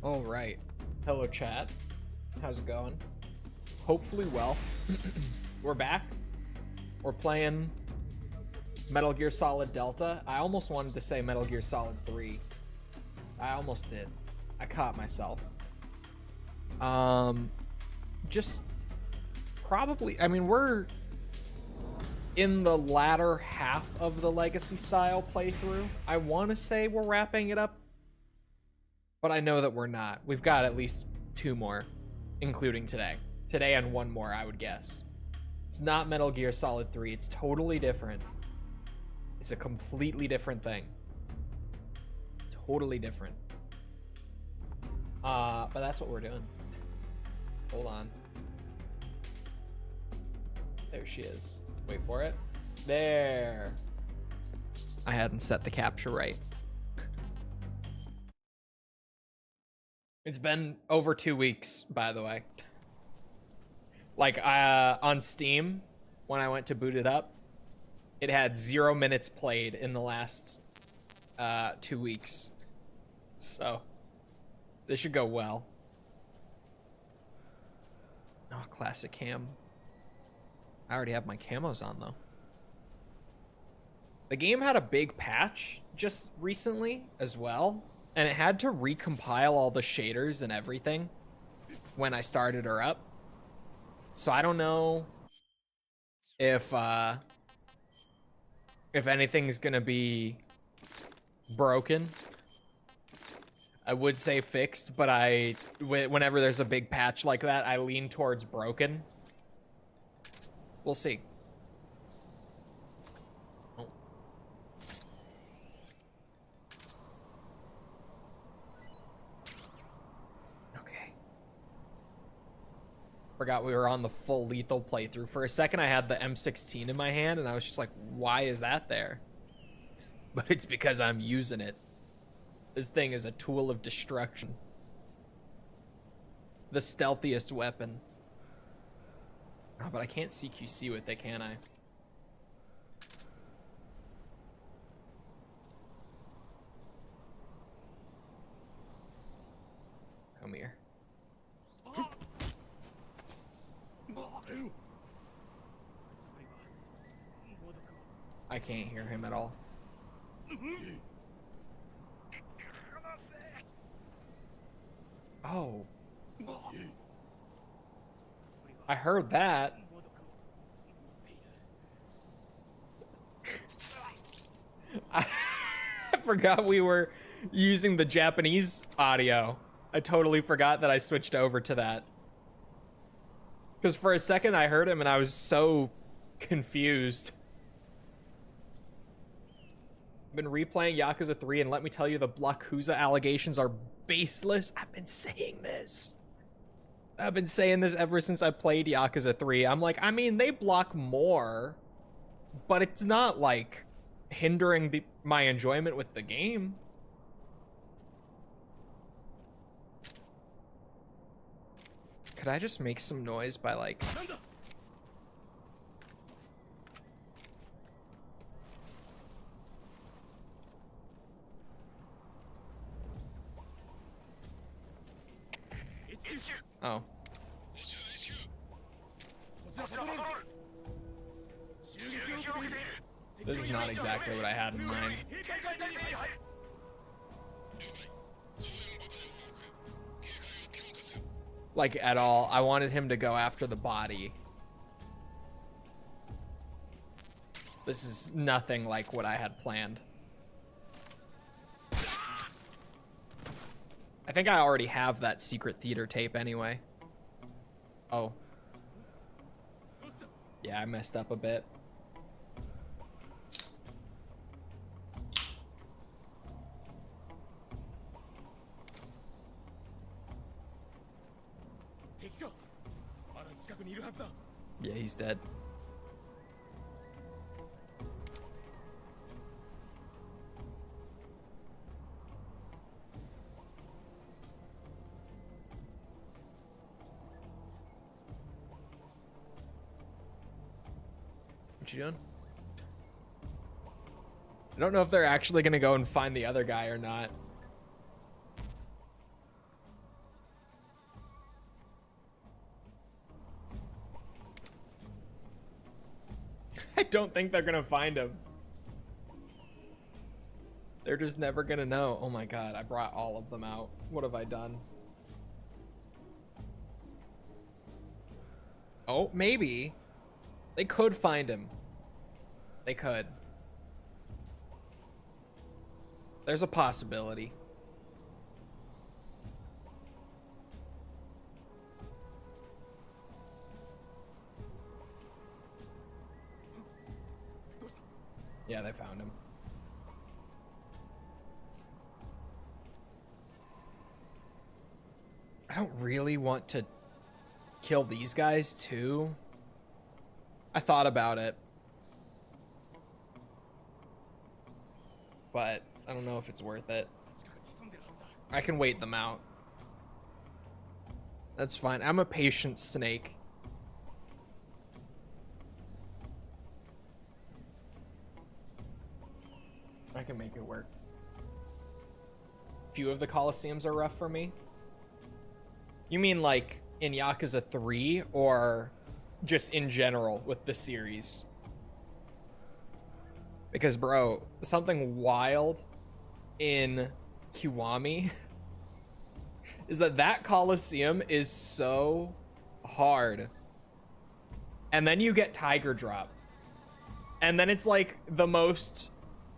All right. Hello, chat. How's it going? Hopefully well. We're back. We're playing Metal Gear Solid Delta. I almost wanted to say Metal Gear Solid 3. I almost did. I caught myself. Just probably, I mean, we're in the latter half of the Legacy style playthrough. I want to say we're wrapping it up, but I know that we're not. We've got at least 2 more, including today. Today and 1 more, I would guess. It's not Metal Gear Solid 3. It's totally different. It's a completely different thing. Totally different. But that's what we're doing. Hold on. There she is. Wait for it. There. I hadn't set the capture right. It's been over 2 weeks, by the way. Like, on Steam, when I went to boot it up, it had 0 minutes played in the last 2 weeks. So, this should go well. Oh, classic cam. I already have my camos on, though. The game had a big patch just recently as well, and it had to recompile all the shaders and everything when I started her up. So I don't know if anything's gonna be broken. I would say fixed, but whenever there's a big patch like that, I lean towards broken. We'll see. Oh. Okay. Forgot we were on the full lethal playthrough. For a second, I had the M16 in my hand, and I was just like, why is that there? But it's because I'm using it. This thing is a tool of destruction. The stealthiest weapon. Oh, but I can't CQC with it, can I? Come here. I can't hear him at all. Oh. I heard that. I forgot we were using the Japanese audio. I totally forgot that I switched over to that. Because for a second I heard him and I was so confused. I've been replaying Yakuza 3 and let me tell you the Blakuza allegations are baseless. I've been saying this. I've been saying this ever since I played Yakuza 3. I'm like, I mean, they block more, but it's not like hindering my enjoyment with the game. Could I just make some noise by like... Oh. This is not exactly what I had in mind. Like, at all. I wanted him to go after the body. This is nothing like what I had planned. I think I already have that secret theater tape anyway. Oh. Yeah, I messed up a bit. Yeah, he's dead. What you doing? I don't know if they're actually gonna go and find the other guy or not. I don't think they're gonna find him. They're just never gonna know. Oh my god, I brought all of them out. What have I done? Oh, maybe. They could find him. They could. There's a possibility. Yeah, they found him. I don't really want to kill these guys too. I thought about it, but I don't know if it's worth it. I can wait them out. That's fine. I'm a patient snake. I can make it work. Few of the Colosseums are rough for me. You mean like in Yakuza 3 or just in general with the series? Because bro, something wild in Kiwami is that Colosseum is so hard. And then you get Tiger Drop. And then it's like the most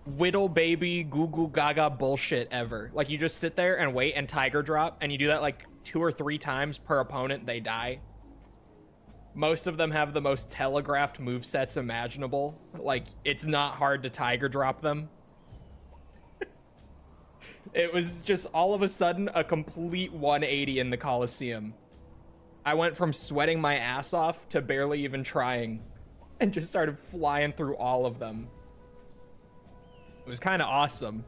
whittle baby goo goo gaga bullshit ever. Like you just sit there and wait and Tiger Drop, and you do that like 2 or 3 times per opponent, they die. Most of them have the most telegraphed movesets imaginable. Like, it's not hard to Tiger Drop them. It was just all of a sudden a complete 180 in the Colosseum. I went from sweating my ass off to barely even trying and just started flying through all of them. It was kind of awesome,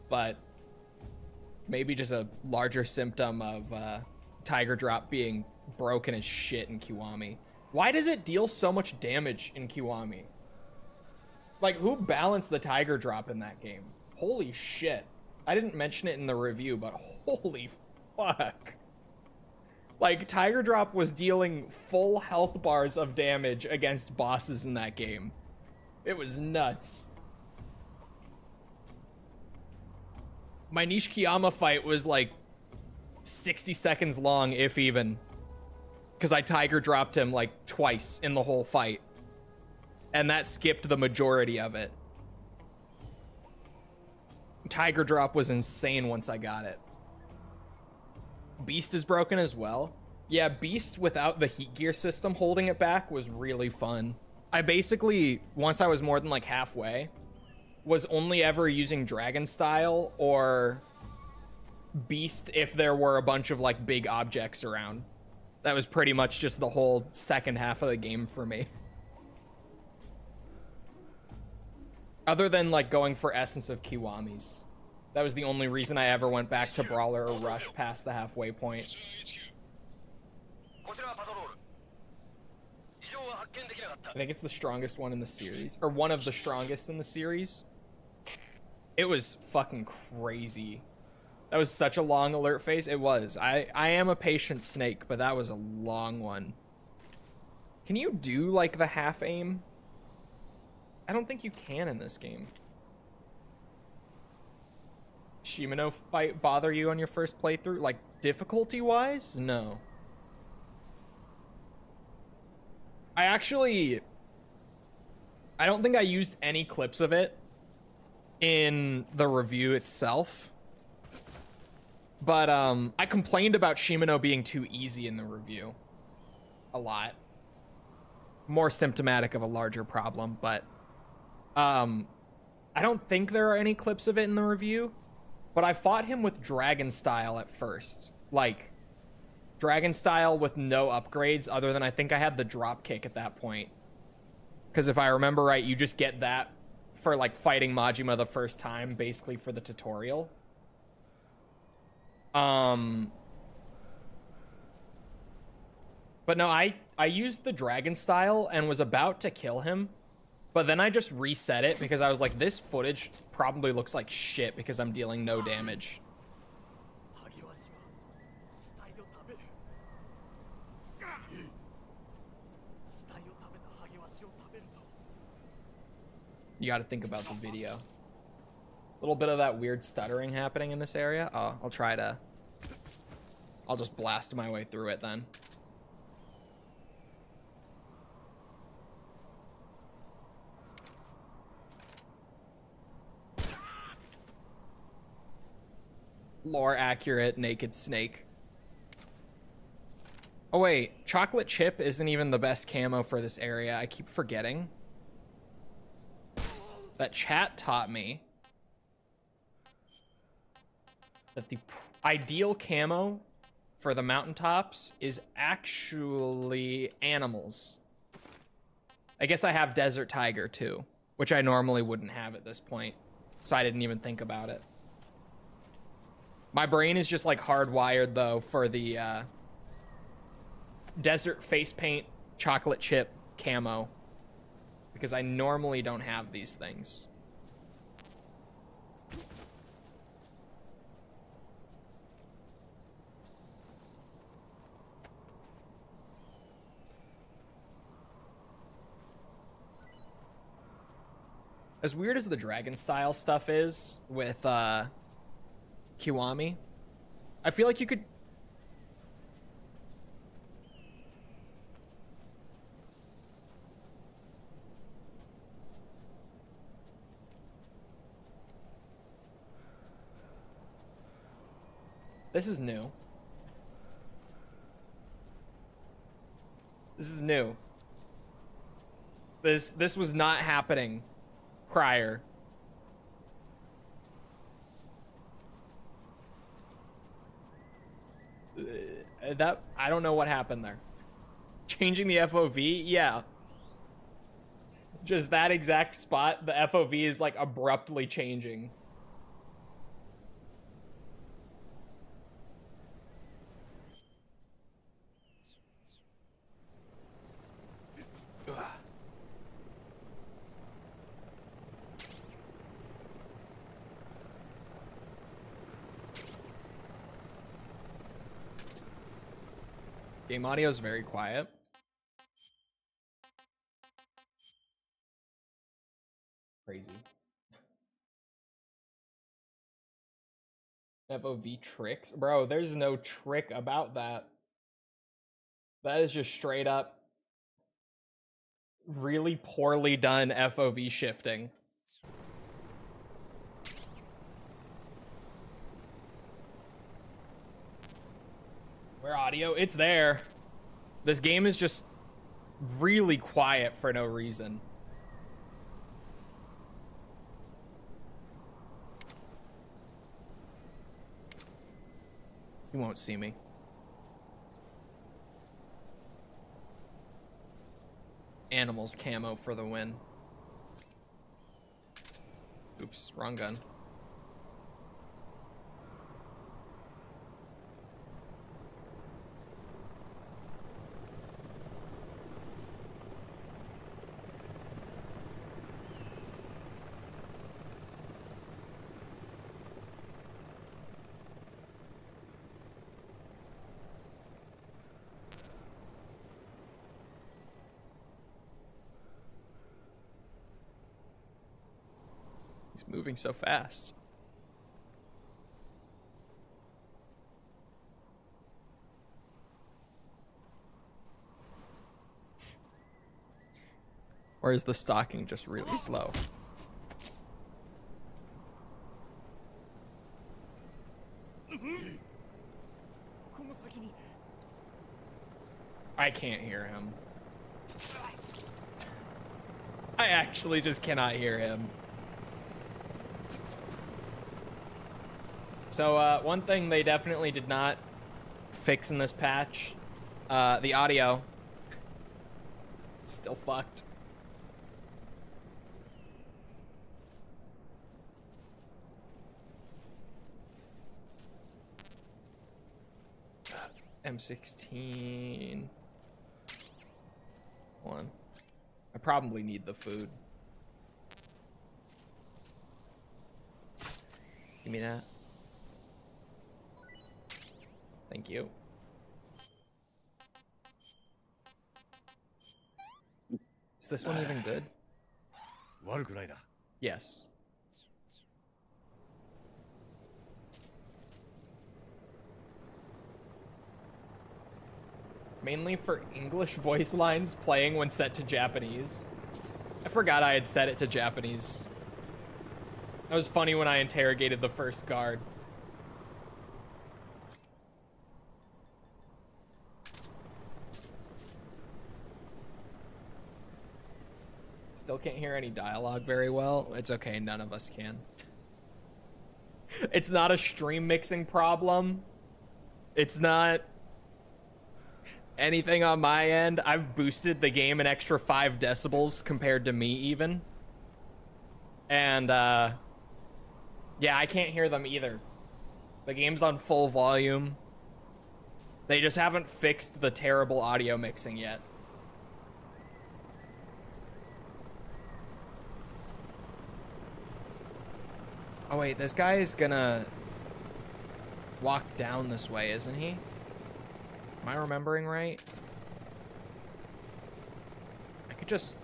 but maybe just a larger symptom of Tiger Drop being broken as shit in Kiwami. Why does it deal so much damage in Kiwami? Like, who balanced the Tiger Drop in that game? Holy shit. I didn't mention it in the review, but holy fuck. Like, Tiger Drop was dealing full health bars of damage against bosses in that game. It was nuts. My Nishikiyama fight was like 60 seconds long, if even. Because I Tiger Dropped him like twice in the whole fight. And that skipped the majority of it. Tiger Drop was insane once I got it. Beast is broken as well. Yeah, Beast without the heat gear system holding it back was really fun. I basically, once I was more than like halfway, was only ever using Dragon Style or Beast if there were a bunch of like big objects around. That was pretty much just the whole second half of the game for me. Other than like going for Essence of Kiwami's. That was the only reason I ever went back to Brawler or Rush past the halfway point. I think it's the strongest one in the series, or one of the strongest in the series. It was fucking crazy. That was such a long alert phase. It was. I am a patient snake, but that was a long one. Can you do like the half aim? I don't think you can in this game. Shimano fight bother you on your first playthrough? Like difficulty wise? No. I don't think I used any clips of it in the review itself. But I complained about Shimano being too easy in the review. A lot. More symptomatic of a larger problem, but I don't think there are any clips of it in the review, but I fought him with Dragon Style at first. Like, Dragon Style with no upgrades other than I think I had the drop kick at that point. Because if I remember right, you just get that for, like, fighting Majima the first time, basically for the tutorial. But no, I used the Dragon Style and was about to kill him. But then I just reset it because I was like, this footage probably looks like shit because I'm dealing no damage. You got to think about the video. A little bit of that weird stuttering happening in this area. Oh, I'll just blast my way through it then. Lore accurate naked snake. Oh wait, chocolate chip isn't even the best camo for this area. I keep forgetting. That chat taught me that the ideal camo for the mountaintops is actually animals. I guess I have desert tiger too, which I normally wouldn't have at this point, so I didn't even think about it. My brain is just like hardwired though for the desert face paint chocolate chip camo, because I normally don't have these things. As weird as the dragon style stuff is with Kiwami, I feel like you could... This is new. This is new. This was not happening prior. That, I don't know what happened there. Changing the FOV? Yeah. Just that exact spot, the FOV is like abruptly changing. Ugh. Game audio is very quiet. Crazy. FOV tricks? Bro, there's no trick about that. That is just straight up really poorly done FOV shifting. Where audio? It's there. This game is just really quiet for no reason. You won't see me. Animals camo for the win. Oops, wrong gun. He's moving so fast. Or is the stalking just really slow? I can't hear him. I actually just cannot hear him. So one thing they definitely did not fix in this patch, the audio. Still fucked. M16. One. I probably need the food. Give me that. Thank you. Is this one even good? Yes. Mainly for English voice lines playing when set to Japanese. I forgot I had set it to Japanese. That was funny when I interrogated the first guard. Still can't hear any dialogue very well. It's okay, none of us can. It's not a stream mixing problem. It's not anything on my end. I've boosted the game an extra 5 decibels compared to me even. And yeah, I can't hear them either. The game's on full volume. They just haven't fixed the terrible audio mixing yet. Oh wait, this guy is gonna walk down this way, isn't he? Am I remembering right? I could just...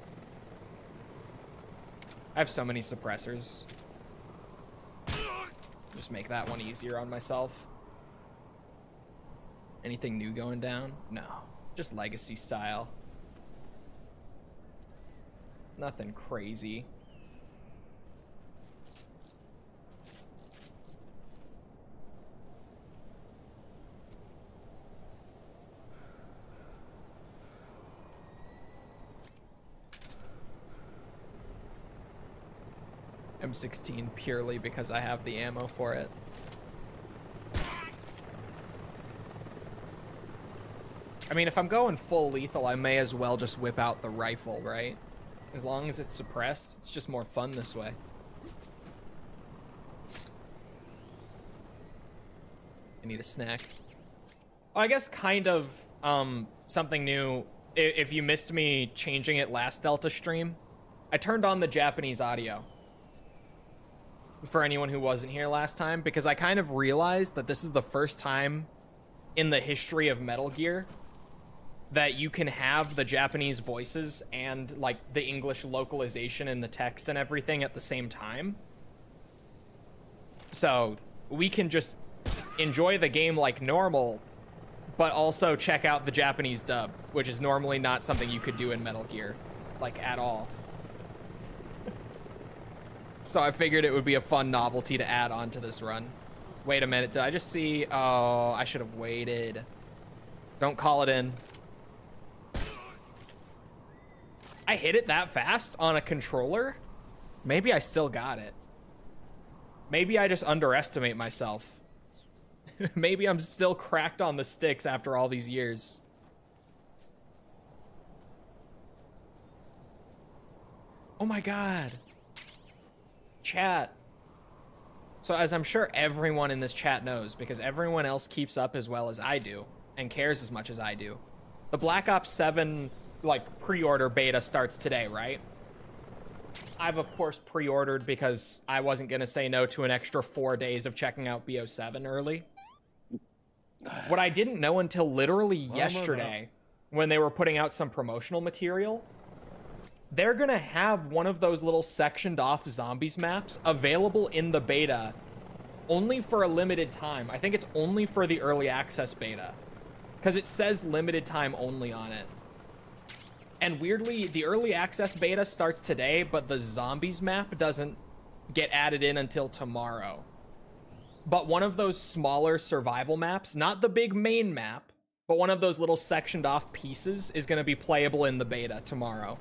I have so many suppressors. Just make that one easier on myself. Anything new going down? No. Just legacy style. Nothing crazy. M16 purely because I have the ammo for it. I mean, if I'm going full lethal, I may as well just whip out the rifle, right? As long as it's suppressed, it's just more fun this way. I need a snack. Oh, I guess kind of something new. If you missed me changing it last Delta stream, I turned on the Japanese audio. For anyone who wasn't here last time, because I kind of realized that this is the first time in the history of Metal Gear that you can have the Japanese voices and like the English localization and the text and everything at the same time. So we can just enjoy the game like normal, but also check out the Japanese dub, which is normally not something you could do in Metal Gear, like at all. So I figured it would be a fun novelty to add on to this run. Wait a minute, did I just see... Oh, I should have waited. Don't call it in. I hit it that fast on a controller? Maybe I still got it. Maybe I just underestimate myself. Maybe I'm still cracked on the sticks after all these years. Oh my god. Chat. So as I'm sure everyone in this chat knows, because everyone else keeps up as well as I do and cares as much as I do, the Black Ops 7 like pre-order beta starts today, right? I've of course pre-ordered because I wasn't gonna say no to an extra 4 days of checking out BO7 early. What I didn't know until literally yesterday when they were putting out some promotional material, they're gonna have one of those little sectioned off zombies maps available in the beta only for a limited time. I think it's only for the early access beta because it says limited time only on it. And weirdly, the early access beta starts today, but the zombies map doesn't get added in until tomorrow. But one of those smaller survival maps, not the big main map, but one of those little sectioned off pieces is gonna be playable in the beta tomorrow.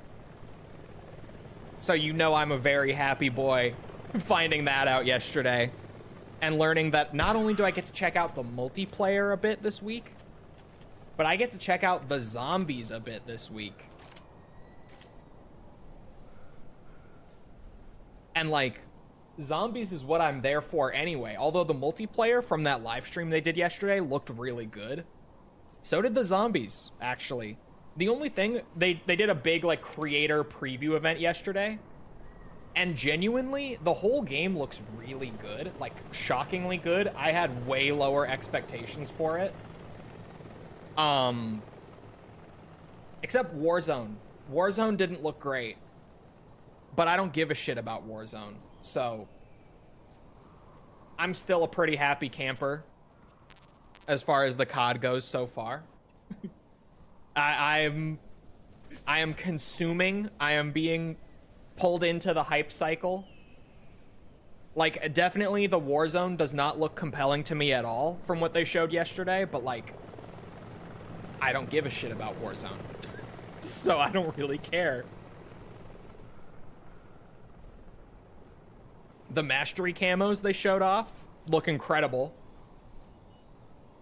So you know I'm a very happy boy finding that out yesterday and learning that not only do I get to check out the multiplayer a bit this week, but I get to check out the zombies a bit this week. And like, zombies is what I'm there for anyway, although the multiplayer from that live stream they did yesterday looked really good. So did the zombies, actually. The only thing, they did a big like creator preview event yesterday, and genuinely the whole game looks really good, like shockingly good. I had way lower expectations for it. Except Warzone. Warzone didn't look great. But I don't give a shit about Warzone, so I'm still a pretty happy camper as far as the COD goes so far. I am consuming. I am being pulled into the hype cycle. Like, definitely the Warzone does not look compelling to me at all from what they showed yesterday, but like, I don't give a shit about Warzone. So I don't really care. The mastery camos they showed off look incredible.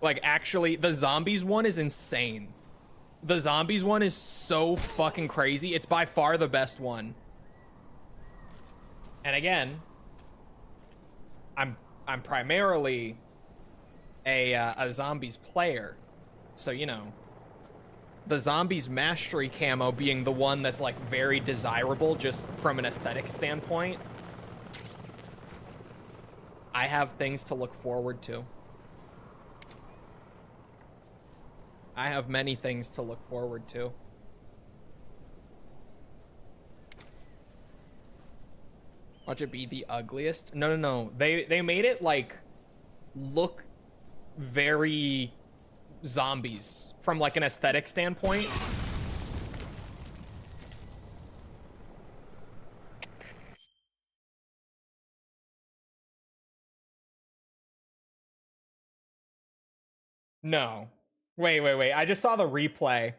Like, actually, the zombies one is insane. The zombies one is so fucking crazy. It's by far the best one. And again, I'm primarily a zombies player, so you know, the zombies mastery camo being the one that's like very desirable just from an aesthetic standpoint. I have things to look forward to. I have many things to look forward to. Watch it be the ugliest? No. They made it like look very zombies from like an aesthetic standpoint. No. Wait. I just saw the replay.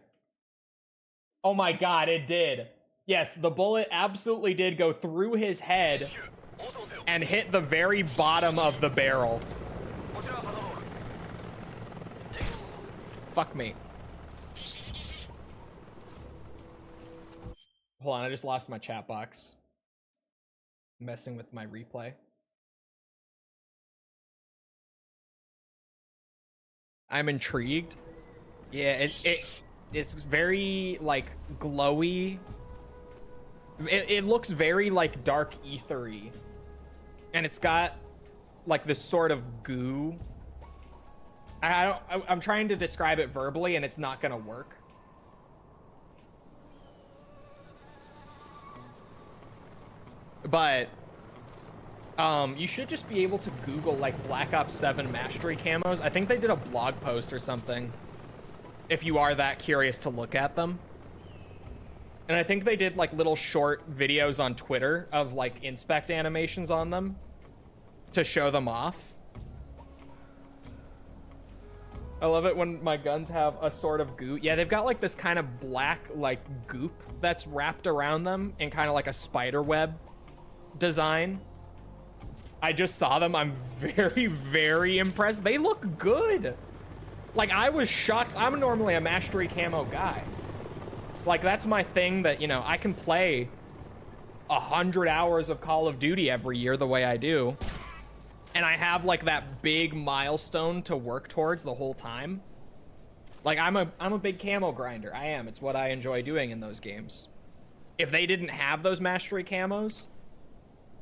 Oh my god, it did. Yes, the bullet absolutely did go through his head and hit the very bottom of the barrel. Fuck me. Hold on, I just lost my chat box. Messing with my replay. I'm intrigued. Yeah, it's very like glowy. It looks very like dark ethery, and it's got like this sort of goo. I'm trying to describe it verbally, and it's not gonna work. But you should just be able to Google like Black Ops 7 mastery camos. I think they did a blog post or something, if you are that curious to look at them. And I think they did like little short videos on Twitter of like inspect animations on them to show them off. I love it when my guns have a sort of goo. Yeah, they've got like this kind of black like goop that's wrapped around them in kind of like a spider web design. I just saw them. I'm very impressed. They look good. Like, I was shocked. I'm normally a mastery camo guy. Like, that's my thing that, you know, I can play 100 hours of Call of Duty every year the way I do. And I have, like, that big milestone to work towards the whole time. Like, I'm a big camo grinder. I am. It's what I enjoy doing in those games. If they didn't have those mastery camos,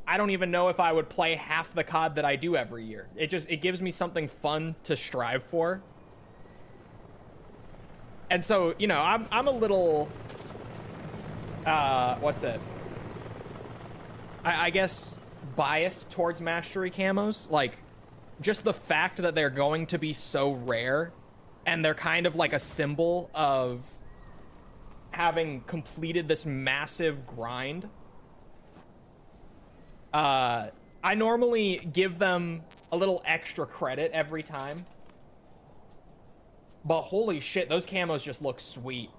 I don't even know if I would play half the COD that I do every year. It gives me something fun to strive for. And so, you know, I'm a little, what's it? I guess biased towards mastery camos. Like, just the fact that they're going to be so rare, and they're kind of like a symbol of having completed this massive grind. I normally give them a little extra credit every time. But holy shit, those camos just look sweet.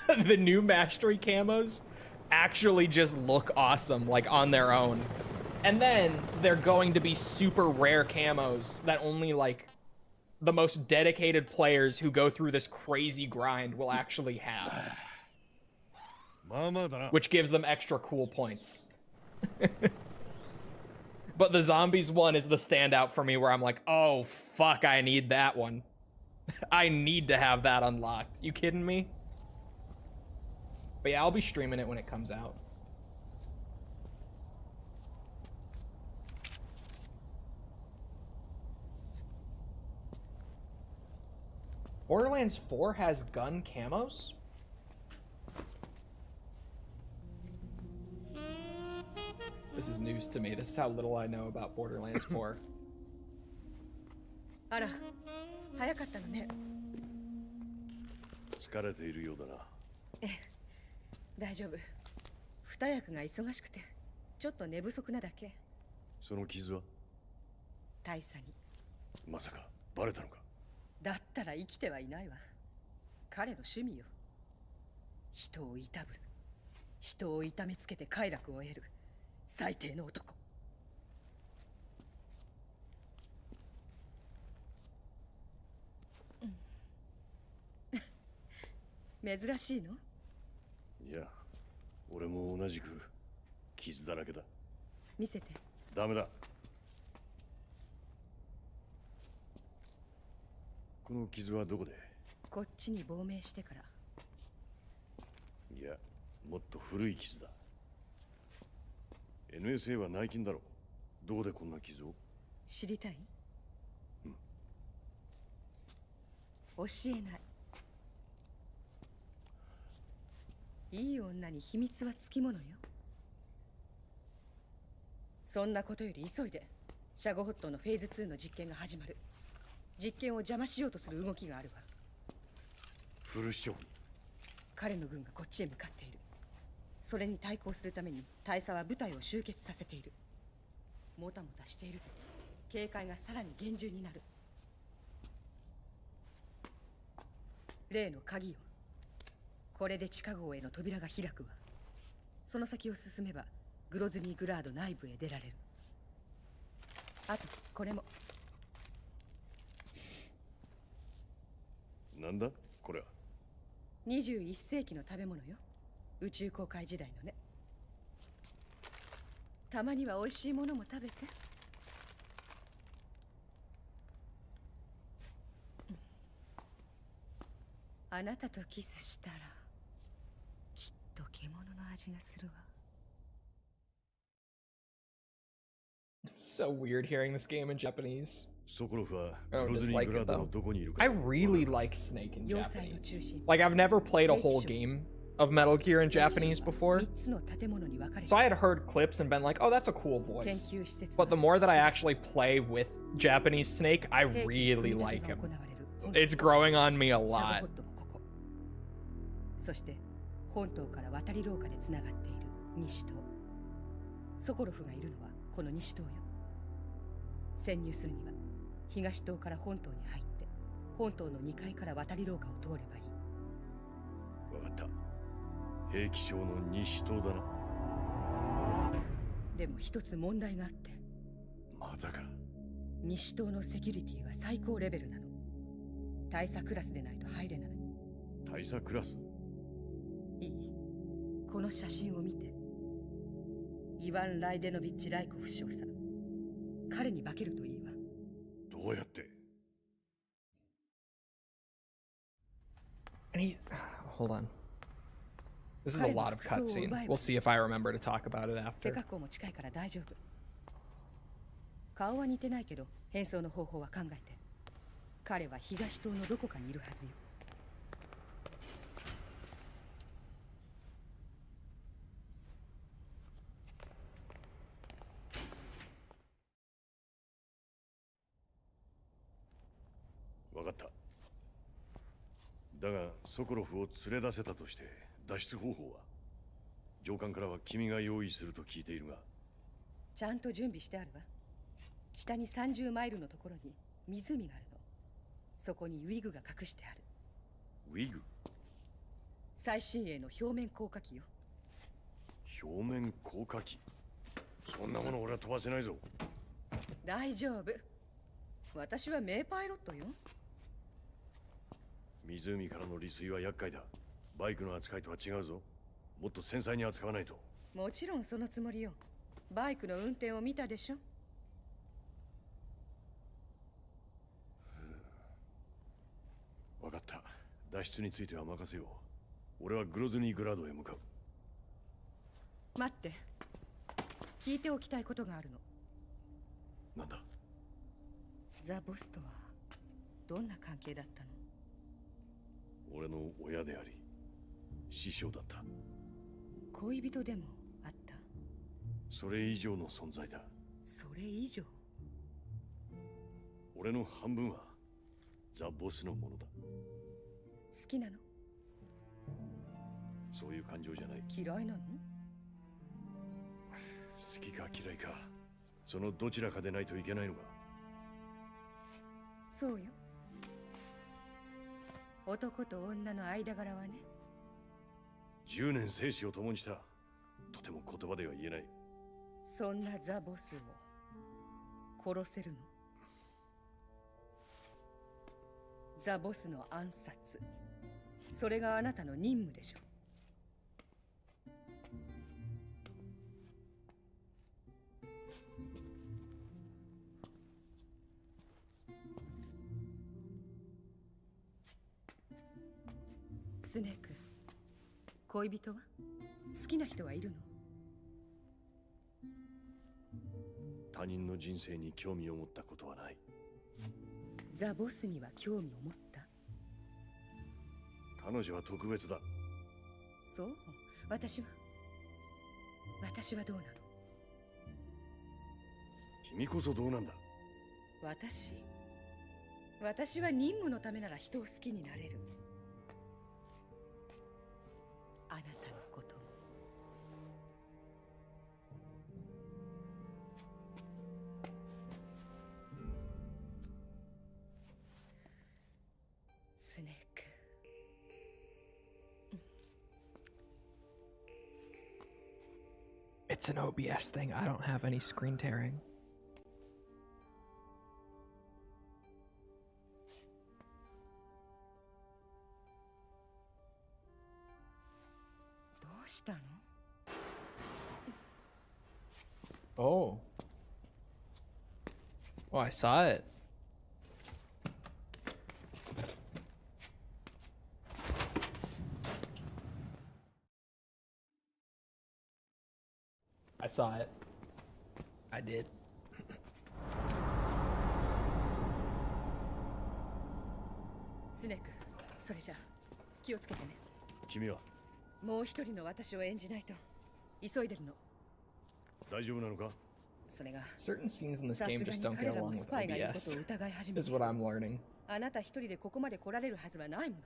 The new mastery camos actually just look awesome, like, on their own. And then they're going to be super rare camos that only, like, the most dedicated players who go through this crazy grind will actually have. Which gives them extra cool points. But the zombies one is the standout for me, where I'm like, oh, fuck, I need that one. I need to have that unlocked. You kidding me? But yeah, I'll be streaming it when it comes out. Borderlands 4 has gun camos? This is news to me. This is how little I know about Borderlands 4. あら、早かったのね。疲れているようだな。大丈夫。二役が忙しくて、ちょっと寝不足なだけ。その傷は大佐に。まさかバレたのか。だったら生きてはいないわ。彼の趣味よ。人をいたぶる。人を痛めつけて快楽を得る。最低の男。珍しいの？いや、俺も同じく傷だらけだ。見せて。ダメだ。この傷はどこで？こっちに亡命してから。いや、もっと古い傷だ。NSA は内勤だろ。どこでこんな傷を？知りたい？うん。教えない。いい女に秘密はつきものよ。そんなことより急いで。シャゴホットのフェーズ2の実験が始まる。実験を邪魔しようとする動きがあるわ。フルショー。彼の軍がこっちへ向かっている。それに対抗するために大佐は部隊を集結させている。もたもたしていると警戒がさらに厳重になる。例の鍵よ。これで地下壕への扉が開くわ。その先を進めばグロズニーグラード内部へ出られる。あとこれも。なんだこれは。21世紀の食べ物よ。宇宙航海時代のね。たまには美味しいものも食べて。あなたとキスしたらきっと獣の味がするわ。 It's so weird hearing this game in Japanese. ソコロフは I グ don't ロズニー dislike グラ it ードの though. どこにいるか。 I really like Snake in Japanese. 要塞の中心。 Like, I've never played a whole game of Metal Gear in Japanese before. 3つの建物に分かれて So I had heard clips and been like, oh, that's a cool 研 voice. 究施設 But the more that I actually play with Japanese Snake, I 兵器の really 組み like 立て him. が行われる本島 It's growing on me a シャゴ lot. ホットもここ。そして本島から渡り廊下でつながっている西島。ソコロフがいるのはこの西島よ。潜入するには東島から本島に入って本島の2階から渡り廊下を通ればいい。わかった。兵器商の西島だな。でも一つ問題があって、またか。西島のセキュリティは最高レベルなの。大佐クラスでないと入れない。大佐クラス。いい？この写真を見て。イワン・ライデノビッチ・ライコフ少佐。彼に化けるといいわ。どうやって？ And he's... Hold on. This is a lot of cutscene. We'll see if I remember to talk about it 背 after. 格好も近いから大丈夫。顔は似てないけど変装の方法は考えて。彼は東島のどこかにいるはずよ。わかった。だがソコロフを連れ出せたとして脱出方法は？上官からは君が用意すると聞いているが。ちゃんと準備してあるわ。北に30マイルのところに湖があるの。そこにウィグが隠してある。ウィグ？最新鋭の表面降下機よ。表面降下機？そんなもの俺は飛ばせないぞ。大丈夫。私は名パイロットよ。湖からの利水は厄介だ。バイクの扱いとは違うぞ。もっと繊細に扱わないと。もちろんそのつもりよ。バイクの運転を見たでしょ。わかった。脱出については任せよう。俺はグロズニーグラードへ向かう。待って。聞いておきたいことがあるの。なんだ？ザ・ボスとはどんな関係だったの？俺の親であり師匠だった。恋人でもあった？それ以上の存在だ。それ以上。俺の半分はザ・ボスのものだ。好きなの？そういう感情じゃない。嫌いなの？好きか嫌いか、そのどちらかでないといけないのか。そうよ。男と女の間柄はね。10年生死を共にした。とても言葉では言えない。そんなザ・ボスを殺せるの？ザ・ボスの暗殺、それがあなたの任務でしょ。スネーク、恋人は？好きな人はいるの？他人の人生に興味を持ったことはない。ザ・ボスには興味を持った？彼女は特別だ。そう。私はどうなの？君こそどうなんだ。私は任務のためなら人を好きになれる。あなたのことも。スネーク。It's an OBS thing. I don't have any screen tearing. どうしたの？ Oh. Oh, I saw it. I saw it. I did. スネーク、それじゃ気をつけてね。君はもう一人の私を演じないと。急いでるの。大丈夫なのか。それが Certain scenes in this さす game が just に don't 彼 get らも along ス with パイがいることを OBS, 疑い始め is る。 what I'm learning. あなた一人でここまで来られるはずはないもの。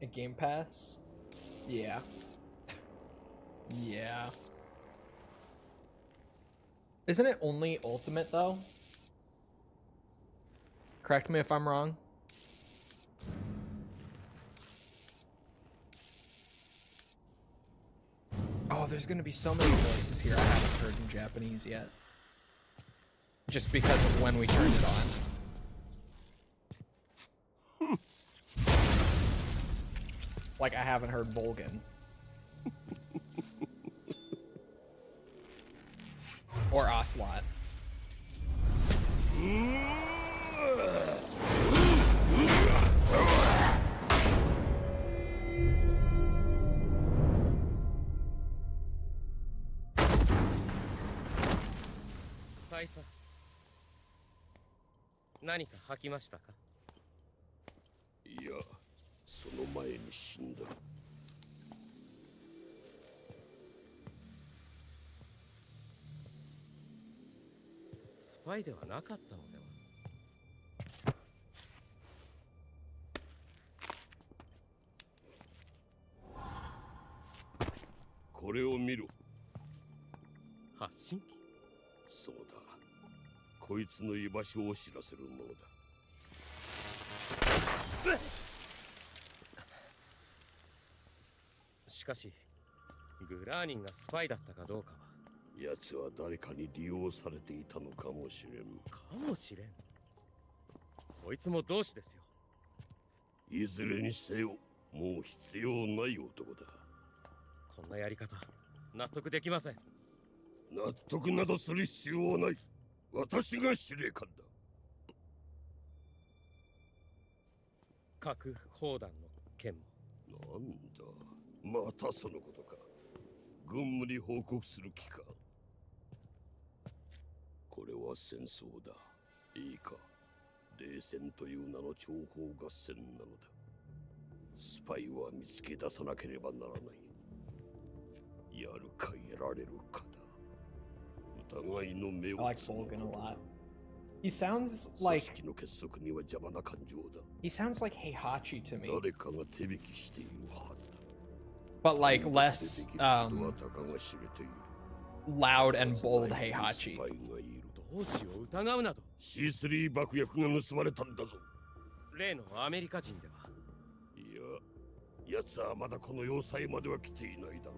A Game Pass? Yeah. Yeah. Isn't it only Ultimate though? Correct me if I'm wrong. Oh, there's gonna be so many voices here I haven't heard in Japanese yet. Just because of when we turned it on. Like I haven't heard Volgan. Or Ocelot. Kai-さん、何か吐きましたか？いや、その前に死んだ。スパイではなかったのでは？これを見ろ。発信機？そうだ。こいつの居場所を知らせるものだ。しかし、グラーニンがスパイだったかどうかは。奴は誰かに利用されていたのかもしれん。かもしれん。こいつも同志ですよ。いずれにせよ、もう必要ない男だ。こんなやり方、納得できません。納得などする必要はない。私が司令官だ。核砲弾の件も。なんだ、またそのことか。軍務に報告する気か。これは戦争だ。いいか。冷戦という名の諜報合戦なのだ。スパイは見つけ出さなければならない。やるかやられるかだ。疑いの目 I を like つむ Volgan こ a とだ。 lot. He sounds 組 like 織の結束には邪魔な感情だ。 he sounds like Heihachi to me, 誰かが手引きしているはずだ。 but like less 出てきることはたかが知れている。 loud and bold スパイ Heihachi. がいる。同志を疑うなど。 C3 爆薬が盗まれたんだぞ。例のアメリカ人では。いや、奴はまだこの要塞までは来ていないだろ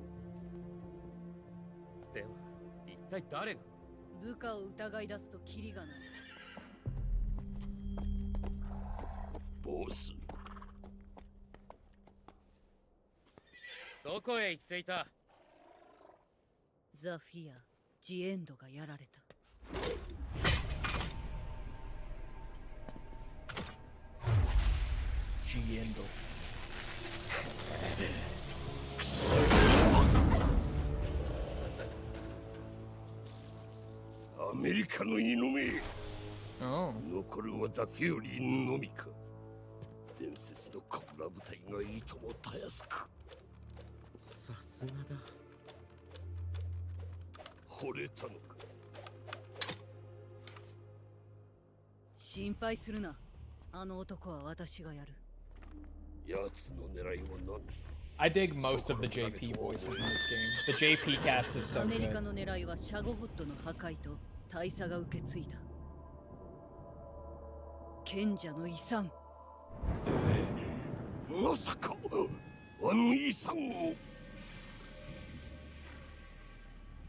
う。では一体誰が。部下を疑い出すとキリがない。ボス、どこへ行っていた。ザ・フィア、ジエンドがやられた。Giendo. アメリカの犬め。 Oh. 残るはザ・フューリーのみか。伝説のコブラ部隊がいともたやすく。さすがだ。惚れたのか。心配するな。あの男は私がやる。奴の狙いは何だ。 I dig most of the JP voices in this game. The JP cast is so アメリカ good. の狙いはシャゴホッドの破壊と大佐が受け継いだ賢者の遺産。まさかあの遺産を。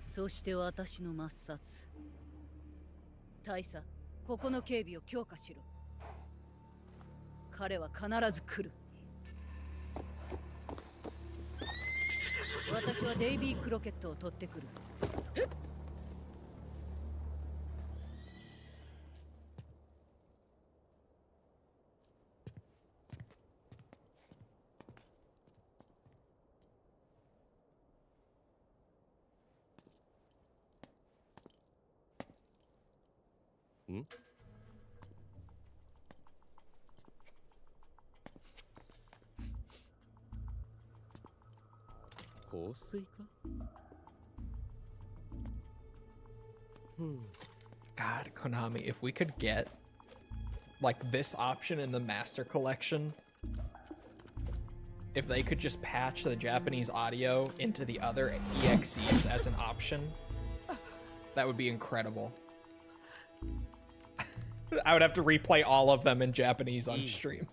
そして私の抹殺。大佐、ここの警備を強化しろ。彼は必ず来る。私はデイビー・クロケットを取ってくる。ん？香水か？ God, Konami, if we could get like this option in the Master Collection, if they could just patch the Japanese audio into the other EXEs as an option, that would be incredible. I would have to replay all of them in Japanese on stream.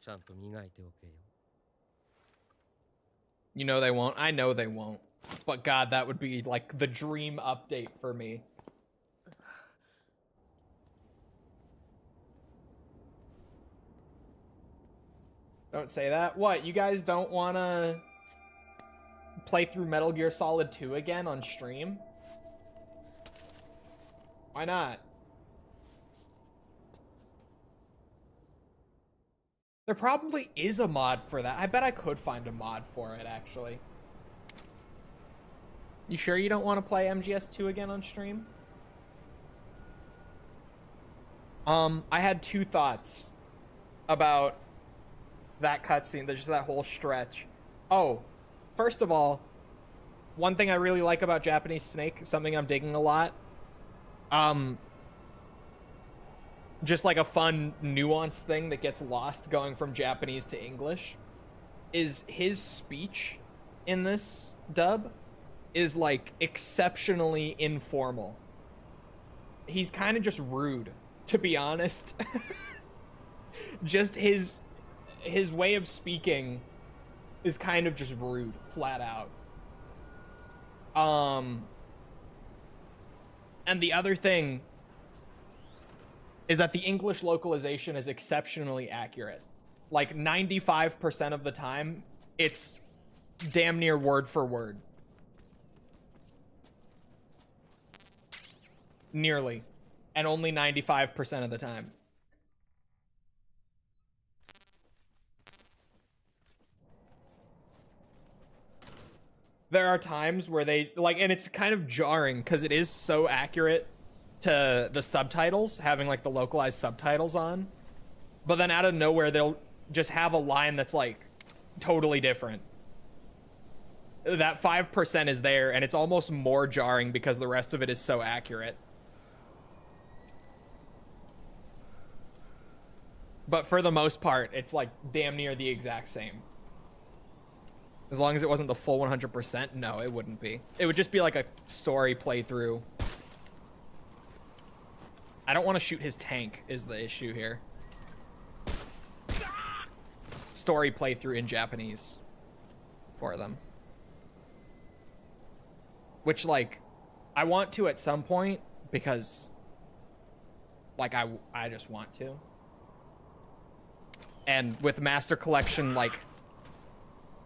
ちゃんと磨いておけよ。 You know they won't. I know they won't. But God, that would be like the dream update for me. Don't say that. What? You guys don't want to play through Metal Gear Solid 2 again on stream? Why not? There probably is a mod for that. I bet I could find a mod for it, actually. You sure you don't want to play MGS2 again on stream? I had two thoughts about that cutscene, just that whole stretch. Oh, first of all, one thing I really like about Japanese Snake, something I'm digging a lot, just like a fun nuance thing that gets lost going from Japanese to English, is his speech in this dub is like exceptionally informal. He's kind of just rude, to be honest. Just his way of speaking is kind of just rude, flat out. And the other thing is that the English localization is exceptionally accurate. Like 95% of the time, it's damn near word for word. Nearly. And only 95% of the time. There are times where they, like, and it's kind of jarring because it is so accurate to the subtitles, having, like, the localized subtitles on. But then out of nowhere, they'll just have a line that's, like, totally different. That 5% is there, and it's almost more jarring because the rest of it is so accurate. But for the most part, it's, like, damn near the exact same. As long as it wasn't the full 100%, no, it wouldn't be. It would just be like a story playthrough. I don't want to shoot his tank is the issue here. Story playthrough in Japanese for them. Which, like, I want to at some point because, like, I just want to. And with Master Collection, like,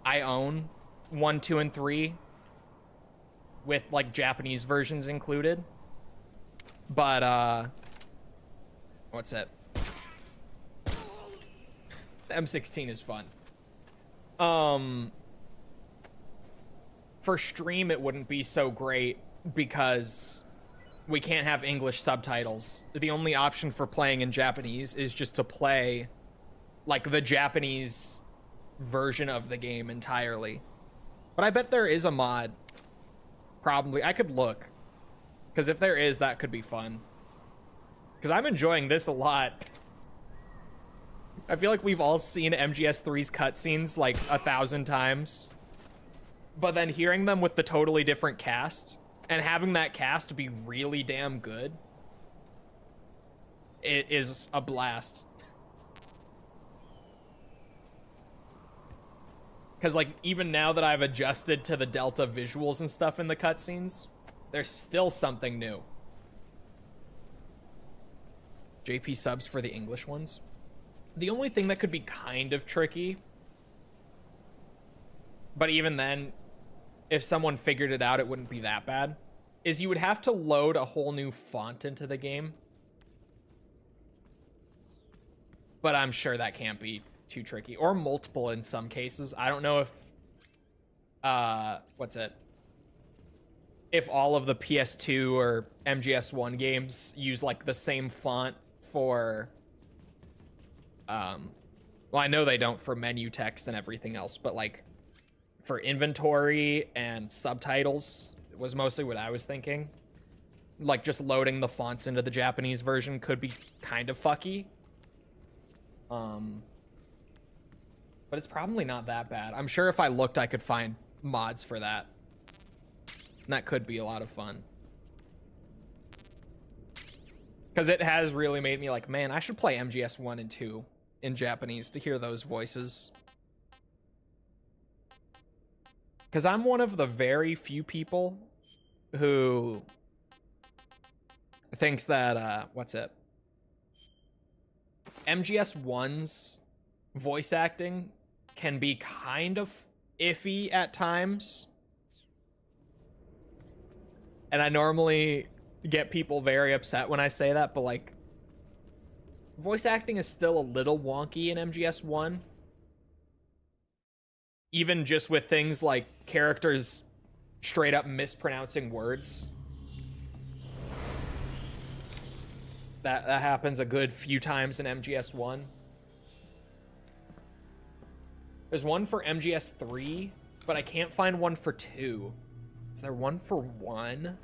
I own 1, 2, and 3 with, like, Japanese versions included. But, what's it? The M16 is fun. For stream, it wouldn't be so great because we can't have English subtitles. The only option for playing in Japanese is just to play, like, the Japanese version of the game entirely. But I bet there is a mod. Probably. I could look. Because if there is, that could be fun. Because I'm enjoying this a lot. I feel like we've all seen MGS3's cutscenes like 1,000 times. But then hearing them with the totally different cast and having that cast be really damn good, it is a blast. Because, like, even now that I've adjusted to the Delta visuals and stuff in the cutscenes, there's still something new. JP subs for the English ones. The only thing that could be kind of tricky, but even then, if someone figured it out, it wouldn't be that bad, is you would have to load a whole new font into the game. But I'm sure that can't be too tricky, or multiple in some cases. I don't know if what's it, if all of the PS2 or MGS1 games use like the same font for well, I know they don't for menu text and everything else, but like for inventory and subtitles was mostly what I was thinking. Like just loading the fonts into the Japanese version could be kind of fucky. But it's probably not that bad. I'm sure if I looked, I could find mods for that. And that could be a lot of fun. Because it has really made me like, man, I should play MGS 1 and 2 in Japanese to hear those voices. Because I'm one of the very few people who thinks that, what's it? MGS 1's voice acting can be kind of iffy at times. And I normally get people very upset when I say that, but like, voice acting is still a little wonky in MGS 1. Even just with things like characters straight up mispronouncing words. That happens a good few times in MGS 1. There's one for MGS 3, but I can't find one for 2. Is there one for 1?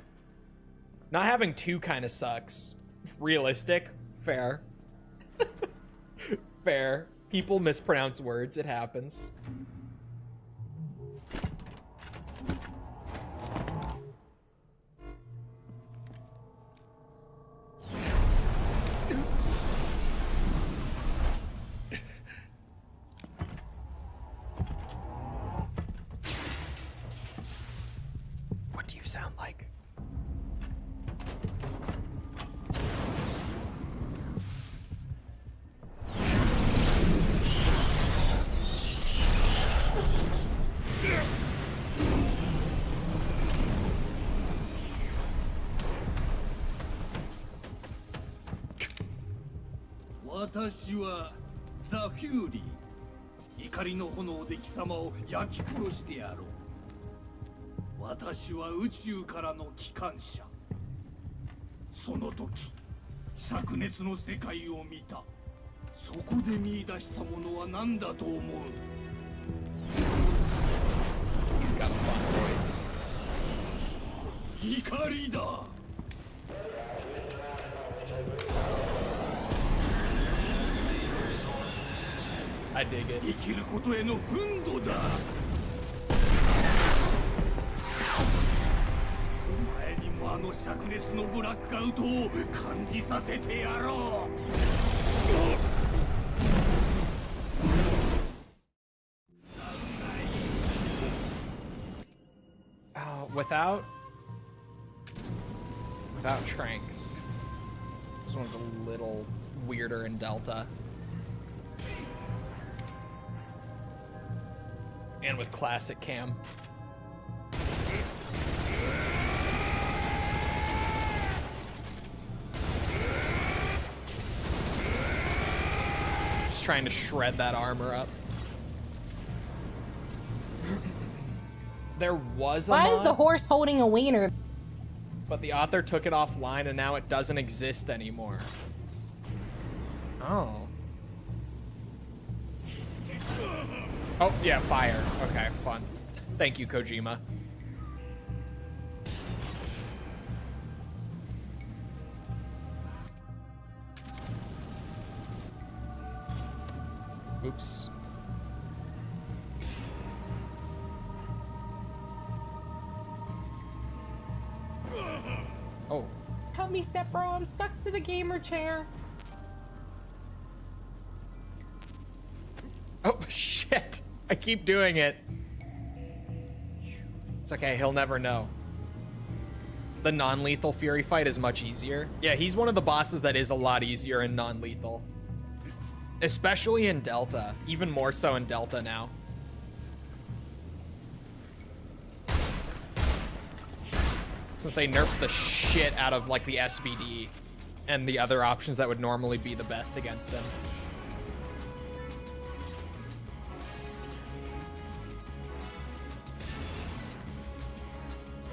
Not having 2 kind of sucks. Realistic? Fair. Fair. People mispronounce words. It happens. What do you sound like? 私はザ・フューリー。怒りの炎で貴様を焼き殺してやろう。私は宇宙からの機関車。その時灼熱の世界を見た。そこで見出したものは何だと思う？ He's got a fun voice. 怒りだ。I dig it. 生きることへの奮闘だ。お前にもあの灼熱のブラックアウトを感じさせてやろう。Oh, without Tranks. This one's a little weirder in Delta. And with classic cam. Just trying to shred that armor up. There was a Why is mod, the horse holding a wiener? but the author took it offline and now it doesn't exist anymore. Oh. Oh, yeah, fire. Okay, fun. Thank you, Kojima. Oops. Oh. Help me, step bro. I'm stuck to the gamer chair. Oh, shit. I keep doing it. It's okay, he'll never know. The non-lethal Fury fight is much easier. Yeah, he's one of the bosses that is a lot easier in non-lethal. Especially in Delta. Even more so in Delta now. Since they nerfed the shit out of, like, the SVD and the other options that would normally be the best against him.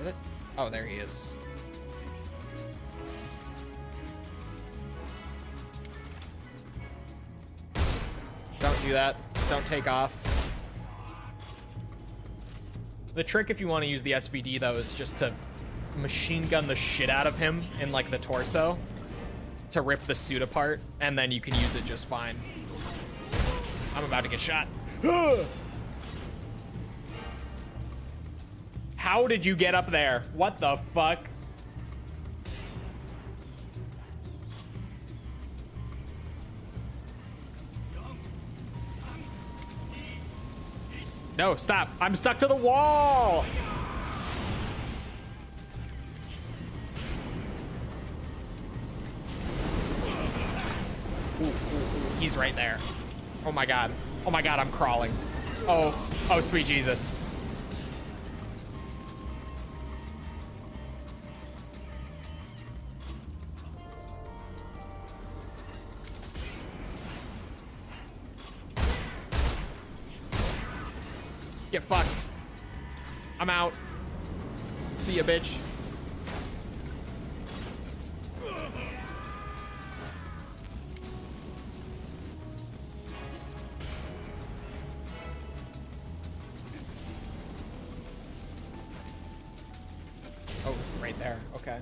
Is it? Oh, there he is. Don't do that. Don't take off. The trick, if you want to use the SVD, though, is just to machine gun the shit out of him in, like, the torso to rip the suit apart, and then you can use it just fine. I'm about to get shot. How did you get up there? What the fuck? No, stop. I'm stuck to the wall. Ooh, he's right there. Oh my god. Oh my god, I'm crawling. Oh, oh sweet Jesus. Get fucked. I'm out. See ya, bitch. Oh, right there. Okay.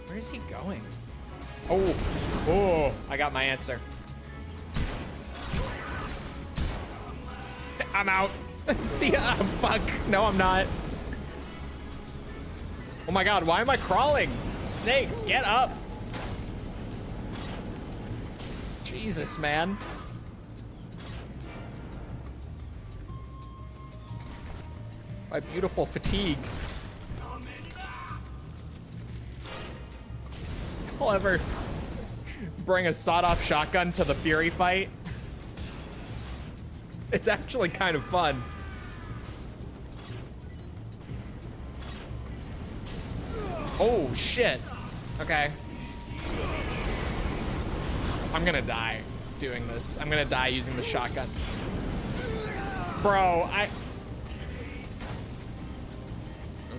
Where is he going? Oh, oh, I got my answer. I'm out. See ya. Fuck. No, I'm not. Oh my god, why am I crawling? Snake, get up. Jesus, man. My beautiful fatigues. I'll ever bring a sawed-off shotgun to the Fury fight. It's actually kind of fun. Oh, shit. Okay. I'm gonna die doing this. I'm gonna die using the shotgun. Bro,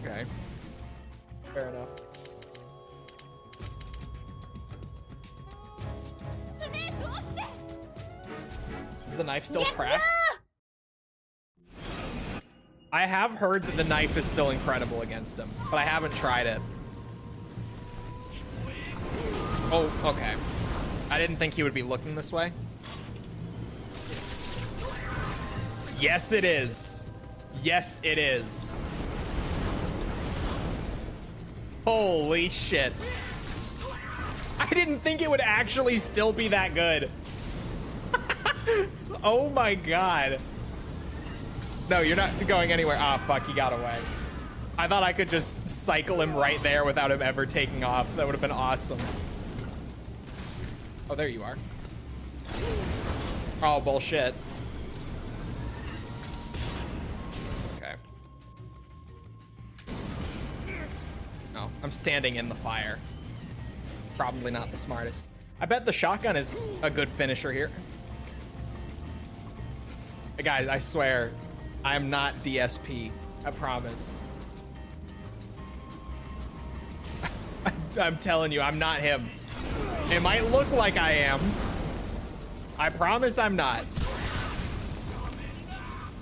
Okay. Fair enough. Is the knife still cracked? I have heard that the knife is still incredible against him, but I haven't tried it. Oh, okay. I didn't think he would be looking this way. Yes, it is. Yes, it is. Holy shit. I didn't think it would actually still be that good. Oh my god. No, you're not going anywhere. Ah, fuck, he got away. I thought I could just cycle him right there without him ever taking off. That would have been awesome. Oh, there you are. Oh, bullshit. Okay. No, I'm standing in the fire. Probably not the smartest. I bet the shotgun is a good finisher here. Hey guys, I swear, I am not DSP. I promise. I'm telling you, I'm not him. It might look like I am. I promise I'm not.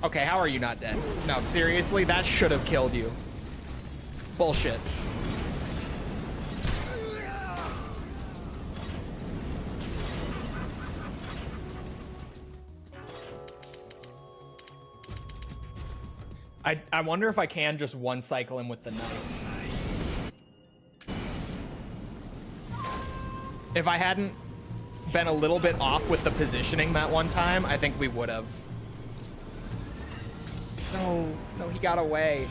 Okay, how are you not dead? No, seriously, that should have killed you. Bullshit. I wonder if I can just one cycle him with the knife. If I hadn't been a little bit off with the positioning that one time, I think we would have. No, no, he got away.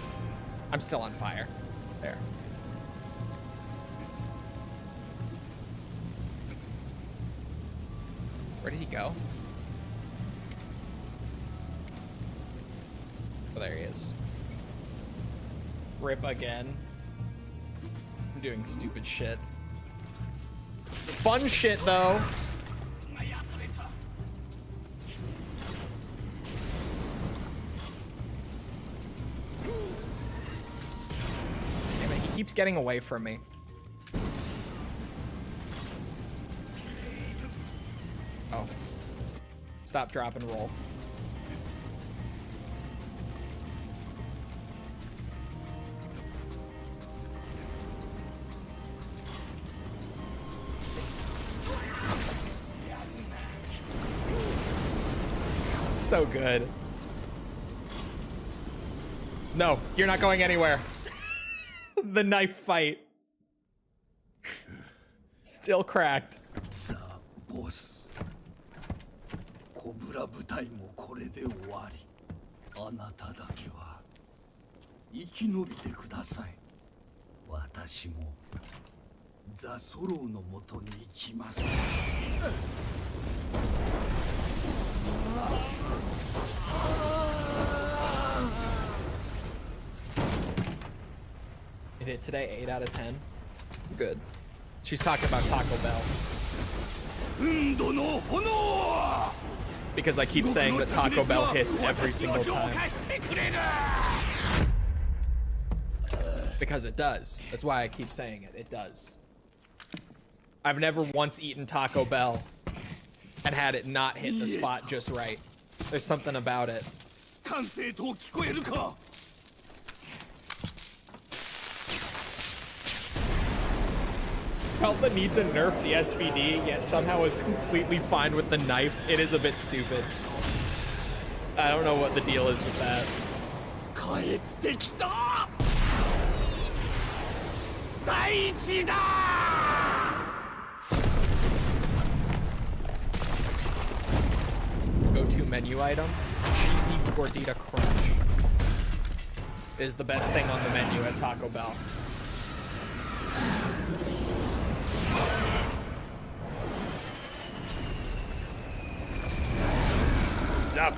I'm still on fire. There. Where did he go? Oh, there he is. Rip again. I'm doing stupid shit. Fun shit, though. Damn it, he keeps getting away from me. Oh. Stop, drop, and roll. So good. No, you're not going anywhere. The knife fight. Still cracked. さあボスコブラ部隊もこれで終わりあなただけは生き延びてください私もザ・ソローのもとに行きます It hit today, 8 out of 10. Good. She's talking about Taco Bell. Because I keep saying that Taco Bell hits every single time. Because it does. That's why I keep saying it. It does. I've never once eaten Taco Bell and had it not hit the spot just right. There's something about it. Felt the need to nerf the SVD, yet somehow was completely fine with the knife. It is a bit stupid. I don't know what the deal is with that. Go-to menu item, cheesy gordita crunch is the best thing on the menu at Taco Bell.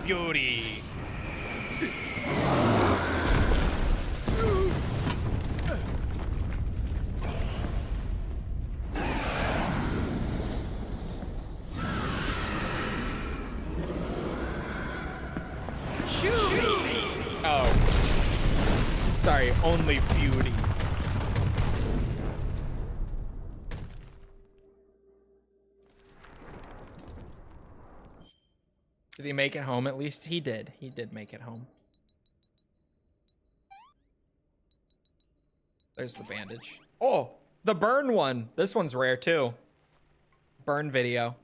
Fury. only feudy. Did he make it home at least? He did. He did make it home. There's the bandage. Oh, the burn one. This one's rare too. Burn video.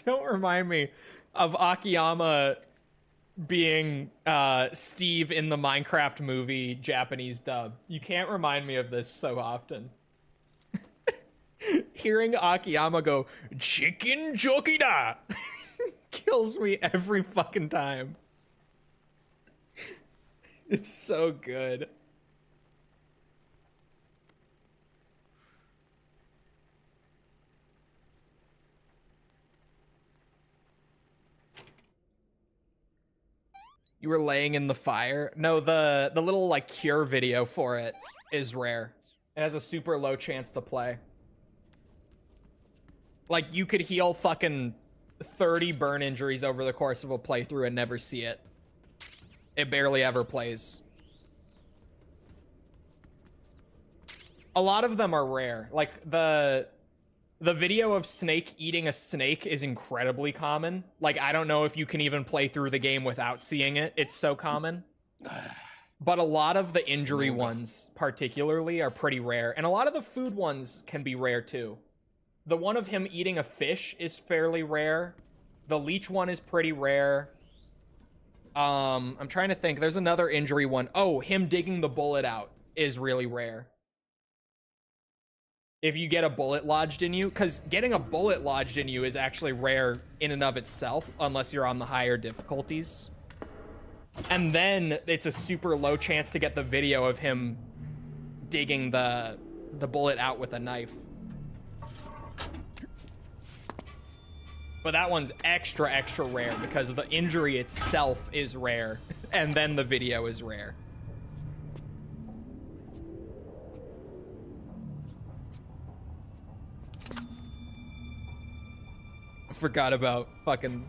Don't remind me of Akiyama being Steve in the Minecraft movie Japanese dub. You can't remind me of this so often. Hearing Akiyama go, "Chicken jockey da!" kills me every fucking time. It's so good. You were laying in the fire? No, the little like cure video for it is rare. It has a super low chance to play. Like you could heal fucking 30 burn injuries over the course of a playthrough and never see it. It barely ever plays. A lot of them are rare. Like the video of Snake eating a snake is incredibly common. Like, I don't know if you can even play through the game without seeing it. It's so common. But a lot of the injury ones, particularly, are pretty rare. And a lot of the food ones can be rare, too. The one of him eating a fish is fairly rare. The leech one is pretty rare. I'm trying to think. There's another injury one. Oh, him digging the bullet out is really rare. If you get a bullet lodged in you, because getting a bullet lodged in you is actually rare in and of itself, unless you're on the higher difficulties. And then it's a super low chance to get the video of him digging the bullet out with a knife. But that one's extra rare because the injury itself is rare, and then the video is rare. Forgot about fucking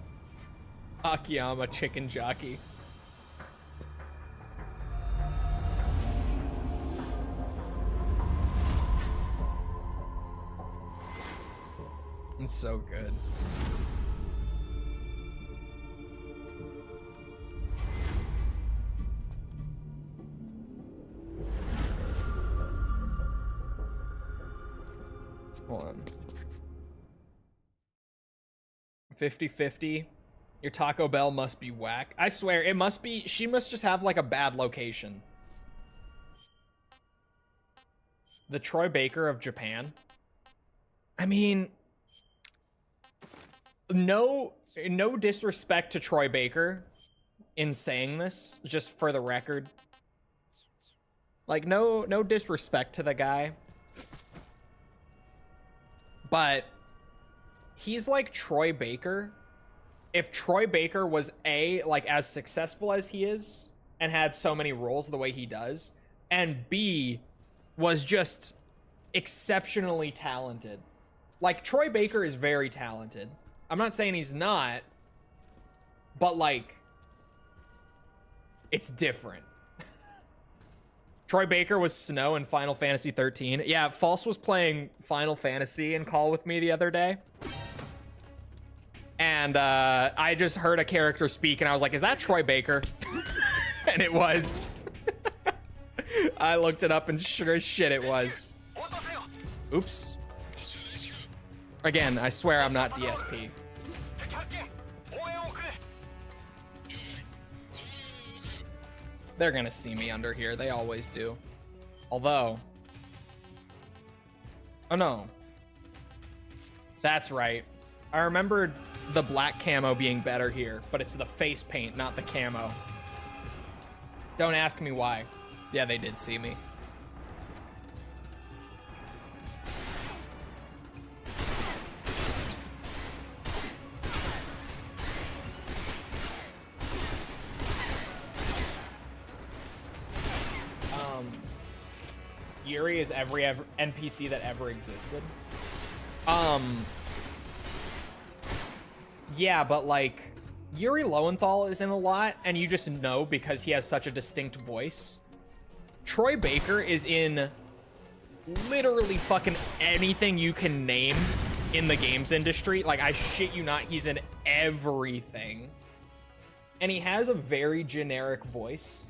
Akiyama chicken jockey. It's so good. Hold on. 50-50. Your Taco Bell must be whack. I swear, it must be. She must just have like a bad location. The Troy Baker of Japan. I mean, no disrespect to Troy Baker in saying this, just for the record. Like, no disrespect to the guy. But he's like Troy Baker. If Troy Baker was like as successful as he is and had so many roles the way he does, and B, was just exceptionally talented. Like, Troy Baker is very talented. I'm not saying he's not, but like, it's different. Troy Baker was Snow in Final Fantasy 13. Yeah, False was playing Final Fantasy in call with me the other day. And I just heard a character speak and I was like, is that Troy Baker? And it was. I looked it up and sure as shit it was. Oops. Again, I swear I'm not DSP. They're gonna see me under here. They always do. Although... Oh no. That's right. I remembered the black camo being better here, but it's the face paint, not the camo. Don't ask me why. Yeah, they did see me. Yuri is every NPC that ever existed. Yeah, but like Yuri Lowenthal is in a lot, and you just know because he has such a distinct voice. Troy Baker is in literally fucking anything you can name in the games industry. Like, I shit you not, he's in everything. And he has a very generic voice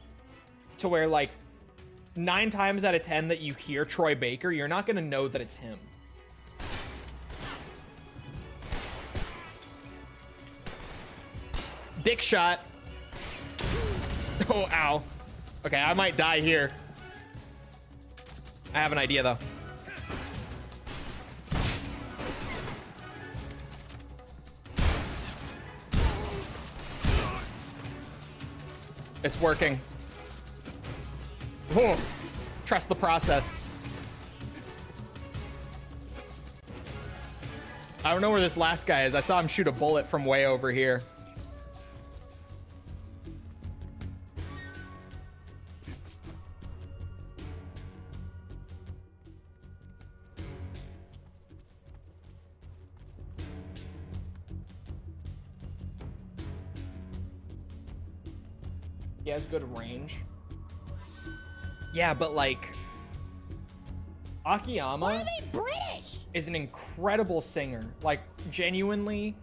to where, like, 9 times out of 10 that you hear Troy Baker, you're not gonna know that it's him. Dick shot. Oh, ow. Okay, I might die here. I have an idea, though. It's working. Oh, trust the process. I don't know where this last guy is. I saw him shoot a bullet from way over here. He has good range. Yeah, but like Akiyama is an incredible singer. Like, genuinely,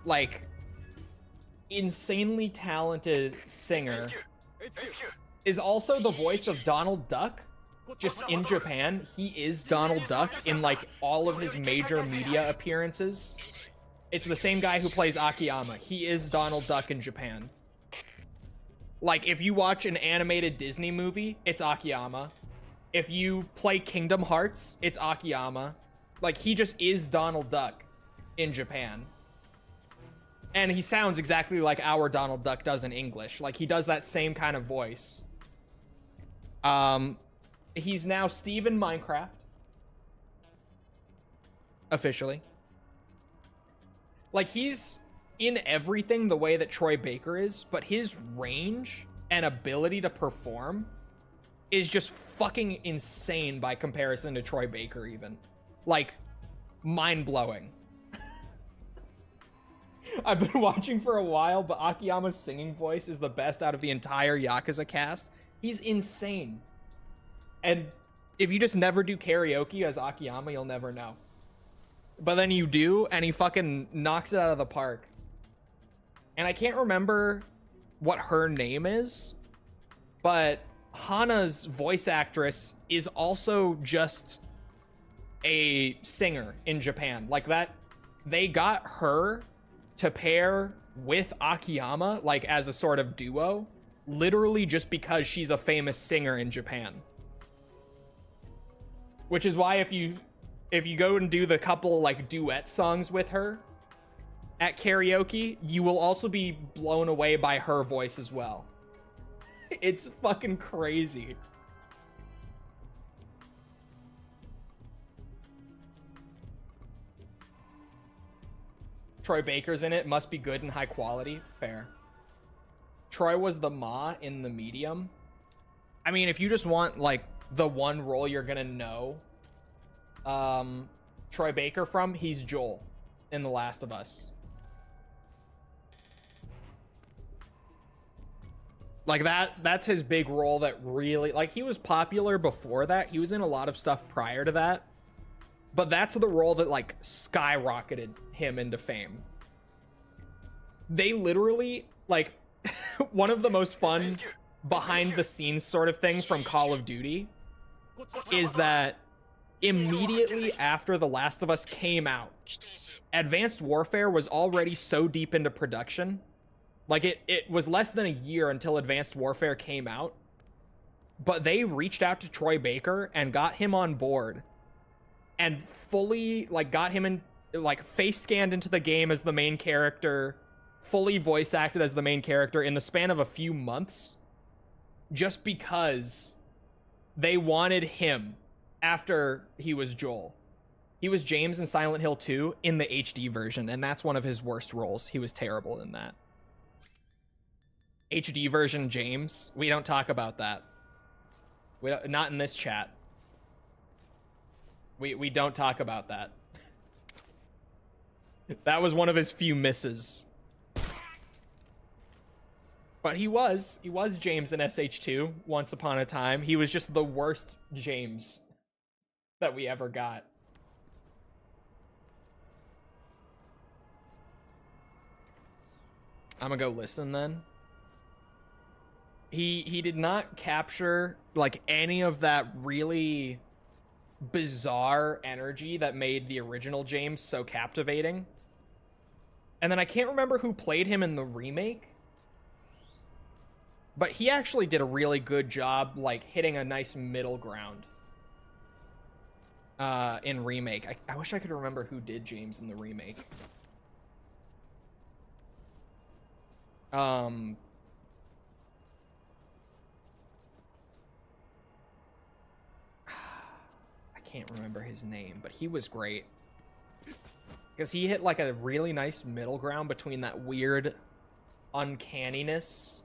like, insanely talented singer. Is also the voice of Donald Duck. Just in Japan, he is Donald Duck in like all of his major media appearances. It's the same guy who plays Akiyama. He is Donald Duck in Japan. Like, if you watch an animated Disney movie, it's Akiyama. If you play Kingdom Hearts, it's Akiyama. Like, he just is Donald Duck in Japan. And he sounds exactly like our Donald Duck does in English. Like, he does that same kind of voice. He's now Steve in Minecraft. Officially. Like, he's in everything the way that Troy Baker is, but his range and ability to perform is just fucking insane by comparison to Troy Baker even. Like, mind-blowing. I've been watching for a while, but Akiyama's singing voice is the best out of the entire Yakuza cast. He's insane. And if you just never do karaoke as Akiyama, you'll never know. But then you do, and he fucking knocks it out of the park. And I can't remember what her name is, but Hana's voice actress is also just a singer in Japan. Like, that, they got her to pair with Akiyama, like, as a sort of duo, literally just because she's a famous singer in Japan. Which is why if you go and do the couple, like, duet songs with her at karaoke, you will also be blown away by her voice as well. It's fucking crazy. Troy Baker's in it. Must be good and high quality. Fair. Troy was the Ma in the medium. I mean, if you just want, like, the one role you're gonna know Troy Baker from, he's Joel in The Last of Us. Like, that's his big role that really, like, he was popular before that. He was in a lot of stuff prior to that. But that's the role that, like, skyrocketed him into fame. They literally, like, one of the most fun behind the scenes sort of things from Call of Duty is that immediately after The Last of Us came out, Advanced Warfare was already so deep into production. Like, it was less than a year until Advanced Warfare came out, but they reached out to Troy Baker and got him on board and fully, like, got him in, like, face scanned into the game as the main character, fully voice acted as the main character in the span of a few months, just because they wanted him after he was Joel. He was James in Silent Hill 2 in the HD version, and that's one of his worst roles. He was terrible in that. HD version James, we don't talk about that. Not in this chat. We don't talk about that. That was one of his few misses. But he was James in SH2 once upon a time. He was just the worst James that we ever got. I'm gonna go listen then. He did not capture like any of that really bizarre energy that made the original James so captivating. And then I can't remember who played him in the remake, but he actually did a really good job like hitting a nice middle ground in remake. I wish I could remember who did James in the remake. I can't remember his name, but he was great. Because he hit like a really nice middle ground between that weird uncanniness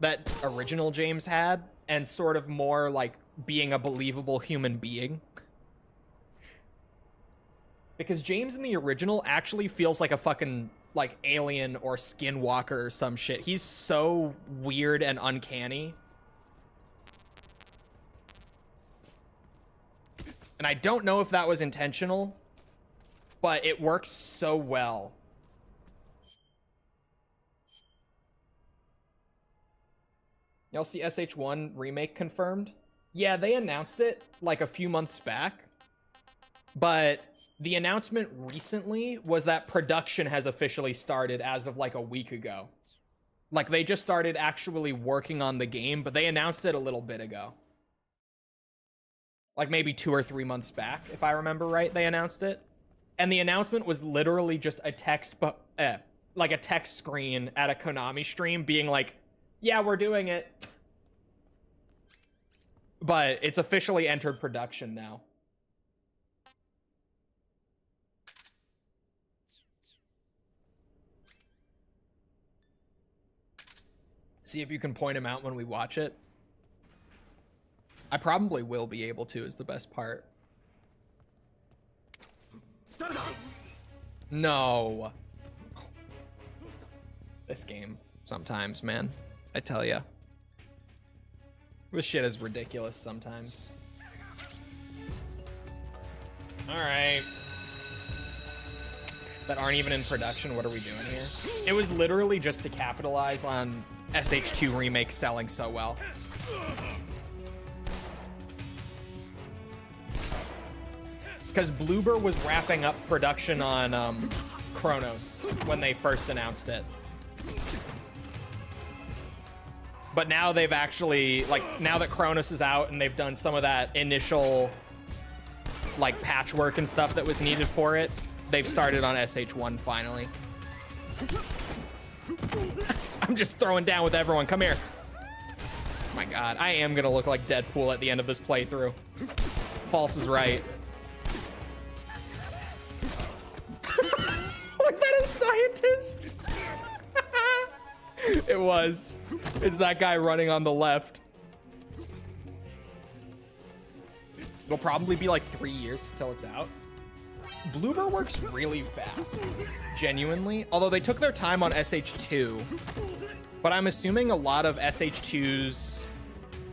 that original James had and sort of more like being a believable human being. Because James in the original actually feels like a fucking like alien or skinwalker or some shit. He's so weird and uncanny. And I don't know if that was intentional, but it works so well. Y'all see SH1 remake confirmed? Yeah, they announced it like a few months back, but the announcement recently was that production has officially started as of like a week ago. Like they just started actually working on the game, but they announced it a little bit ago. Like maybe 2 or 3 months back, if I remember right, they announced it. And the announcement was literally just a text, like a text screen at a Konami stream being like, yeah, we're doing it. But it's officially entered production now. See if you can point him out when we watch it. I probably will be able to, is the best part. No. This game, sometimes, man. I tell ya. This shit is ridiculous sometimes. Alright. That aren't even in production, what are we doing here? It was literally just to capitalize on SH2 Remake selling so well. Because Bloober was wrapping up production on Chronos when they first announced it. But now they've actually, like, now that Chronos is out and they've done some of that initial, like, patchwork and stuff that was needed for it, they've started on SH1 finally. I'm just throwing down with everyone. Come here. Oh my god, I am gonna look like Deadpool at the end of this playthrough. False is right. Was that a scientist? It was. It's that guy running on the left. It'll probably be like 3 years till it's out. Bloober works really fast, genuinely. Although they took their time on SH2, but I'm assuming a lot of SH2's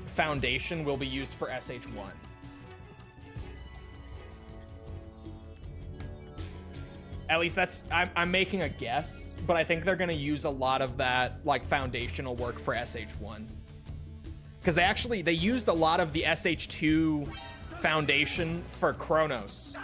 foundation will be used for SH1. At least that's, I'm making a guess, but I think they're gonna use a lot of that like foundational work for SH1. Because they used a lot of the SH2 foundation for Chronos.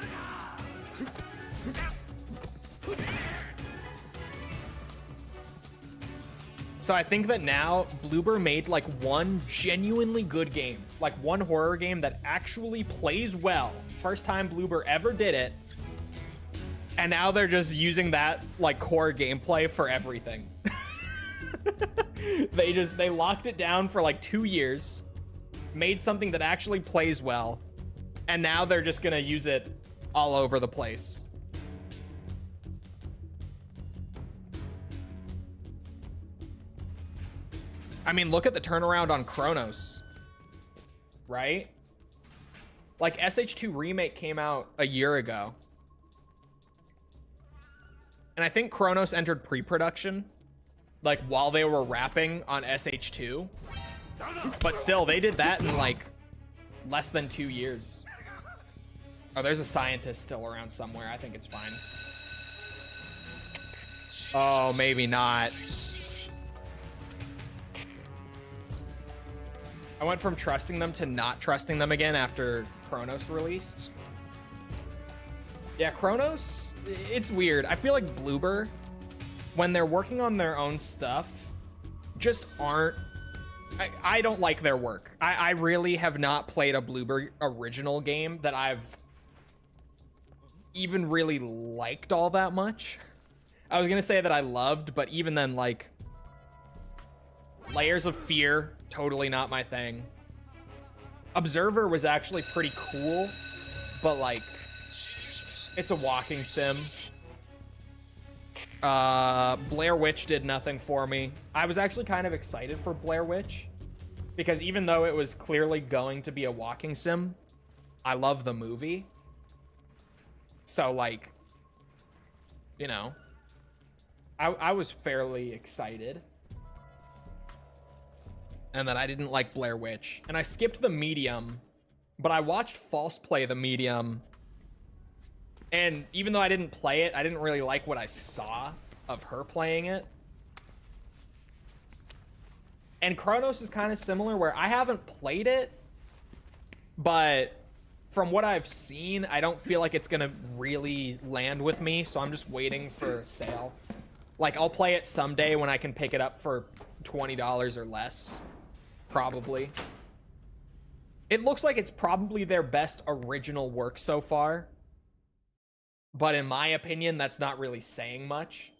So I think that now Bloober made like one genuinely good game, like one horror game that actually plays well. First time Bloober ever did it. And now they're just using that like core gameplay for everything. They locked it down for like 2 years, made something that actually plays well, and now they're just gonna use it all over the place. I mean, look at the turnaround on Chronos, right? Like SH2 Remake came out a year ago. And I think Chronos entered pre-production, like, while they were wrapping on SH2. But still, they did that in, like, less than 2 years. Oh, there's a scientist still around somewhere. I think it's fine. Oh, maybe not. I went from trusting them to not trusting them again after Chronos released. Yeah, Chronos, it's weird. I feel like Bloober, when they're working on their own stuff, just aren't... I don't like their work. I really have not played a Bloober original game that I've even really liked all that much. I was gonna say that I loved, but even then, like, Layers of Fear, totally not my thing. Observer was actually pretty cool, but, like, it's a walking sim. Blair Witch did nothing for me. I was actually kind of excited for Blair Witch, because even though it was clearly going to be a walking sim, I love the movie. So, like, you know, I was fairly excited. And then I didn't like Blair Witch. And I skipped the medium, but I watched False play the medium. And even though I didn't play it, I didn't really like what I saw of her playing it. And Chronos is kind of similar, where I haven't played it, but from what I've seen, I don't feel like it's gonna really land with me, so I'm just waiting for a sale. Like, I'll play it someday when I can pick it up for $20 or less. Probably. It looks like it's probably their best original work so far. But in my opinion, that's not really saying much.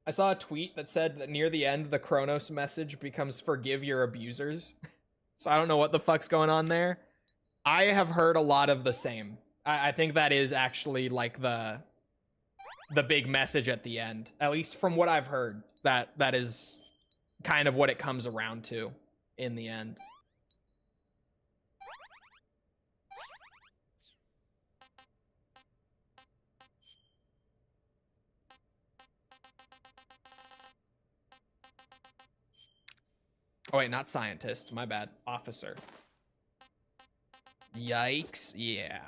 I saw a tweet that said that near the end, the Chronos message becomes "forgive your abusers." So I don't know what the fuck's going on there. I have heard a lot of the same. I think that is actually like the big message at the end. At least from what I've heard, that is kind of what it comes around to in the end. Oh wait, not scientist, my bad. Officer. Yikes, yeah.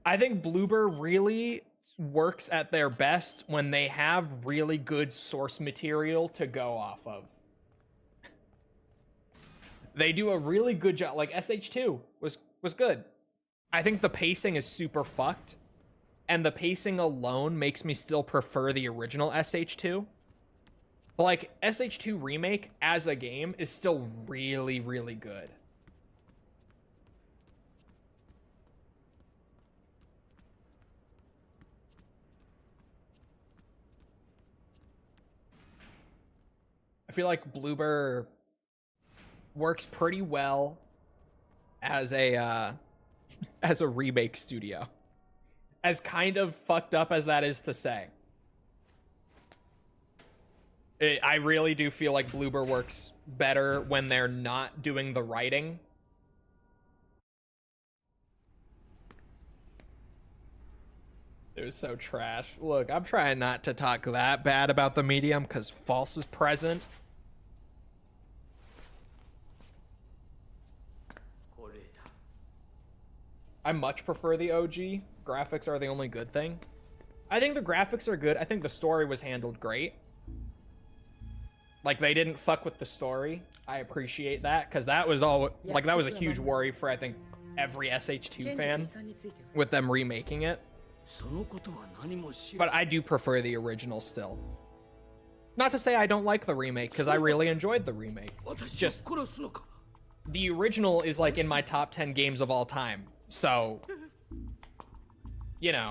I think Bloober really works at their best when they have really good source material to go off of. They do a really good job. Like, SH2 was good. I think the pacing is super fucked, and the pacing alone makes me still prefer the original SH2. But, like, SH2 Remake as a game is still really, really good. I feel like Bloober works pretty well as a remake studio. As kind of fucked up as that is to say. I really do feel like Bloober works better when they're not doing the writing. It was so trash. Look, I'm trying not to talk that bad about the medium because False is present. I much prefer the OG. Graphics are the only good thing. I think the graphics are good. I think the story was handled great. Like, they didn't fuck with the story. I appreciate that, because that was all, like, that was a huge worry for, I think, every SH2 fan with them remaking it. But I do prefer the original still. Not to say I don't like the remake, because I really enjoyed the remake. Just, the original is, like, in my top 10 games of all time. So, you know,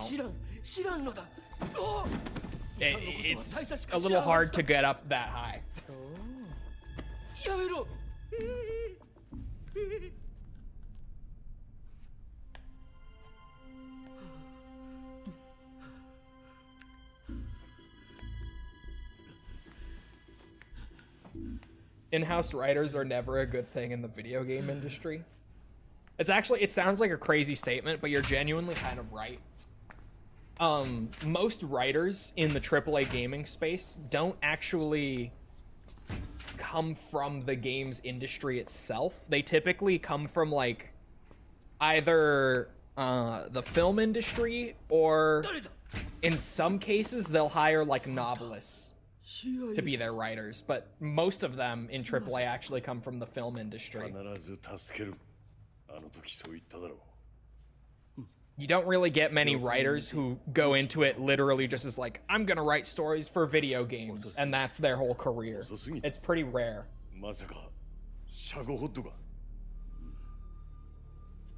it's a little hard to get up that high. In-house writers are never a good thing in the video game industry. It's actually, it sounds like a crazy statement, but you're genuinely kind of right. Most writers in the AAA gaming space don't actually come from the games industry itself. They typically come from like either the film industry, or in some cases they'll hire like novelists to be their writers, but most of them in AAA actually come from the film industry. You don't really get many writers who go into it literally just as like, I'm gonna write stories for video games, and that's their whole career. It's pretty rare.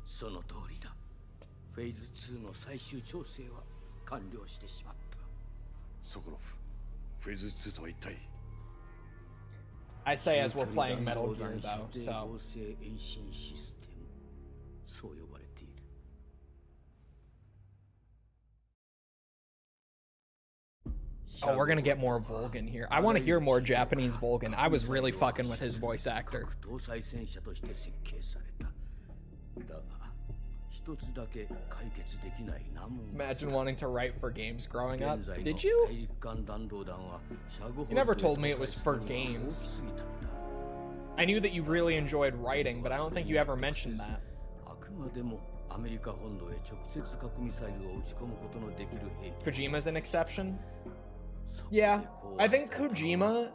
その通りだ。フェーズ2の最終調整は完了してしまった。ソコロフ、フェーズ2とは一体。I say as we're playing Metal Gear though, so. そう呼ばれている。Oh, we're gonna get more Volgan here. I want to hear more Japanese Volgan. I was really fucking with his voice actor. Imagine wanting to write for games growing up. Did you? You never told me it was for games. I knew that you really enjoyed writing, but I don't think you ever mentioned that. Kojima's an exception? Yeah, I think Kojima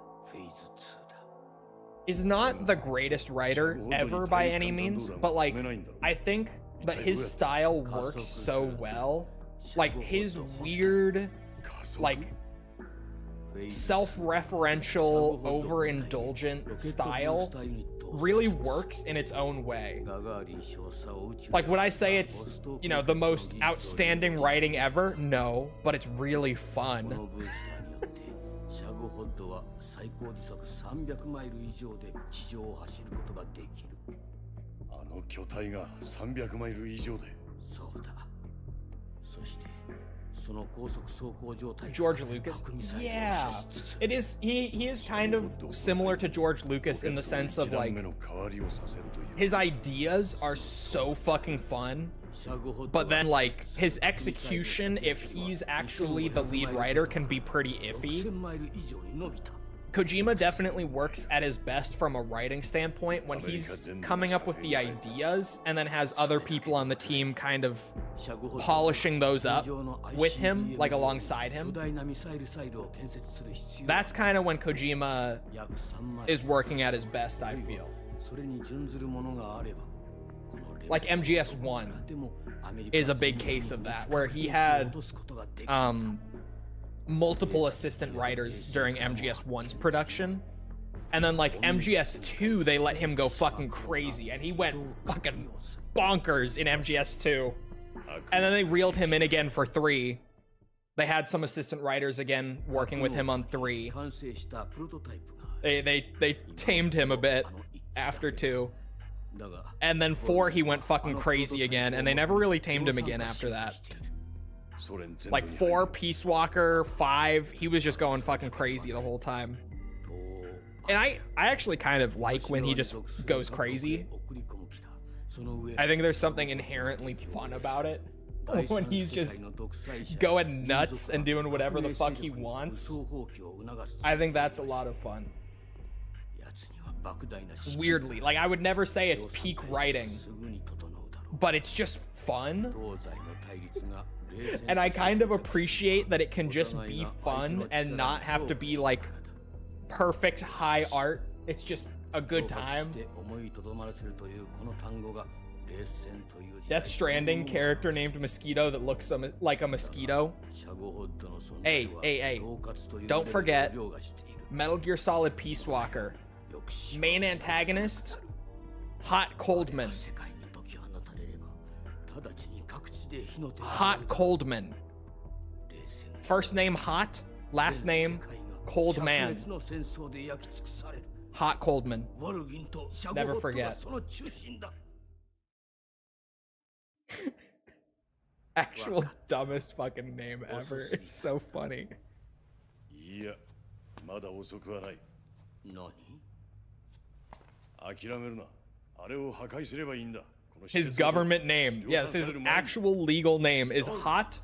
is not the greatest writer ever by any means, but like, I think that his style works so well. Like, his weird, like, self-referential, overindulgent style really works in its own way. Like, would I say it's, you know, the most outstanding writing ever? No, but it's really fun. Shagohod は最高時速300マイル以上で地上を走ることができる。あの巨体が300マイル以上で。そうだ。そしてその高速走行状態。George Lucas. Yeah, it is. He is kind of similar to George Lucas in the sense of like his ideas are so fucking fun. But then, like, his execution, if he's actually the lead writer, can be pretty iffy. Kojima definitely works at his best from a writing standpoint when he's coming up with the ideas and then has other people on the team kind of polishing those up with him, like alongside him. That's kind of when Kojima is working at his best, I feel. Like MGS1 is a big case of that, where he had multiple assistant writers during MGS1's production, and then like MGS2 they let him go fucking crazy, and he went fucking bonkers in MGS2, and then they reeled him in again for 3. They had some assistant writers again working with him on 3. They tamed him a bit after 2. And then 4, he went fucking crazy again, and they never really tamed him again after that. Like 4, Peace Walker, 5, he was just going fucking crazy the whole time. And I actually kind of like when he just goes crazy. I think there's something inherently fun about it. When he's just going nuts and doing whatever the fuck he wants. I think that's a lot of fun. Weirdly, like, I would never say it's peak writing, but it's just fun. And I kind of appreciate that it can just be fun and not have to be like perfect high art. It's just a good time. Death Stranding character named Mosquito that looks like a mosquito. Hey, don't forget Metal Gear Solid Peace Walker. Main antagonist, Hot Coldman. Hot Coldman. First name Hot, last name Cold Man. Hot Coldman. Never forget. Actual dumbest fucking name ever. It's so funny. Yeah, まだ遅くはない。何？諦めるな。あれを破壊すればいいんだ。こ His government name. Yes, his actual legal name is Hot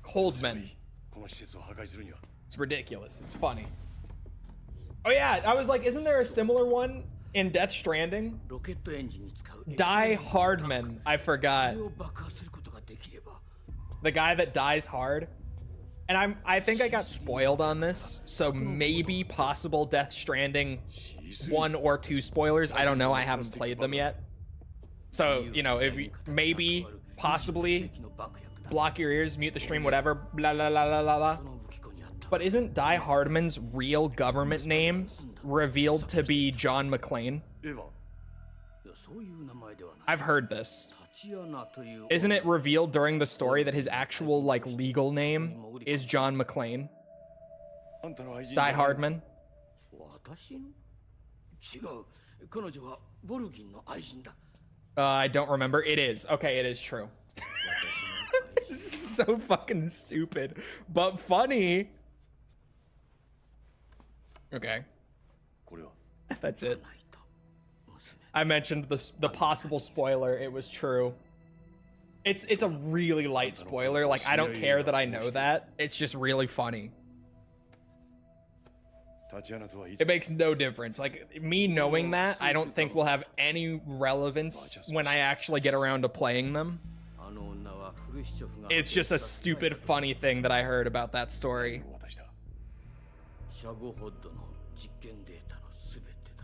Coldman. この施設を破壊するには It's ridiculous. It's funny. Oh yeah, I was like, isn't there a similar one in Death Stranding? ロケットエンジンに使う Die Hardman. I forgot. これを爆破することができれば The guy that dies hard. And I think I got spoiled on this, so maybe possible Death Stranding 1 or 2 spoilers. I don't know. I haven't played them yet. So, you know, if you, maybe, possibly, block your ears, mute the stream, whatever, blah, blah, blah, blah, blah, blah. But isn't Die Hardman's real government name revealed to be John McClane? エヴァ いやそういう名前ではない I've heard this. タチアナという Isn't it revealed during the story that his actual, like, legal name is John McClane? あんたの愛人じゃ Die ないの Hardman? 私の違う彼女はボルギンの愛人だ I don't remember. It is. Okay, it is true. So fucking stupid, but funny. Okay, これは that's it. ないと娘 I mentioned the possible spoiler. It was true. It's a really light spoiler. Like, I don't care that I know that. It's just really funny. タチアナとはいつ It makes no difference. Like, me knowing that, I don't think will have any relevance when I actually get around to playing them. あの女はフルシチョフが It's just a stupid, funny thing that I heard about that story. 渡した シャゴホッドの実験データのすべてだ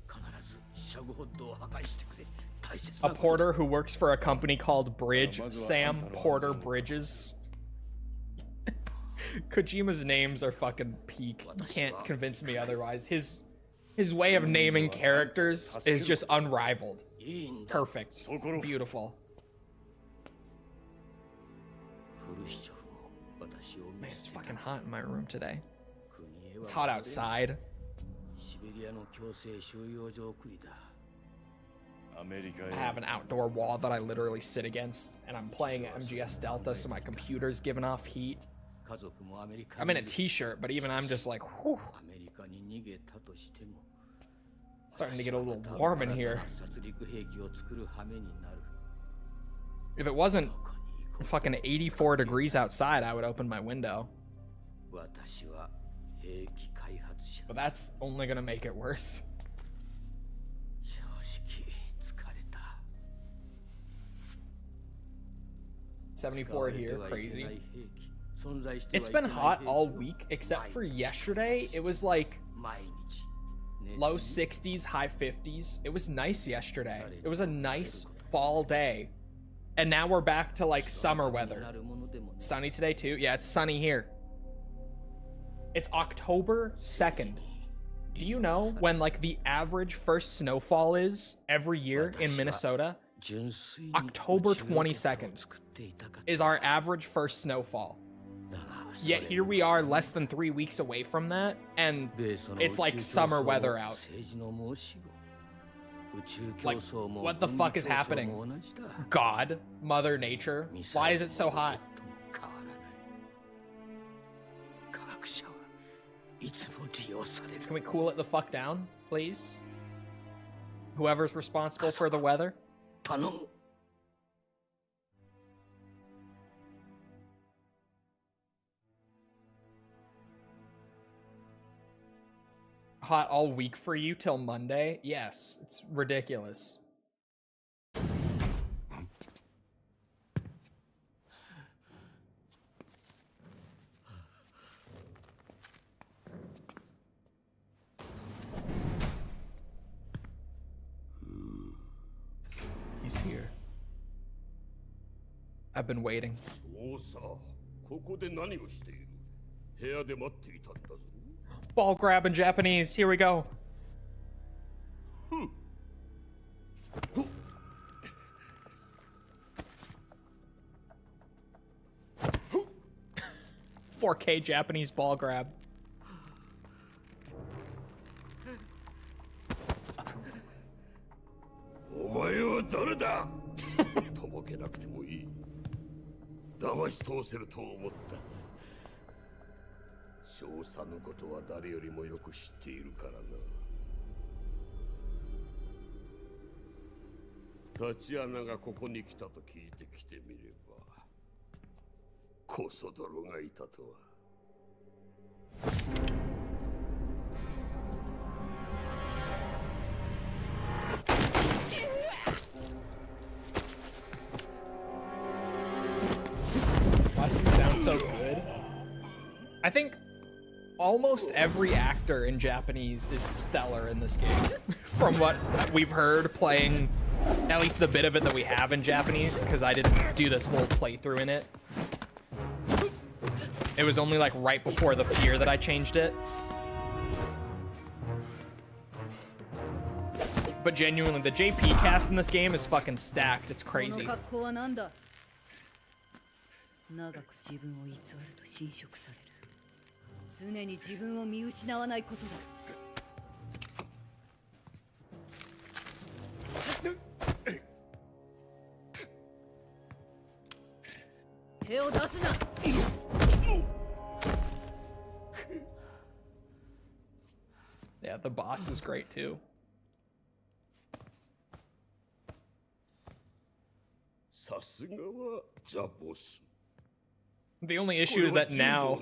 必ずシャゴホッドを破壊してくれ大切 A なこと porter who works for a company called Bridge, Sam Porter Bridges. Kojima's names are fucking peak. You can't convince me otherwise. His way of naming characters is just unrivaled. いいんだ Perfect. Beautiful. フルシチョフも私を見 Man, it's 捨てた fucking hot in my room today. 国へは It's hot outside. シベリアの強制収容所送りだアメリカへ I have an outdoor wall that I literally sit against, and I'm playing MGS Delta, so my computer's giving off heat. 家族もアメリカ I'm in に a t-shirt, but even I'm just like, whew, アメリカに逃げたとしても starting to get a little warm in here. 殺戮兵器を作る羽目になる If it wasn't どこに行こう fucking 84 degrees outside, I would open my window. 私は兵器開発者 But that's only gonna make it worse. 正直疲れた 74 here, crazy. 存在してはい It's け been ない hot 兵器 all を week, except for yesterday. It was like 毎日 low 60s, high 50s. It was nice yesterday. It was a nice fall day. And now we're back to like summer weather. なるものでも Sunny today too? Yeah, it's sunny here. It's October 2nd. Do you know when like the average first snowfall is every year in Minnesota? 純粋に October 宇宙ロケットを 22nd 作っていたかった is our average first snowfall. だが Yet それ here we are less than 3 weeks away from that, and 米ソの it's like 宇宙競争 summer も weather out. 政治の申し子宇宙競 Like, 争も what the 軍事 fuck is 競争 happening? も同じだ God, Mother Nature, ミサ why イ is ル it も so ロケッ hot? トも変わらない科学者はいつも利用される Can we cool it the fuck down, please? Whoever's responsible for the weather? 頼む Hot all week for you till Monday? Yes, it's ridiculous. He's here. I've been waiting. そうさここで何をしている部屋で待っていたんだぞ Ball grab in Japanese. Here we go. Hmm. 4K Japanese ball grab. お前は誰だとぼけなくてもいい騙し通せると思った少佐のことは誰よりもよく知っているからなタチアナがここに来たと聞いてきてみれば、こそ泥がいたとは。Why does he sound so good? I think almost every actor in Japanese is stellar in this game. From what we've heard playing, at least the bit of it that we have in Japanese, because I didn't do this whole playthrough in it. It was only like right before the fear that I changed it. But genuinely, the JP cast in this game is fucking stacked. It's crazy. 長く自分を偽ると侵食される。常に自分を見失わないことだ。手を出すな。Yeah, the boss is great too. さすがはザボス。 The only issue is that now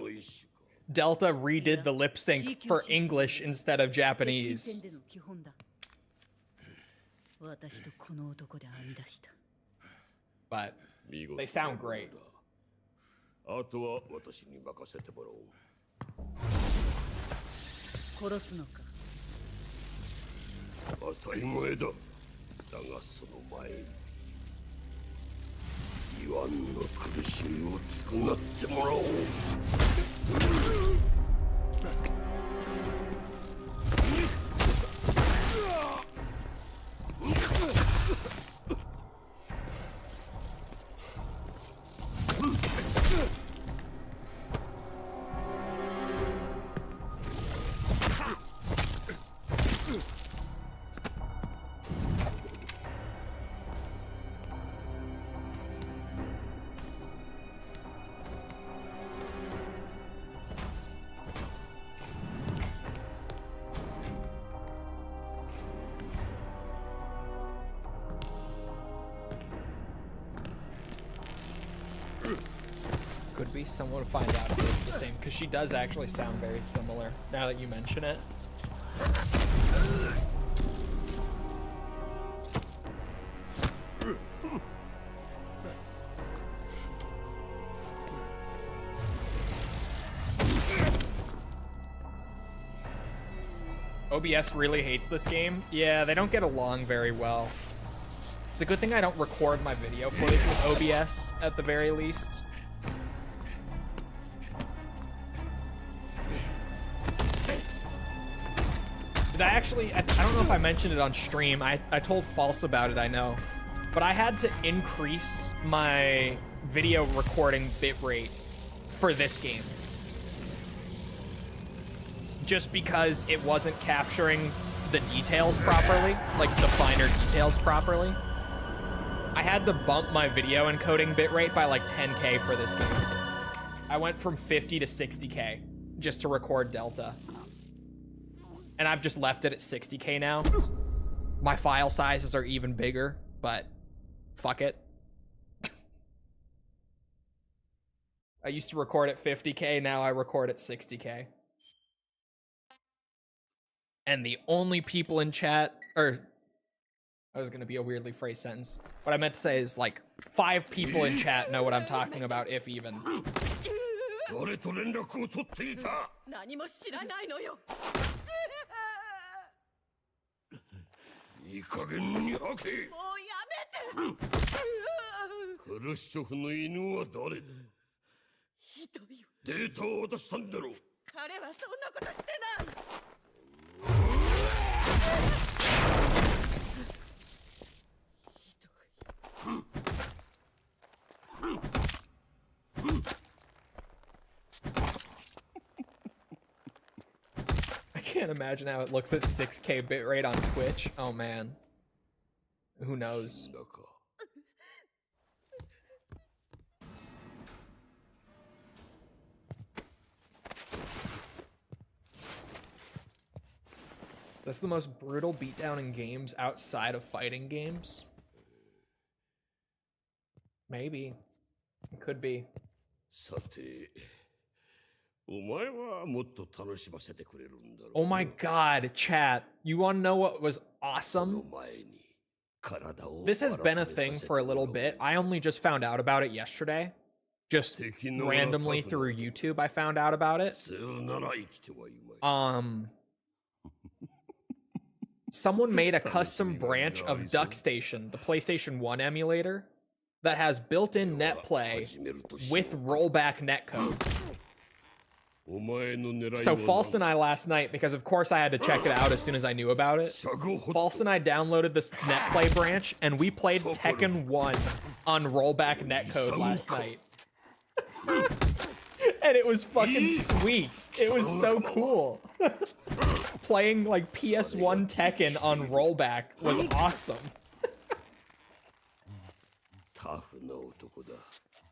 Delta redid the lip sync for English instead of Japanese. But they sound great. あとは私に任せてもらおう。殺すのか。当たり前だ。だがその前に。 イワンの苦しみを償ってもらおう。Could be someone to find out if it's the same, because she does actually sound very similar now that you mention it. OBS really hates this game. Yeah, they don't get along very well. It's a good thing I don't record my video footage with OBS at the very least. Did I actually, I don't know if I mentioned it on stream. I told False about it, I know. But I had to increase my video recording bitrate for this game. Just because it wasn't capturing the details properly, like the finer details properly. I had to bump my video encoding bitrate by like 10K for this game. I went from 50 to 60K just to record Delta. And I've just left it at 60K now. My file sizes are even bigger, but fuck it. I used to record at 50K, now I record at 60K. And the only people in chat, or that was gonna be a weirdly phrased sentence. What I meant to say is like 5 people in chat know what I'm talking about, if even. 誰と連絡を取っていた。何も知らないのよ。いい加減に吐け。もうやめて。クルシチョフの犬は誰だ。ひどいよ。データを渡したんだろう。彼はそんなことしてない。I can't imagine how it looks at 6K bitrate on Twitch. Oh man. Who knows? That's the most brutal beatdown in games outside of fighting games. Maybe. It could be. さて、お前はもっと楽しませてくれるんだろう。 Oh my god, chat. You wanna know what was そ awesome? の前に体を This has been a 改めさ thing せて for a もらお little う。 bit. I only just found out about it yesterday. Just randomly through YouTube, I found out about it. 普通なら生きてはいまい。Someone made a custom branch of DuckStation, the PlayStation 1 emulator, that has built-in netplay with rollback netcode. お前の狙いは So False and I last night, because of course I had to check it out as soon as I knew about it, False and I downloaded this netplay branch and we played Tekken 1 on rollback netcode last night. And it was fucking sweet. It was so cool. Playing like PS1 Tekken on rollback was awesome. タフな男だ。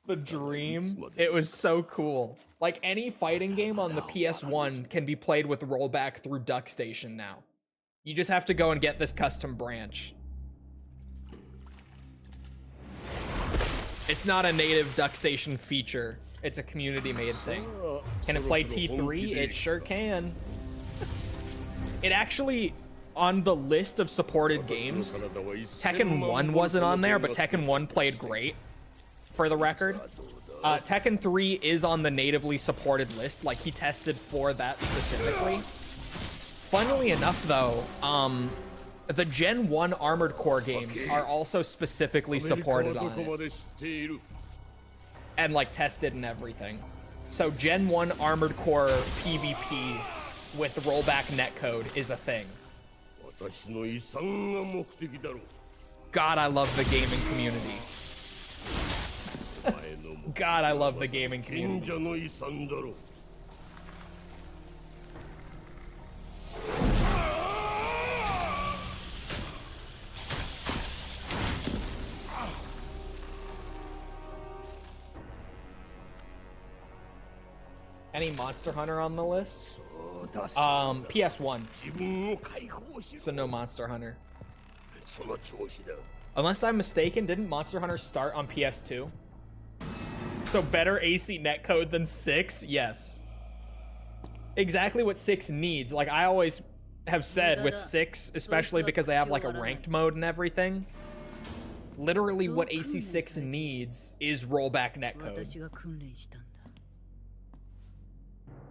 The dream, it was so cool. Like any fighting game on the PS1 can be played with rollback through DuckStation now. You just have to go and get this custom branch. It's not a native DuckStation feature. It's a community-made thing. Can it play T3? It sure can. It actually, on the list of supported games, Tekken 1 wasn't on there, but Tekken 1 played great, for the record. Tekken 3 is on the natively supported list, like he tested for that specifically. Funnily enough, though, the Gen 1 Armored Core games are also specifically supported on it. And like tested and everything. So Gen 1 Armored Core PvP with rollback netcode is a thing. 私の遺産が目的だろう。 God, I love the gaming community. God, I love the gaming 賢 community. 者の遺産だろう。 Any Monster Hunter on the list? そうだ PS1. 自分を解放し So ろ。 no Monster Hunter. その調子だ。 Unless I'm mistaken, didn't Monster Hunter start on PS2? So better AC netcode than 6? Yes. Exactly what 6 needs. Like I always have said with 6, especially because they have like a ranked mode and everything. Literally what AC6 needs is rollback netcode. 私が訓練したんだ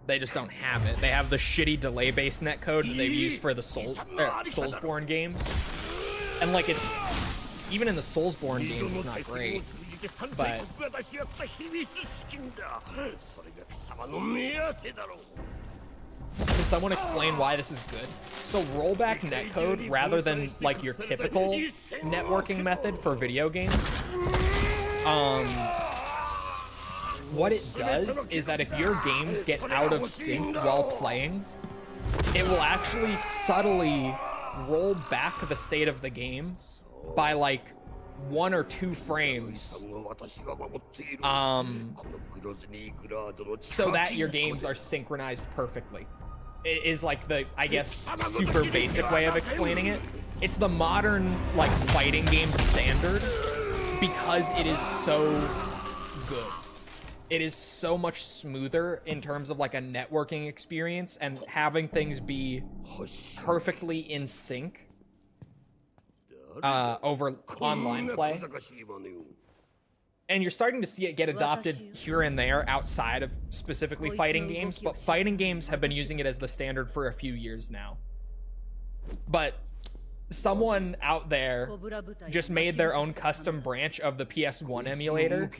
They just don't have it. They have the shitty delay-based netcode that they've used for the Soulsborne games. And like it's... Even in the Soulsborne games, it's not great. But... 私やった秘密資金だ。それが貴様の目当てだろう。 Can someone explain why this is good? So rollback netcode, rather than like your typical networking method for video games, what it does is that if your games get out of sync while playing, it will actually subtly roll back the state of the game by like 1 or 2 frames, 私が守っている。 um, このグロズニーグラードの so that your games are synchronized perfectly. It is like the, I guess, super basic way of explaining it. It's the modern like fighting game standard because it is so good. It is so much smoother in terms of like a networking experience and having things be perfectly in sync over online play. And you're starting to see it get adopted here and there outside of specifically fighting games, but fighting games have been using it as the standard for a few years now. But someone out there just made their own custom branch of the PS1 emulator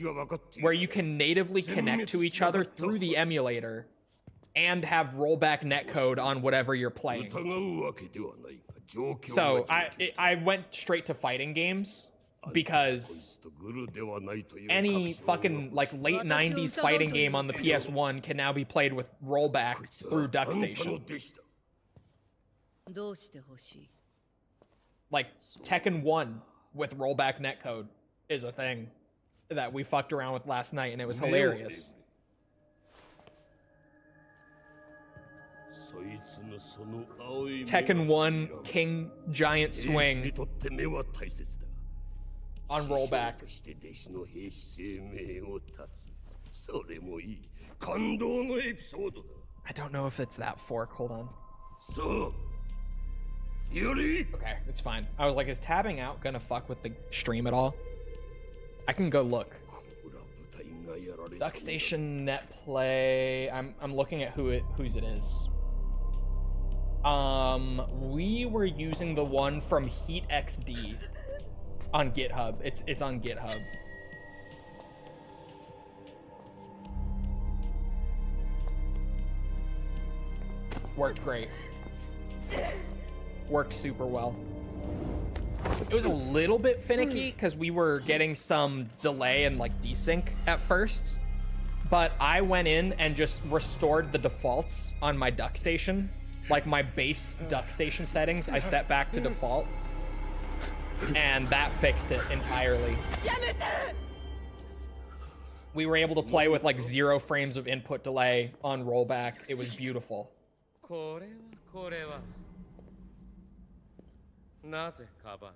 where you can natively connect to each other through the emulator and have rollback netcode on whatever you're playing. So I went straight to fighting games because any fucking like late 90s fighting game on the PS1 can now be played with rollback through DuckStation. どうして欲しい Like Tekken 1 with rollback netcode is a thing that we fucked around with last night and it was hilarious. Tekken 1 King Giant Swing. on rollback. として弟子の兵士生命を絶つ。それもいい感動のエピソードだ。 I don't know if it's that fork. Hold on. そう。より Okay, it's fine. I was like, is tabbing out gonna fuck with the stream at all? I can go look. これは部隊がやられたんだ。 Duck Station net play. I'm looking at whose it is. We were using the one from Heat XD on GitHub. It's on GitHub. Worked great. Worked super well. It was a little bit finicky because we were getting some delay and like desync at first, but I went in and just restored the defaults on my duck station, like my base duck station settings. I set back to default, and that fixed it entirely. We were able to play with like 0 frames of input delay on rollback. It was beautiful. これはなぜかばう。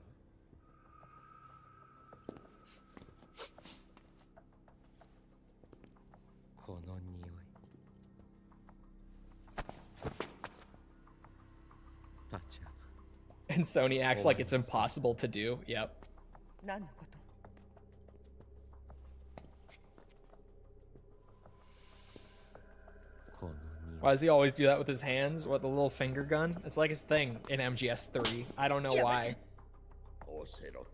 この匂い。タチャ。 And Sony acts like it's impossible to do. Yep. 何のこと？ この匂い。 Why does he always do that with his hands? What, the little finger gun? It's like his thing in MGS3. I don't know why. オセロッ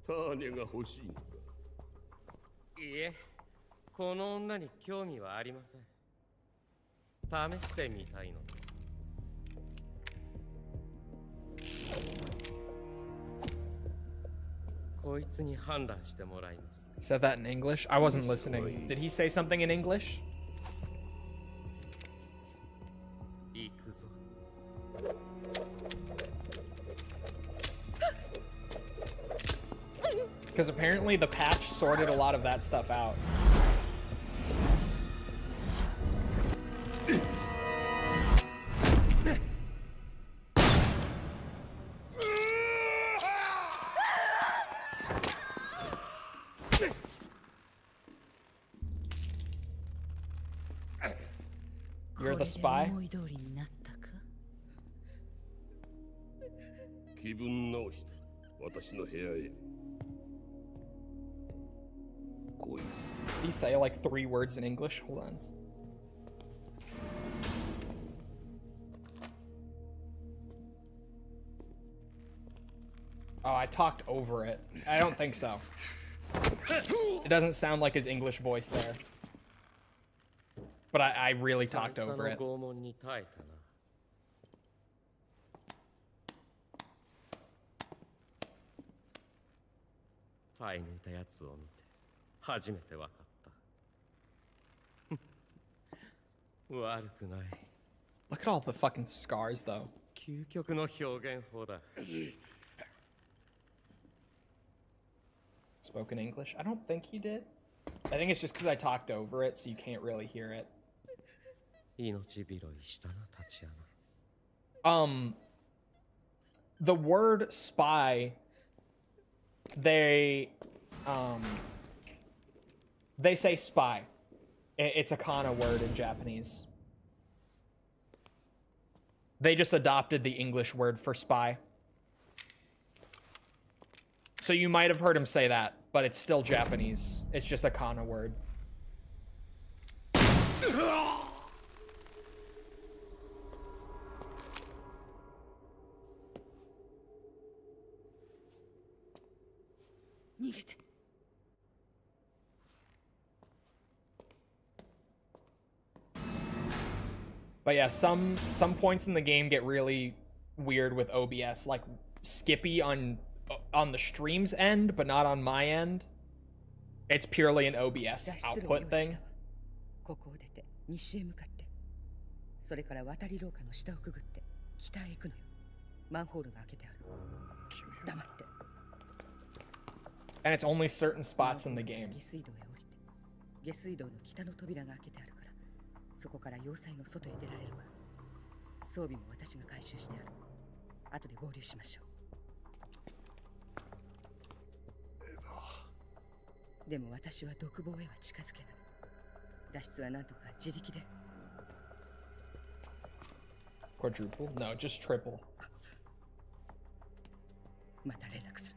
ト。種が欲しいのか。いえ、この女に興味はありません。試してみたいのです。こいつに判断してもらいます。 He said that in English? I wasn't listening. Did he say something in English? 行くぞ。 Because apparently the patch sorted a lot of that stuff out. You're the spy? 思い通りになったか？気分直して私の部屋へ。来い。 Did he say like 3 words in English? Hold on. Oh, I talked over it. I don't think so. It doesn't sound like his English voice there. But I really talked over it. 拷問に耐えたな。耐え抜いたやつを見て初めて分かった。悪くない。 Look at all the fucking scars, though. 究極の表現法だ。 Spoken English? I don't think he did. I think it's just because I talked over it, so you can't really hear it. 命拾いしたな、タチアナ。 The word spy, they say spy. It's a kana word in Japanese. They just adopted the English word for spy. So you might have heard him say that, but it's still Japanese. It's just a kana word. But yeah, some points in the game get really weird with OBS, like skippy on the stream's end, but not on my end. It's purely an OBS output thing. ここを出て西へ向かって、それから渡り廊下の下をくぐって北へ行くのよ。マンホールが開けてある。黙って。And it's only certain spots in the game. 下水道へ降りて、下水道の北の扉が開けてあるから、そこから要塞の外へ出られるわ。装備も私が回収してある。後で合流しましょう。でも私は独房へは近づけない。脱出はなんとか自力で。 Quadruple? No, just triple. また連絡する。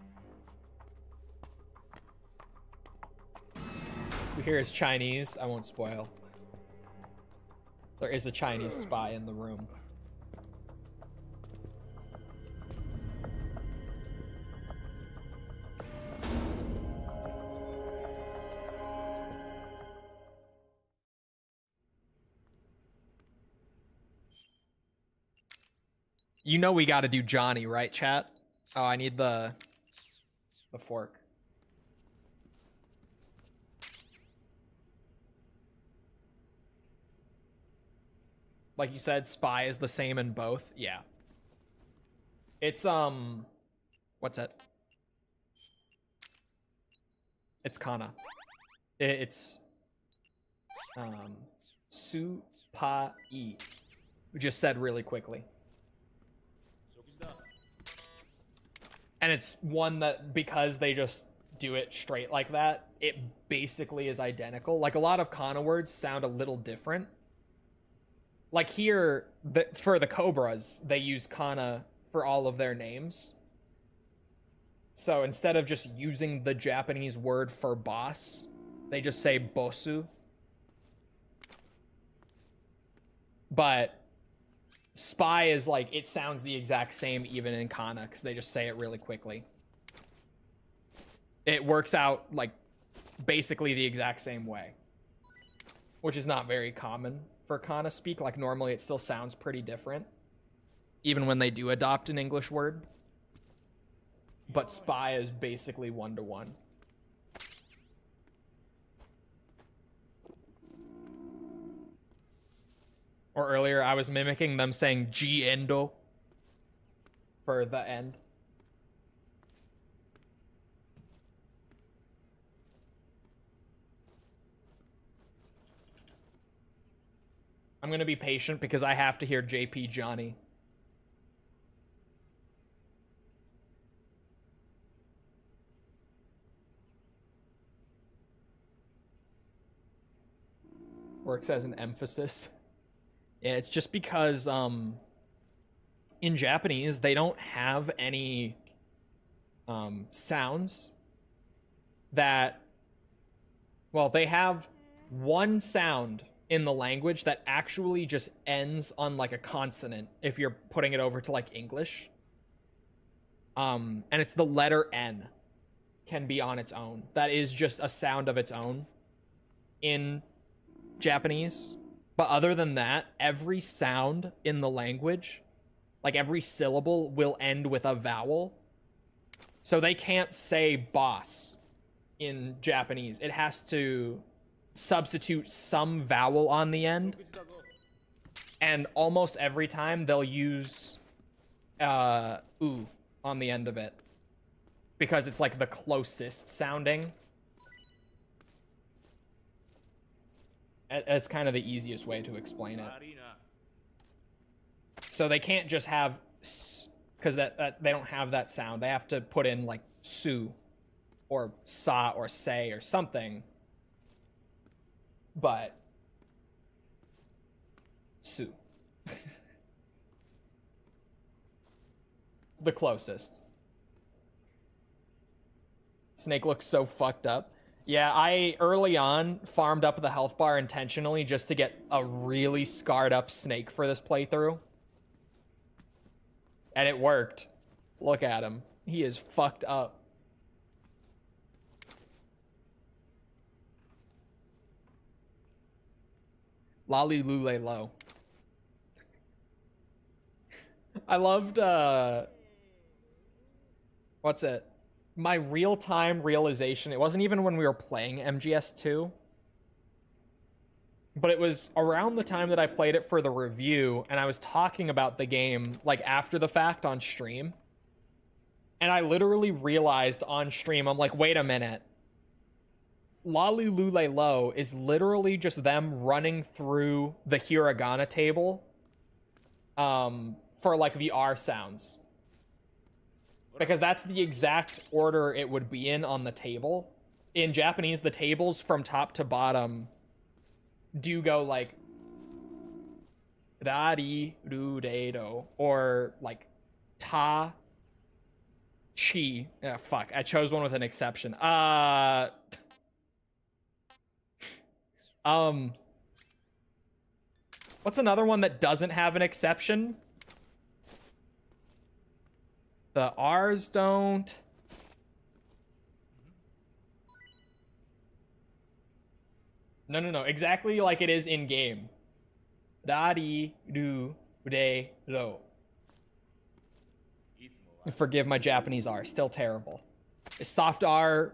We hear it's Chinese. I won't spoil. There is a Chinese spy in the room. You know we gotta do Johnny, right, chat? Oh, I need the fork. Like you said, spy is the same in both. Yeah. It's what's it? It's kana. It's su-pa-i. We just said really quickly. And it's one that, because they just do it straight like that, it basically is identical. Like, a lot of kana words sound a little different. Like here, for the Cobras, they use kana for all of their names. So instead of just using the Japanese word for boss, they just say bosu. But spy is like, it sounds the exact same even in kana, because they just say it really quickly. It works out like basically the exact same way, which is not very common for kana speak. Like, normally it still sounds pretty different, even when they do adopt an English word. But spy is basically one-to-one. Or earlier, I was mimicking them saying G-endo for the end. I'm gonna be patient because I have to hear JP Johnny. Works as an emphasis. Yeah, it's just because in Japanese they don't have any sounds that, well, they have one sound in the language that actually just ends on like a consonant if you're putting it over to like English. And it's the letter N can be on its own. That is just a sound of its own in Japanese. But other than that, every sound in the language, like every syllable, will end with a vowel. So they can't say boss in Japanese. It has to substitute some vowel on the end. And almost every time they'll use oo on the end of it, because it's like the closest sounding. It's kind of the easiest way to explain it. So they can't just have s, because that they don't have that sound. They have to put in like su or sa or say or something. But su. It's the closest. Snake looks so fucked up. Yeah, I early on farmed up the health bar intentionally just to get a really scarred up Snake for this playthrough. And it worked. Look at him. He is fucked up. Lolly Lule Low. I loved, what's it? My real-time realization, it wasn't even when we were playing MGS2, but it was around the time that I played it for the review, and I was talking about the game, like, after the fact on stream, and I literally realized on stream, I'm like, wait a minute. Lolly Lule Low is literally just them running through the hiragana table for, like, the R sounds. Because that's the exact order it would be in on the table. in Japanese, the tables from top to bottom do go like rari ru re do, or like ta chi. Yeah, fuck. I chose one with an exception. What's another one that doesn't have an exception? The R's don't. No. Exactly like it is in game. Rari ru re ro. Forgive my Japanese R. Still terrible. Soft R,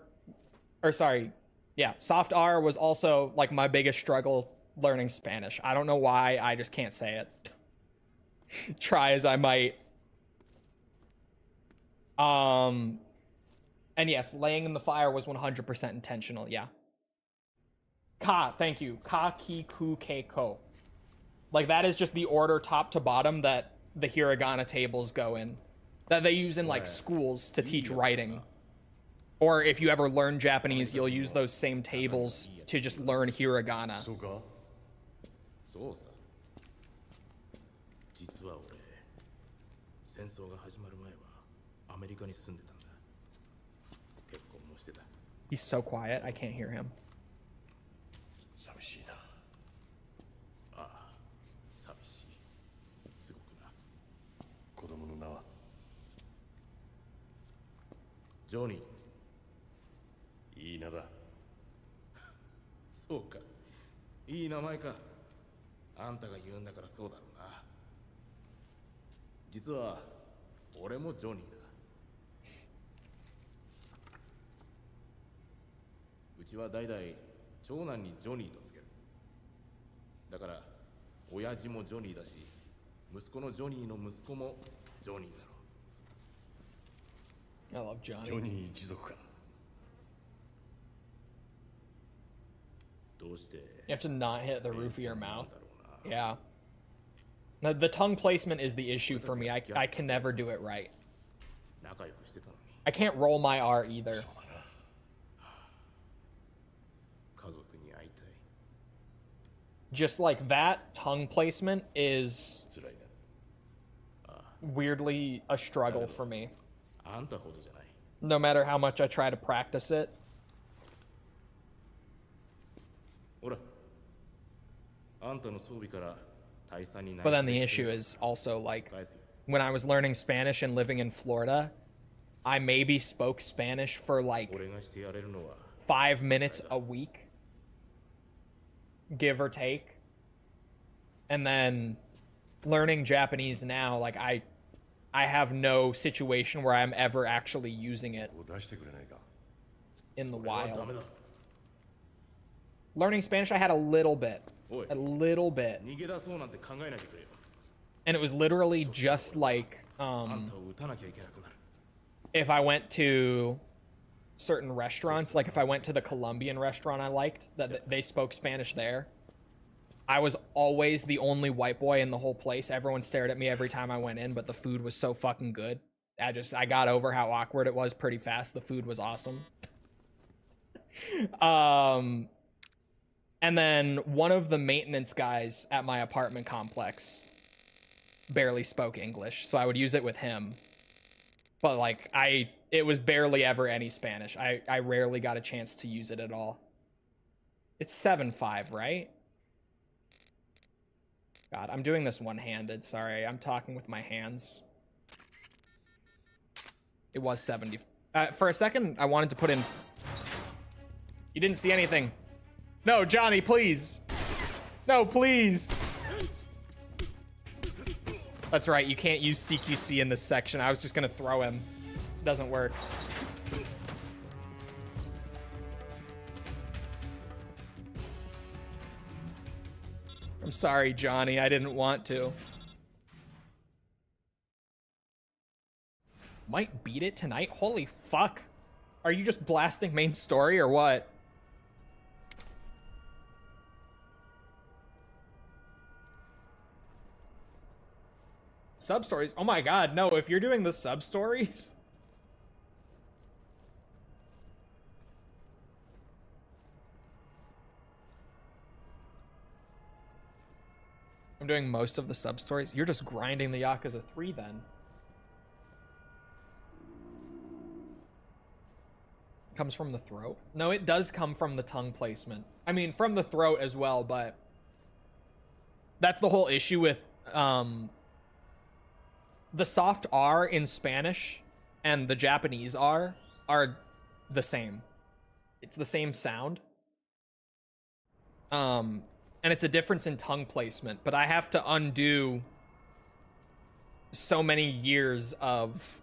or sorry, yeah, soft R was also like my biggest struggle learning Spanish. I don't know why, I just can't say it. Try as I might. And yes, laying in the fire was 100% intentional, yeah. Ka, thank you. Ka, ki, ku, ke, ko. Like, that is just the order top to bottom that the hiragana tables go in. That they use in, like, schools to teach writing. Or if you ever learn Japanese, you'll use those same tables to just learn hiragana. そうか。そうさ。実は俺、戦争が始まる前はアメリカに住んでたんだ。結婚もしてた。He's so quiet, I can't hear him. 寂しいな。ああ、寂しい。すごくな。子供の名はジョニー。いい名だ。そうか。いい名前か。あんたが言うんだからそうだろうな。実は俺もジョニーだ。うちは代々長男にジョニーとつける。だから親父もジョニーだし、息子のジョニーの息子もジョニーだろう。 I love Johnny. ジョニー一族か。どうして You have to not hit the roof of your mouth. Yeah. No, the tongue placement is the issue for me. I can never do it right. 仲良くしてたのに。 I can't roll my R either. そうだな。家族に会いたい。 Just like that tongue placement is 辛いな。 weirdly a struggle for me. あんたほどじゃない。 No matter how much I try to practice it. ほら。あんたの装備から大佐にな But then the issue is also like 返すよ。 when I was learning Spanish and living in Florida, I maybe spoke Spanish for like 俺がしてやれるのは 5 minutes a week, give or take. And then learning Japanese now, like I have no situation where I'm ever actually using it こう出してくれないか。 in the 俺はダ wild. メだ。 Learning Spanish, I had a little bit. おい、 A little bit. 逃げ出そうなんて考えないでくれよ。 And it was literally just like あんたを撃たなきゃいけなくなる。 if I went to certain restaurants, like if I went to the Colombian restaurant I liked, that they spoke Spanish there, I was always the only white boy in the whole place. Everyone stared at me every time I went in, but the food was so fucking good. I got over how awkward it was pretty fast. The food was awesome. And then one of the maintenance guys at my apartment complex barely spoke English, so I would use it with him. But like it was barely ever any Spanish. I rarely got a chance to use it at all. It's 7-5, right? God, I'm doing this one-handed. Sorry, I'm talking with my hands. It was 70. For a second, I wanted to put in... You didn't see anything. No, Johnny, please. No, please. That's right, you can't use CQC in this section. I was just gonna throw him. Doesn't work. I'm sorry, Johnny. I didn't want to. Might beat it tonight? Holy fuck. Are you just blasting main story or what? Sub-stories? Oh my god, no. If you're doing the sub-stories... I'm doing most of the sub stories. You're just grinding the Yakuza 3 then. Comes from the throat? No, it does come from the tongue placement. I mean, from the throat as well, but that's the whole issue with the soft R in Spanish and the Japanese R are the same. It's the same sound. And it's a difference in tongue placement, but I have to undo so many years of,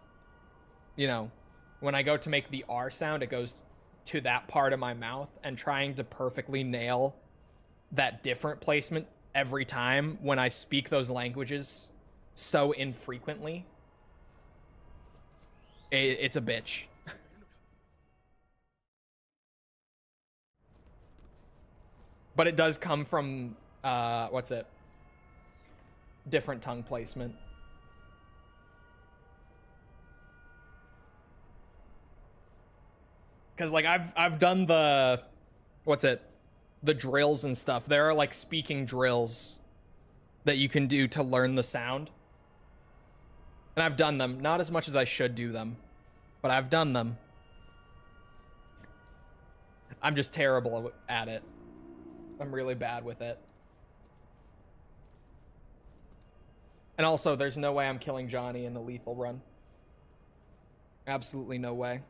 you know, when I go to make the R sound, it goes to that part of my mouth, and trying to perfectly nail that different placement every time when I speak those languages so infrequently, it's a bitch. But it does come from, different tongue placement. Because, like, I've done the, the drills and stuff. There are, like, speaking drills that you can do to learn the sound. And I've done them. Not as much as I should do them, but I've done them. I'm just terrible at it. I'm really bad with it. And also, there's no way I'm killing Johnny in the lethal run. Absolutely no way.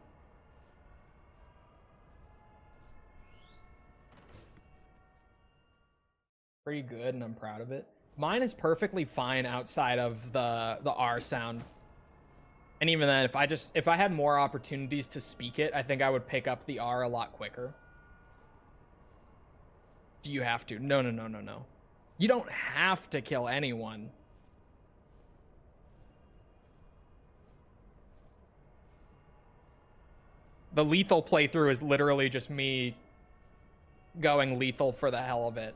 Pretty good, and I'm proud of it. Mine is perfectly fine outside of the R sound. And even then, if I had more opportunities to speak it, I think I would pick up the R a lot quicker. Do you have to? No. You don't have to kill anyone. The lethal playthrough is literally just me going lethal for the hell of it.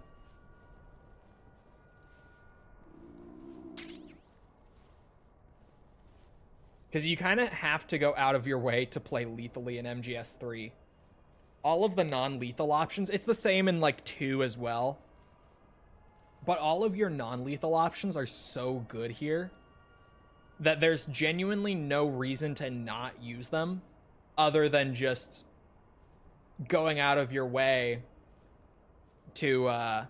Because you kind of have to go out of your way to play lethally in MGS3. All of the non-lethal options, it's the same in like 2 as well. But all of your non-lethal options are so good here that there's genuinely no reason to not use them other than just going out of your way to,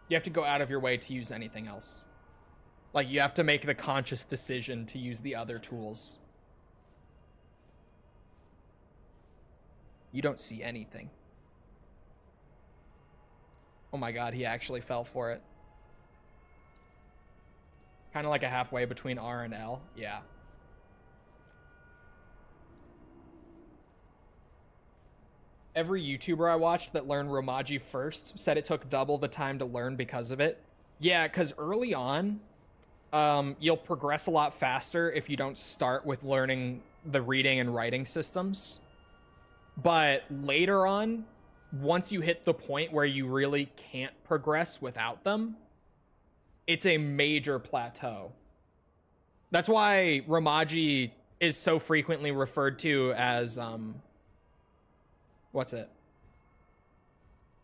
You have to go out of your way to use anything else. Like, you have to make the conscious decision to use the other tools. You don't see anything. Oh my god, he actually fell for it. Kind of like a halfway between R and L. Yeah. Every YouTuber I watched that learned Romaji first said it took double the time to learn because of it. Yeah, because early on, you'll progress a lot faster if you don't start with learning the reading and writing systems. But later on, once you hit the point where you really can't progress without them, it's a major plateau. That's why Romaji is so frequently referred to as,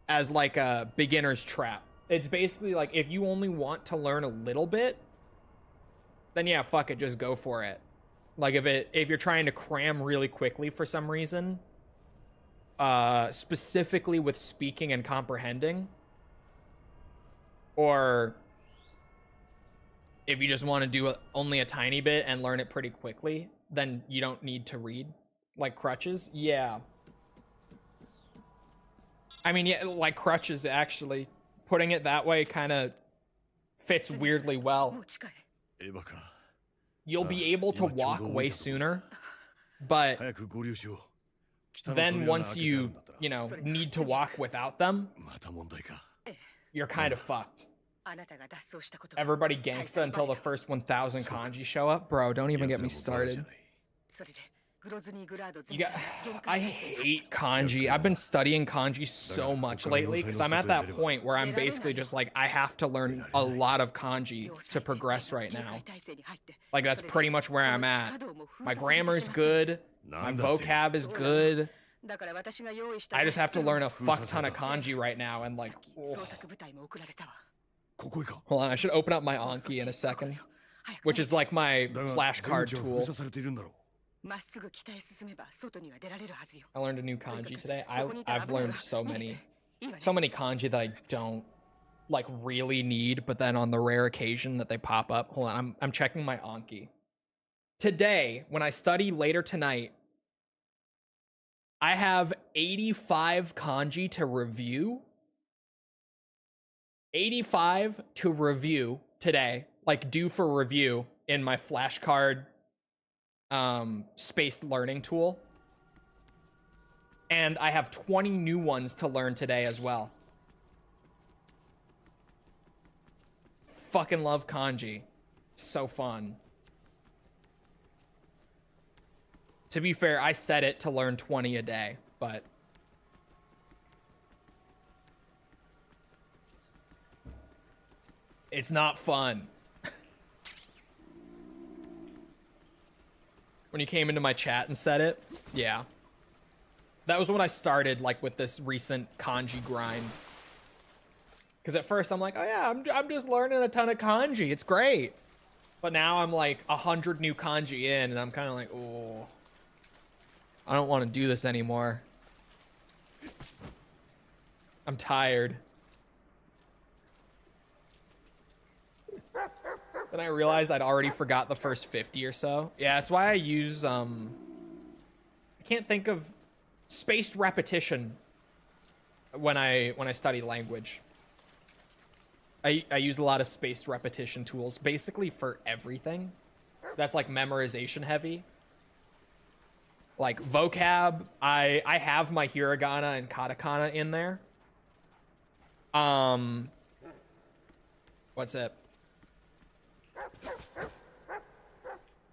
as like a beginner's trap. It's basically like, if you only want to learn a little bit, then yeah, fuck it, just go for it. Like if you're trying to cram really quickly for some reason, specifically with speaking and comprehending, or if you just want to do only a tiny bit and learn it pretty quickly, then you don't need to read, like crutches. Yeah. I mean, yeah, like crutches, actually. Putting it that way kind of fits weirdly well. You'll be able to walk way sooner, but then once you know, need to walk without them, you're kind of fucked. Everybody gangsta until the first 1,000 kanji show up. Bro, don't even get me started. You got, I hate kanji. I've been studying kanji so much lately because I'm at that point where I'm basically just like, I have to learn a lot of kanji to progress right now. Like, that's pretty much where I'm at. My grammar's good. My vocab is good. I just have to learn a fuck ton of kanji right now and like, oh. Hold on, I should open up my Anki in a second, which is like my flashcard tool. I learned a new kanji today. I've learned so many kanji that I don't like really need, but then on the rare occasion that they pop up, hold on, I'm checking my Anki. Today, when I study later tonight, I have 85 kanji to review. 85 to review today, like due for review in my flashcard spaced learning tool. And I have 20 new ones to learn today as well. Fucking love kanji. So fun. To be fair, I set it to learn 20 a day, but it's not fun. When you came into my chat and said it, yeah. That was when I started, like, with this recent kanji grind. Because at first I'm like, oh yeah, I'm just learning a ton of kanji. It's great. But now I'm like 100 new kanji in, and I'm kind of like, oh, I don't want to do this anymore. I'm tired. Then I realized I'd already forgot the first 50 or so. Yeah, that's why I use, I can't think of spaced repetition when I study language. I use a lot of spaced repetition tools, basically for everything. That's like memorization heavy. Like vocab, I have my hiragana and katakana in there. What's it?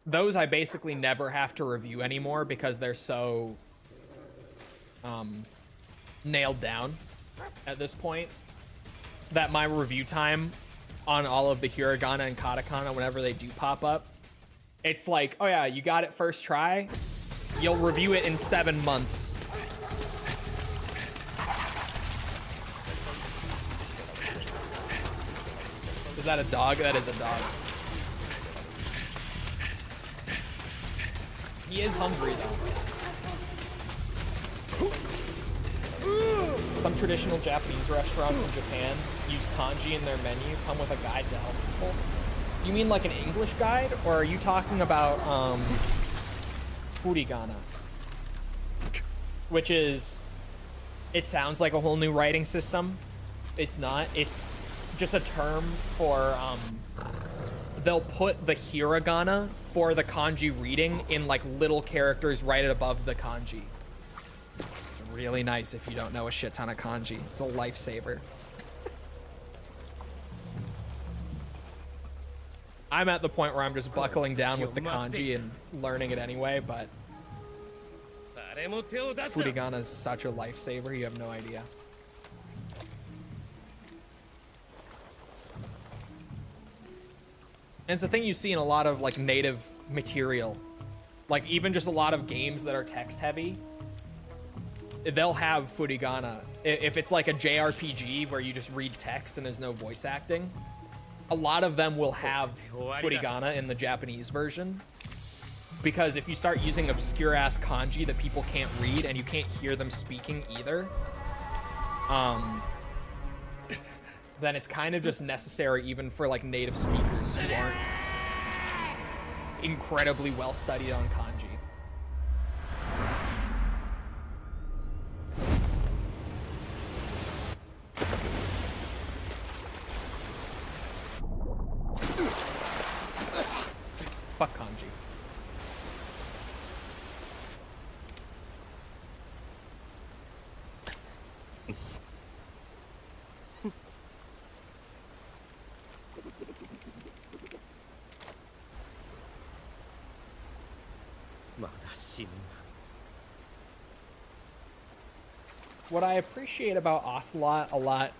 Those I basically never have to review anymore because they're so nailed down at this point that my review time on all of the hiragana and katakana, whenever they do pop up, it's like, oh yeah, you got it first try. You'll review it in 7 months. Is that a dog? That is a dog. He is hungry though. Some traditional Japanese restaurants in Japan use kanji in their menu, come with a guide to help people. You mean like an English guide, or are you talking about furigana? Which is, it sounds like a whole new writing system. It's not. It's just a term for, they'll put the hiragana for the kanji reading in like little characters right above the kanji. It's really nice if you don't know a shit ton of kanji. It's a lifesaver. I'm at the point where I'm just buckling down with the kanji and learning it anyway, but furigana is such a lifesaver, you have no idea. And it's a thing you see in a lot of like native material. Like even just a lot of games that are text heavy, they'll have furigana. If it's like a JRPG where you just read text and there's no voice acting, a lot of them will have furigana in the Japanese version. Because if you start using obscure ass kanji that people can't read and you can't hear them speaking either, then it's kind of just necessary even for like native speakers who aren't incredibly well studied on kanji. Fuck kanji. まだ死ぬな。 What I appreciate about Ocelot a lot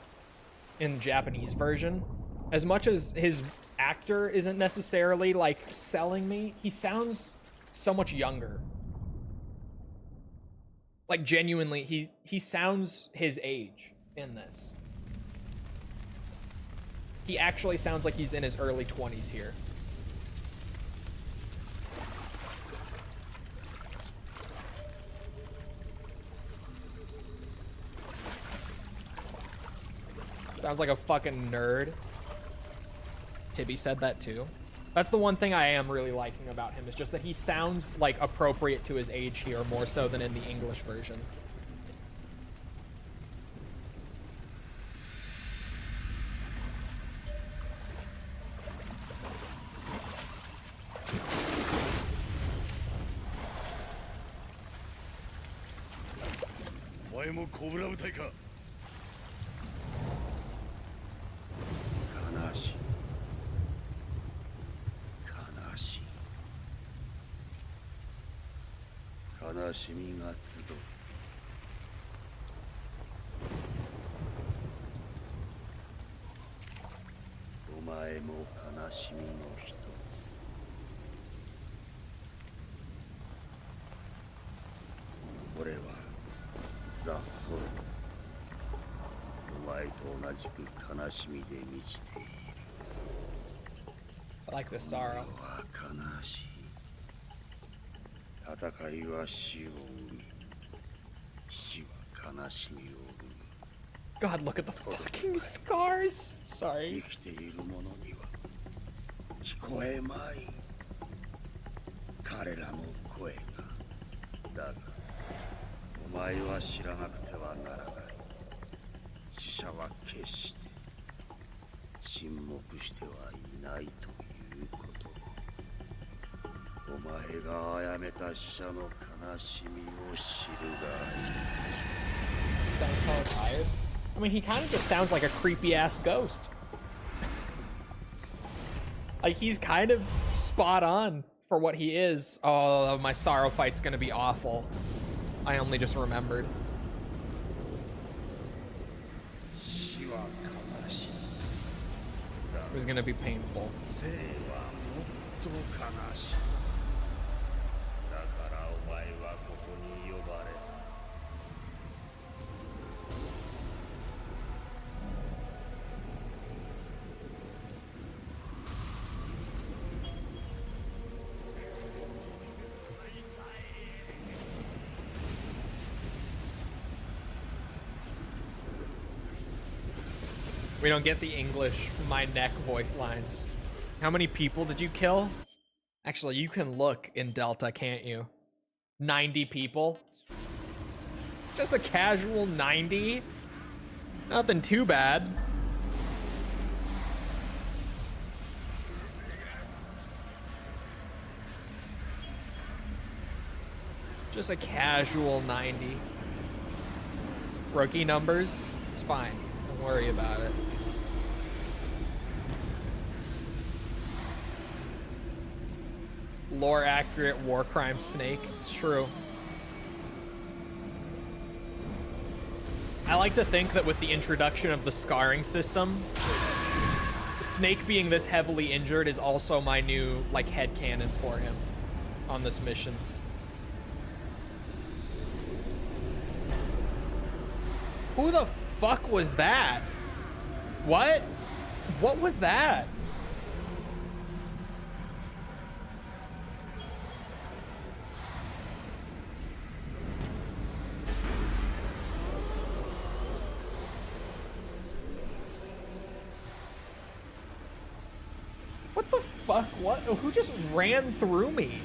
in the Japanese version, as much as his actor isn't necessarily like selling me, he sounds so much younger. Like genuinely, he sounds his age in this. He actually sounds like he's in his early 20s here. Sounds like a fucking nerd. Tibby said that too. That's the one thing I am really liking about him, is just that he sounds like appropriate to his age here more so than in the English version. I like the sorrow. God, look at the fucking scars. Sorry. 聞こえまい彼らの声がだがお前は知らなくてはならない死者は決して沈黙してはいないということお前が殺めた死者の悲しみを知るがいい Sounds kind of tired. I mean, he kind of just sounds like a creepy ass ghost. Like, he's kind of spot on for what he is. Oh, my sorrow fight's gonna be awful. I only just remembered. It was gonna be painful. We don't get the English my neck voice lines. How many people did you kill? Actually, you can look in Delta, can't you? 90 people? Just a casual 90? Nothing too bad. Just a casual 90. Rookie numbers? It's fine. Don't worry about it. Lore accurate war crime snake. It's true. I like to think that with the introduction of the scarring system, Snake being this heavily injured is also my new, like, headcanon for him on this mission. Who the fuck was that? What? What was that? What the fuck? What? Who just ran through me?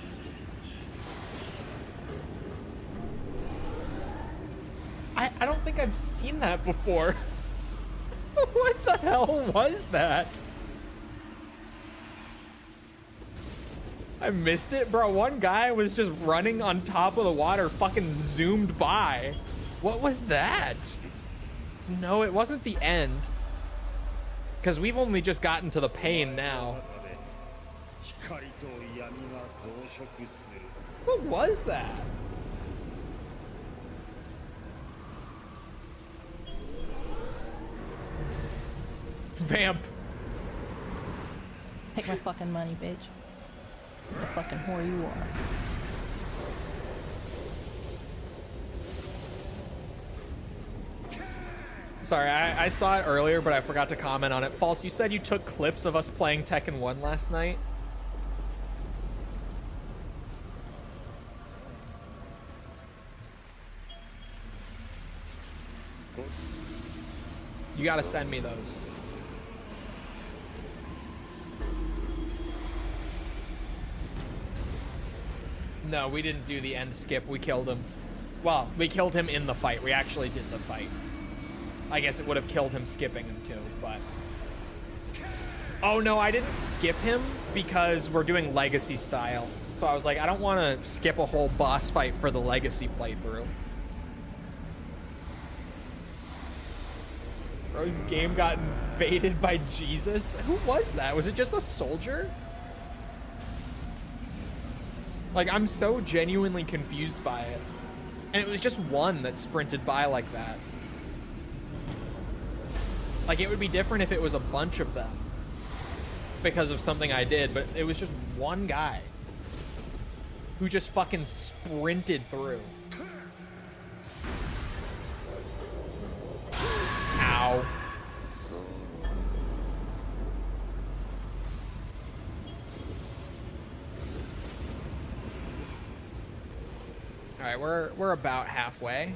I don't think I've seen that before. What the hell was that? I missed it, bro. One guy was just running on top of the water, fucking zoomed by. What was that? No, it wasn't the end. Because we've only just gotten to the pain now. What was that? Vamp. Take my fucking money, bitch. The fucking whore you are. Sorry, I saw it earlier, but I forgot to comment on it. False, you said you took clips of us playing Tekken 1 last night. You gotta send me those. No, we didn't do the end skip. We killed him. Well, we killed him in the fight. We actually did the fight. I guess it would have killed him skipping him too, but... Oh no, I didn't skip him because we're doing Legacy style. So I was like, I don't want to skip a whole boss fight for the Legacy playthrough. Bro's game got invaded by Jesus? Who was that? Was it just a soldier? Like, I'm so genuinely confused by it. And it was just one that sprinted by like that. Like, it would be different if it was a bunch of them because of something I did, but it was just one guy who just fucking sprinted through. Ow. All right, we're about halfway.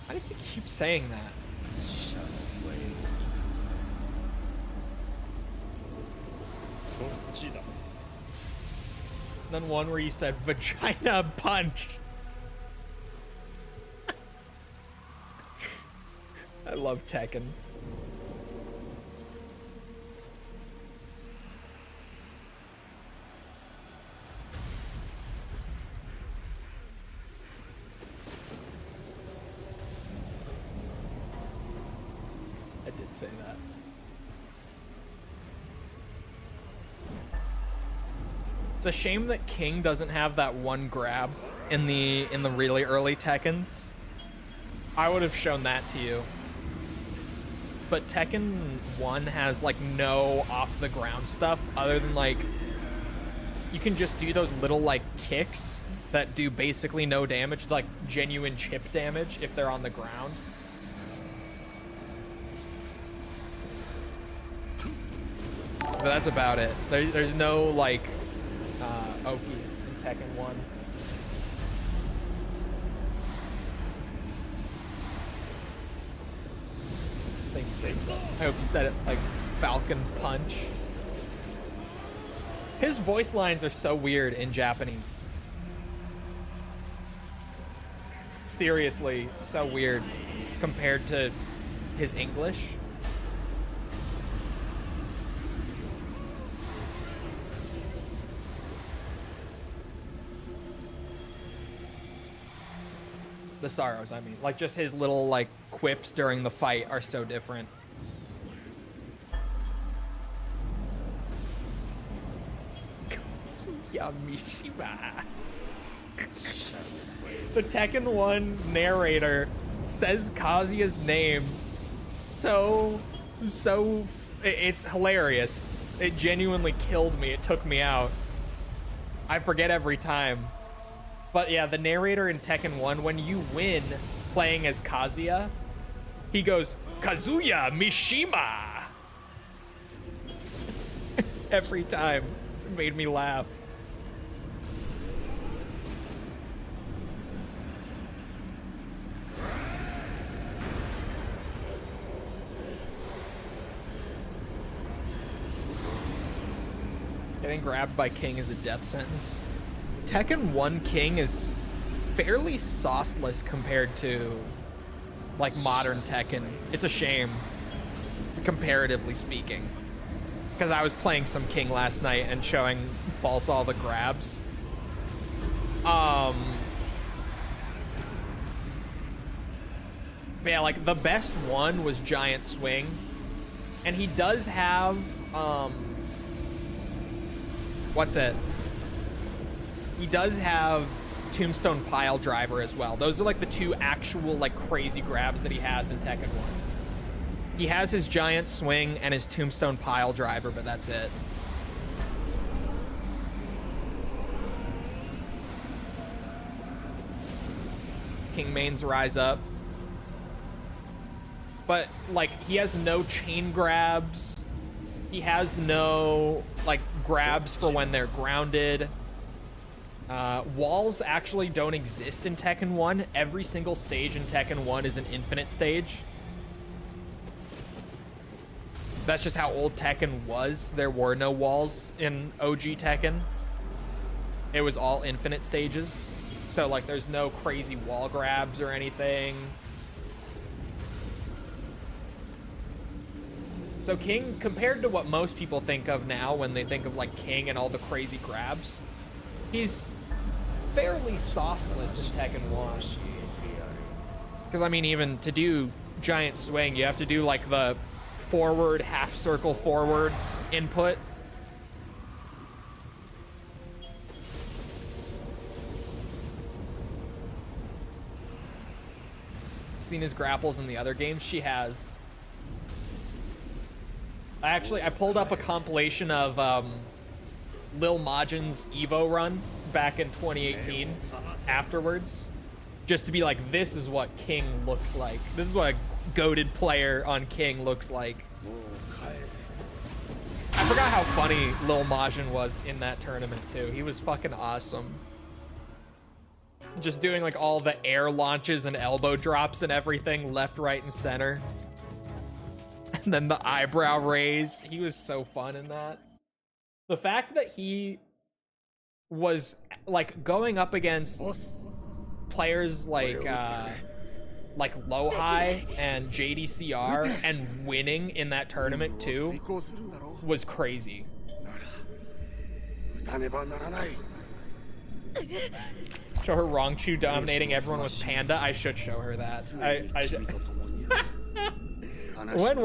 Why does he keep saying that? Then one where you said vagina punch. I love Tekken. I did say that. It's a shame that King doesn't have that one grab in the really early Tekkens. I would have shown that to you. But Tekken 1 has like no off the ground stuff other than like you can just do those little like kicks that do basically no damage. It's like genuine chip damage if they're on the ground. But that's about it. There's no like Oki in Tekken 1. I hope you said it like Falcon Punch. His voice lines are so weird in Japanese. Seriously, so weird compared to his English. The Sorrows, I mean. Like, just his little, like, quips during the fight are so different. Kazuya Mishima. The Tekken 1 narrator says Kazuya's name so, it's hilarious. It genuinely killed me. It took me out. I forget every time. But yeah, the narrator in Tekken 1, when you win playing as Kazuya, he goes, Kazuya Mishima! Every time. It made me laugh. Getting grabbed by King is a death sentence. Tekken 1 King is fairly sauceless compared to like modern Tekken. It's a shame, comparatively speaking, because I was playing some King last night and showing False all the grabs. Yeah, like the best one was Giant Swing, And he does have, what's it? He does have Tombstone Pile Driver as well. Those are like the two actual like crazy grabs that he has in Tekken 1. He has his giant swing and his Tombstone Pile Driver, but that's it. King Main's Rise Up. But like he has no chain grabs. He has no like grabs for when they're grounded. Walls actually don't exist in Tekken 1. Every single stage in Tekken 1 is an infinite stage. That's just how old Tekken was. There were no walls in OG Tekken. It was all infinite stages. So like there's no crazy wall grabs or anything. So King, compared to what most people think of now when they think of like King and all the crazy grabs, he's fairly sauceless in Tekken 1. Because I mean, even to do giant swing, you have to do like the forward, half circle forward input. Seen his grapples in the other games? She has. I pulled up a compilation of Lil Majin's Evo run back in 2018 afterwards, just to be like, this is what King looks like. This is what a goated player on King looks like. I forgot how funny Lil Majin was in that tournament too. He was fucking awesome. Just doing like all the air launches and elbow drops and everything, left, right, and center. And then the eyebrow raise. He was so fun in that. The fact that he was like going up against players like Low-Hi and JDCR and winning in that tournament too was crazy. Show her Rongchu dominating everyone with Panda. I should show her that. What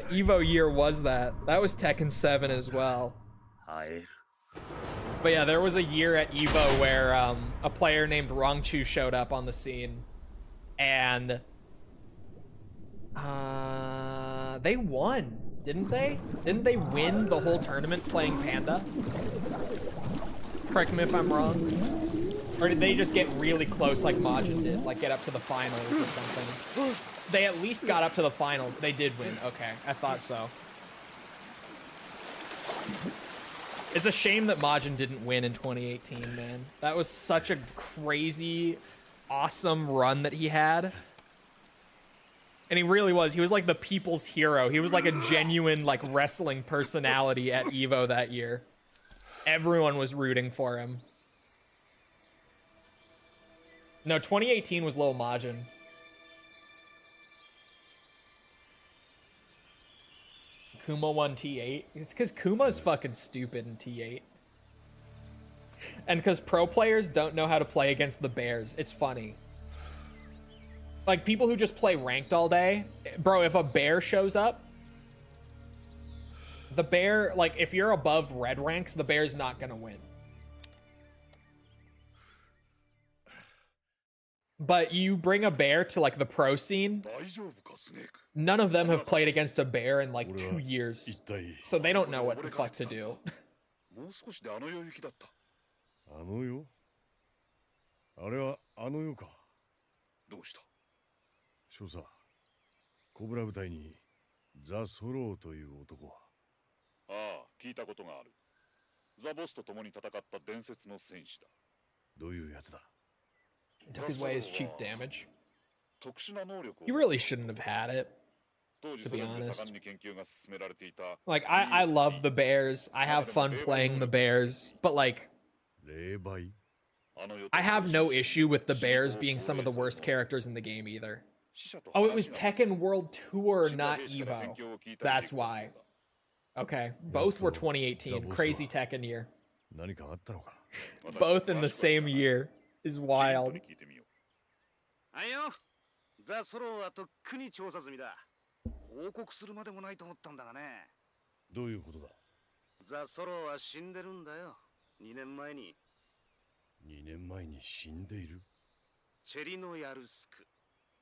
Evo year was that? That was Tekken 7 as well. But yeah, there was a year at Evo where a player named Rongchu showed up on the scene, and they won, didn't they? Didn't they win the whole tournament playing Panda? Correct me if I'm wrong. Or did they just get really close like Majin did, like get up to the finals or something? They at least got up to the finals. They did win. Okay, I thought so. It's a shame that Majin didn't win in 2018, man. That was such a crazy, awesome run that he had. And he really was. He was like the people's hero. He was like a genuine like wrestling personality at Evo that year. Everyone was rooting for him. No, 2018 was Lil Majin. Kuma won T8. It's because Kuma's fucking stupid in T8. And because pro players don't know how to play against the bears. It's funny. Like, people who just play ranked all day. Bro, if a bear shows up, the bear, like, if you're above red ranks, the bear's not gonna win. But you bring a bear to, like, the pro scene, none of them have played against a bear in, like, 2 years. So they don't know what the fuck to do. あの世？あれはあの世か。どうした？少佐、コブラ部隊にザ・ソローという男は。ああ、聞いたことがある。ザ・ボスと共に戦った伝説の戦士だ。どういうやつだ？ Took his way as cheap damage. He really shouldn't have had it, to be honest. Like, I love the bears. I have fun playing the bears, but like, I have no issue with the bears being some of the worst characters in the game either. Oh, it was Tekken World Tour, not Evo. That's why. Okay, both were 2018. Crazy Tekken year. Both in the same year is wild. あいよ、ザ・ソローはとっくに調査済みだ。報告するまでもないと思ったんだがね。どういうことだ？ザ・ソロは死んでるんだよ。2年前に。2年前に死んでいる？チェリノ・ヤルスク。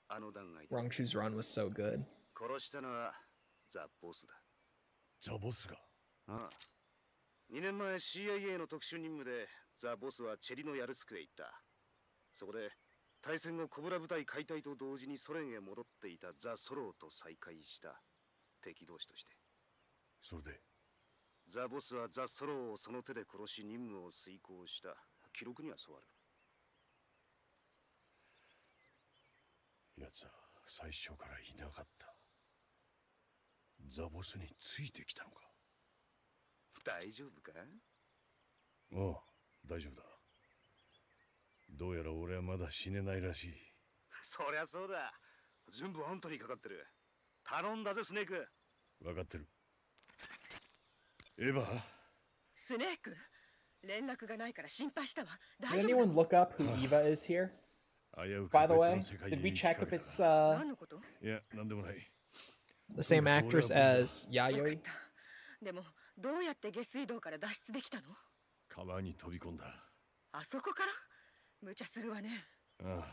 あの弾劾で。Rongchu's run was so good. 殺したのはザ・ボスだ。ザボスが？ああ。2年前 CIA の特殊任務でザ・ボスはチェリノ・ヤルスクへ行った。そこで対戦後コブラ部隊解体と同時にソ連へ戻っていたザ・ソローと再会した敵同士として。それでザ・ボスはザ・ソローをその手で殺し任務を遂行した。記録にはそうある。奴は最初からいなかった。ザボスについてきたのか？大丈夫か？ああ、大丈夫だ。どうやら俺はまだ死ねないらしい。そりゃそうだ。全部あんたにかかってる。頼んだぜ、スネーク。分かってる。エヴァ？スネーク、連絡がないから心配したわ。 Did 大丈夫 anyone look up who Eva is here? 危うく By the 別 way, の世界 did に we 行き check か if けた。 it's 何のこと？いや、なんでもない。 the same actress as よかっ Yayoi? た。でもどうやって下水道から脱出できたの？川に飛び込んだ。あそこから？無茶するわね。ああ、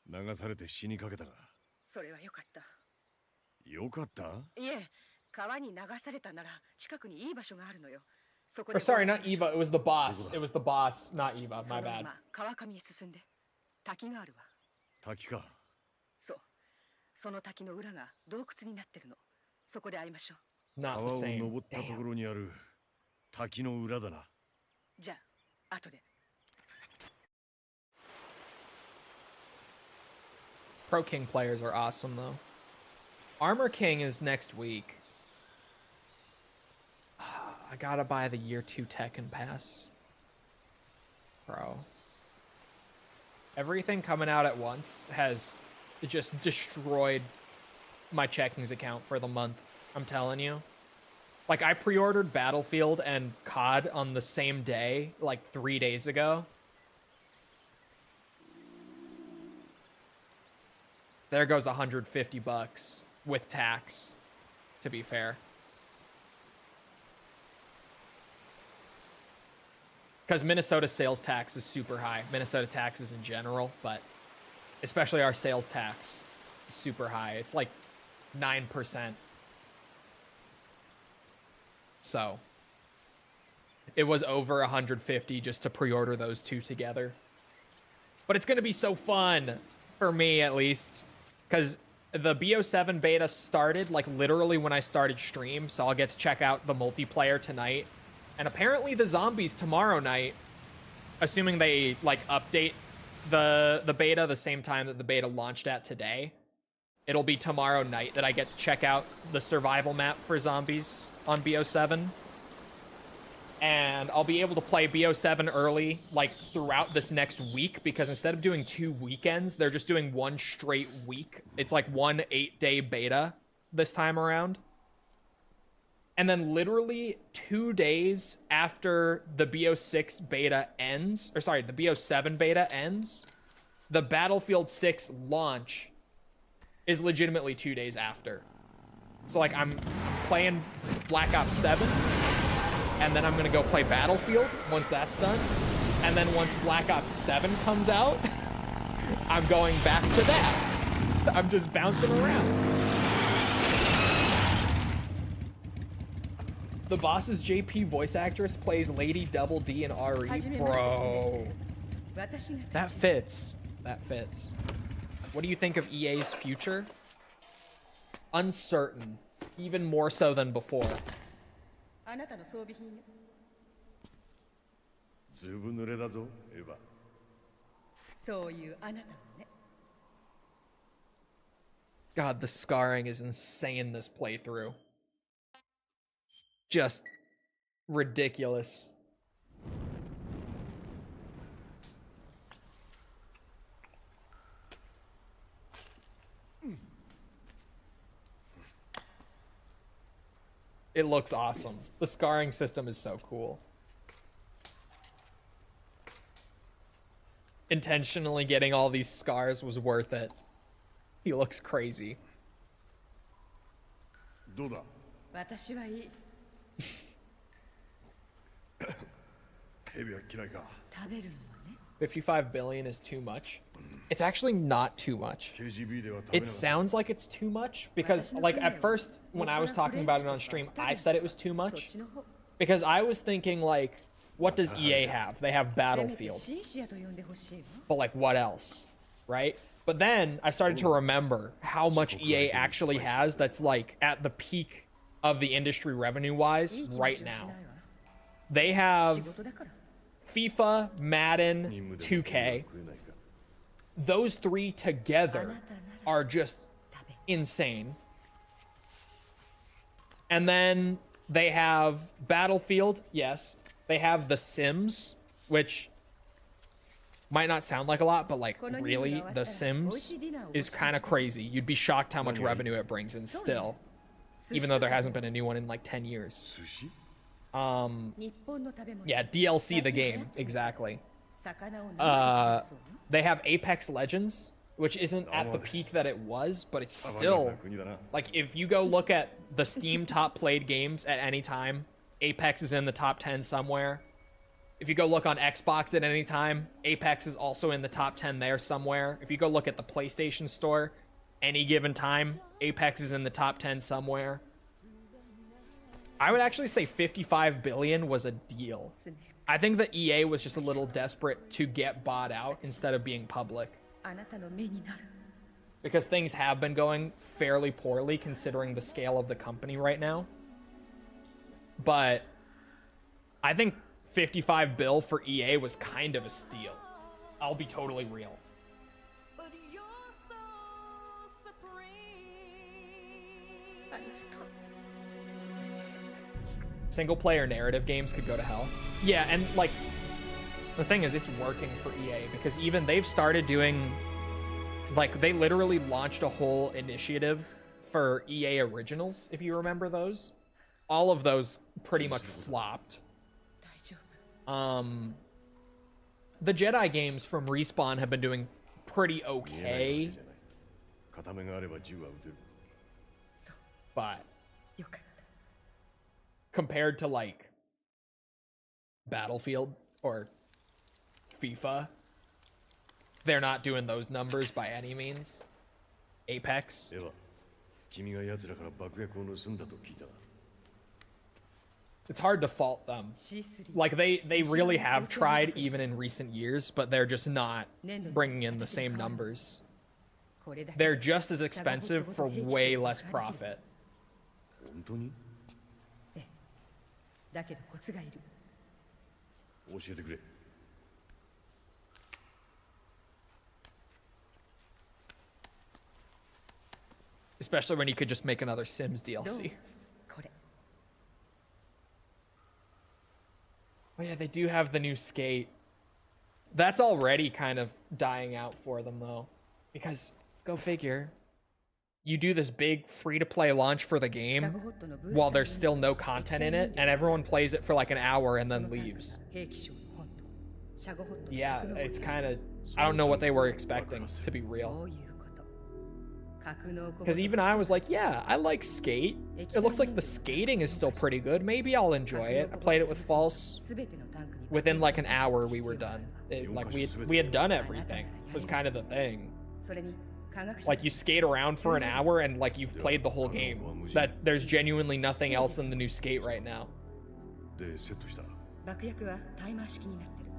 流されて死にかけたが。それはよかった。よかった？いえ、川に流されたなら近くにいい場所があるのよ。そこ Or で sorry, not Eva. It was the boss. It was the boss, not Eva. そ My のま bad. ま川上へ進んで滝があるわ。滝か。そう。その滝の裏が洞窟になってるの。そこで会いましょう。 Not 川 the を same. 登ったとこ Damn. ろにある滝の裏だな。じゃあ後で。Pro King players are awesome though. Armor King is next week. I gotta buy the year 2 Tekken pass. Bro. Everything coming out at once has just destroyed my checkings account for the month. I'm telling you. Like, I pre-ordered Battlefield and COD on the same day, like 3 days ago. There goes 150 bucks with tax, to be fair. Because Minnesota sales tax is super high. Minnesota taxes in general, but especially our sales tax is super high. It's like 9%. So it was over 150 just to pre-order those two together. But it's going to be so fun, for me at least, because the BO7 beta started like literally when I started stream, so I'll get to check out the multiplayer tonight. And apparently the zombies tomorrow night, assuming they like update the beta the same time that the beta launched at today. It'll be tomorrow night that I get to check out the survival map for zombies on BO7. And I'll be able to play BO7 early, like, throughout this next week, because instead of doing 2 weekends, they're just doing 1 straight week. It's like 1 8-day beta this time around. And then literally 2 days after the BO6 beta ends, or sorry, the BO7 beta ends, the Battlefield 6 launch is legitimately 2 days after. So like I'm playing Black Ops 7, and then I'm gonna go play Battlefield once that's done. And then once Black Ops 7 comes out, I'm going back to that. I'm just bouncing around. The boss's JP voice actress plays Lady Double D in RE. Bro. That fits. That fits. What do you think of EA's future? Uncertain. Even more so than before. あなたの装備品よ。ずぶ濡れだぞ、エヴァ。そういうあなたもね。 God, the scarring is insane this playthrough. Just ridiculous. It looks awesome. The scarring system is so cool. Intentionally getting all these scars was worth it. He looks crazy. どうだ。私はいい。ヘビは嫌いか。食べるのはね。$55 billion is too much. It's actually not too much. KGB では食べな It かった。 sounds like it's too much because, like, at first when I was talking about it on stream, I said it was too そっ much ちの方。 because I was thinking, like, what does EA have? They have せめて Battlefield, シンシアと呼んでほしいわ。 but like, what else, right? But then I started to remember how much EA actually has that's like at the peak of the industry revenue-wise いい気持 right ちをし now. ないわ。 They 仕 have 事だから。 FIFA, Madden, 任務でも 2K. 食えないか。 Those three あな together たなら are just 食べ。 insane. And then they have Battlefield, yes. They have The Sims, which might not sound like a lot, but like really, The Sims is kind of crazy. You'd be shocked how much revenue it brings in still, even though there hasn't been a new one in like 10 years. 寿司？ 日本の食べ物。 Yeah, DLC the game, exactly. 魚を生で食べるそうよ。 They have Apex Legends, which isn't at the peak that it was, but it's still 国だな。 like if you go look at the Steam top played games at any time, Apex is in the top 10 somewhere. If you go look on Xbox at any time, Apex is also in the top 10 there somewhere. If you go look at the PlayStation Store, any given time, Apex is in the top 10 somewhere. I would actually say 55 billion was a deal. I think the EA was just a little desperate to get bought out instead of being public. あなたの目になる。 Because things have been going fairly poorly considering the scale of the company right now. But I think 55 bill for EA was kind of a steal. I'll be totally real. Single player narrative games could go to hell. Yeah, and like the thing is it's working for EA because even they've started doing like they literally launched a whole initiative for EA Originals, if you remember those. All of those pretty much flopped. 大丈夫。 The Jedi games from Respawn have been doing pretty okay, 片目があれば銃は撃てる。 but よかった。 compared to like Battlefield or FIFA, they're not doing those numbers by any means. Apex. では、君が奴らから爆薬を盗んだと聞いた。 It's hard to fault them. C3 Like they really have tried even in recent years, but they're just not bringing in the same numbers. これだけ They're just as expensive for way less profit. 本当に？だけどコツがいる。教えてくれ。 Especially when you could just make another Sims DLC. これ。 Oh yeah, they do have the new Skate. That's already kind of dying out for them though. Because, go figure, you do this big free-to-play launch for the game Shagohod のブースター while there's still no content in it, and everyone plays it for like an hour and そ then の単価が leaves. 兵器商の本島。シャゴホットの Yeah, 格納 it's 庫 kind of... I don't know what they were expecting, to be そ real. ういうこと。格納庫 Because even I was like, yeah, I like Skate. It looks like the skating is still pretty good. Maybe I'll enjoy it. I played it with False. すべてのタンクに Within like an hour, we were done. Like we had done everything. Was kind of the thing. それに科学者 Like you skate around for an hour and like you've played the whole game. That there's genuinely nothing else in the new Skate right now. で、セットした。爆薬はタイマー式になってる。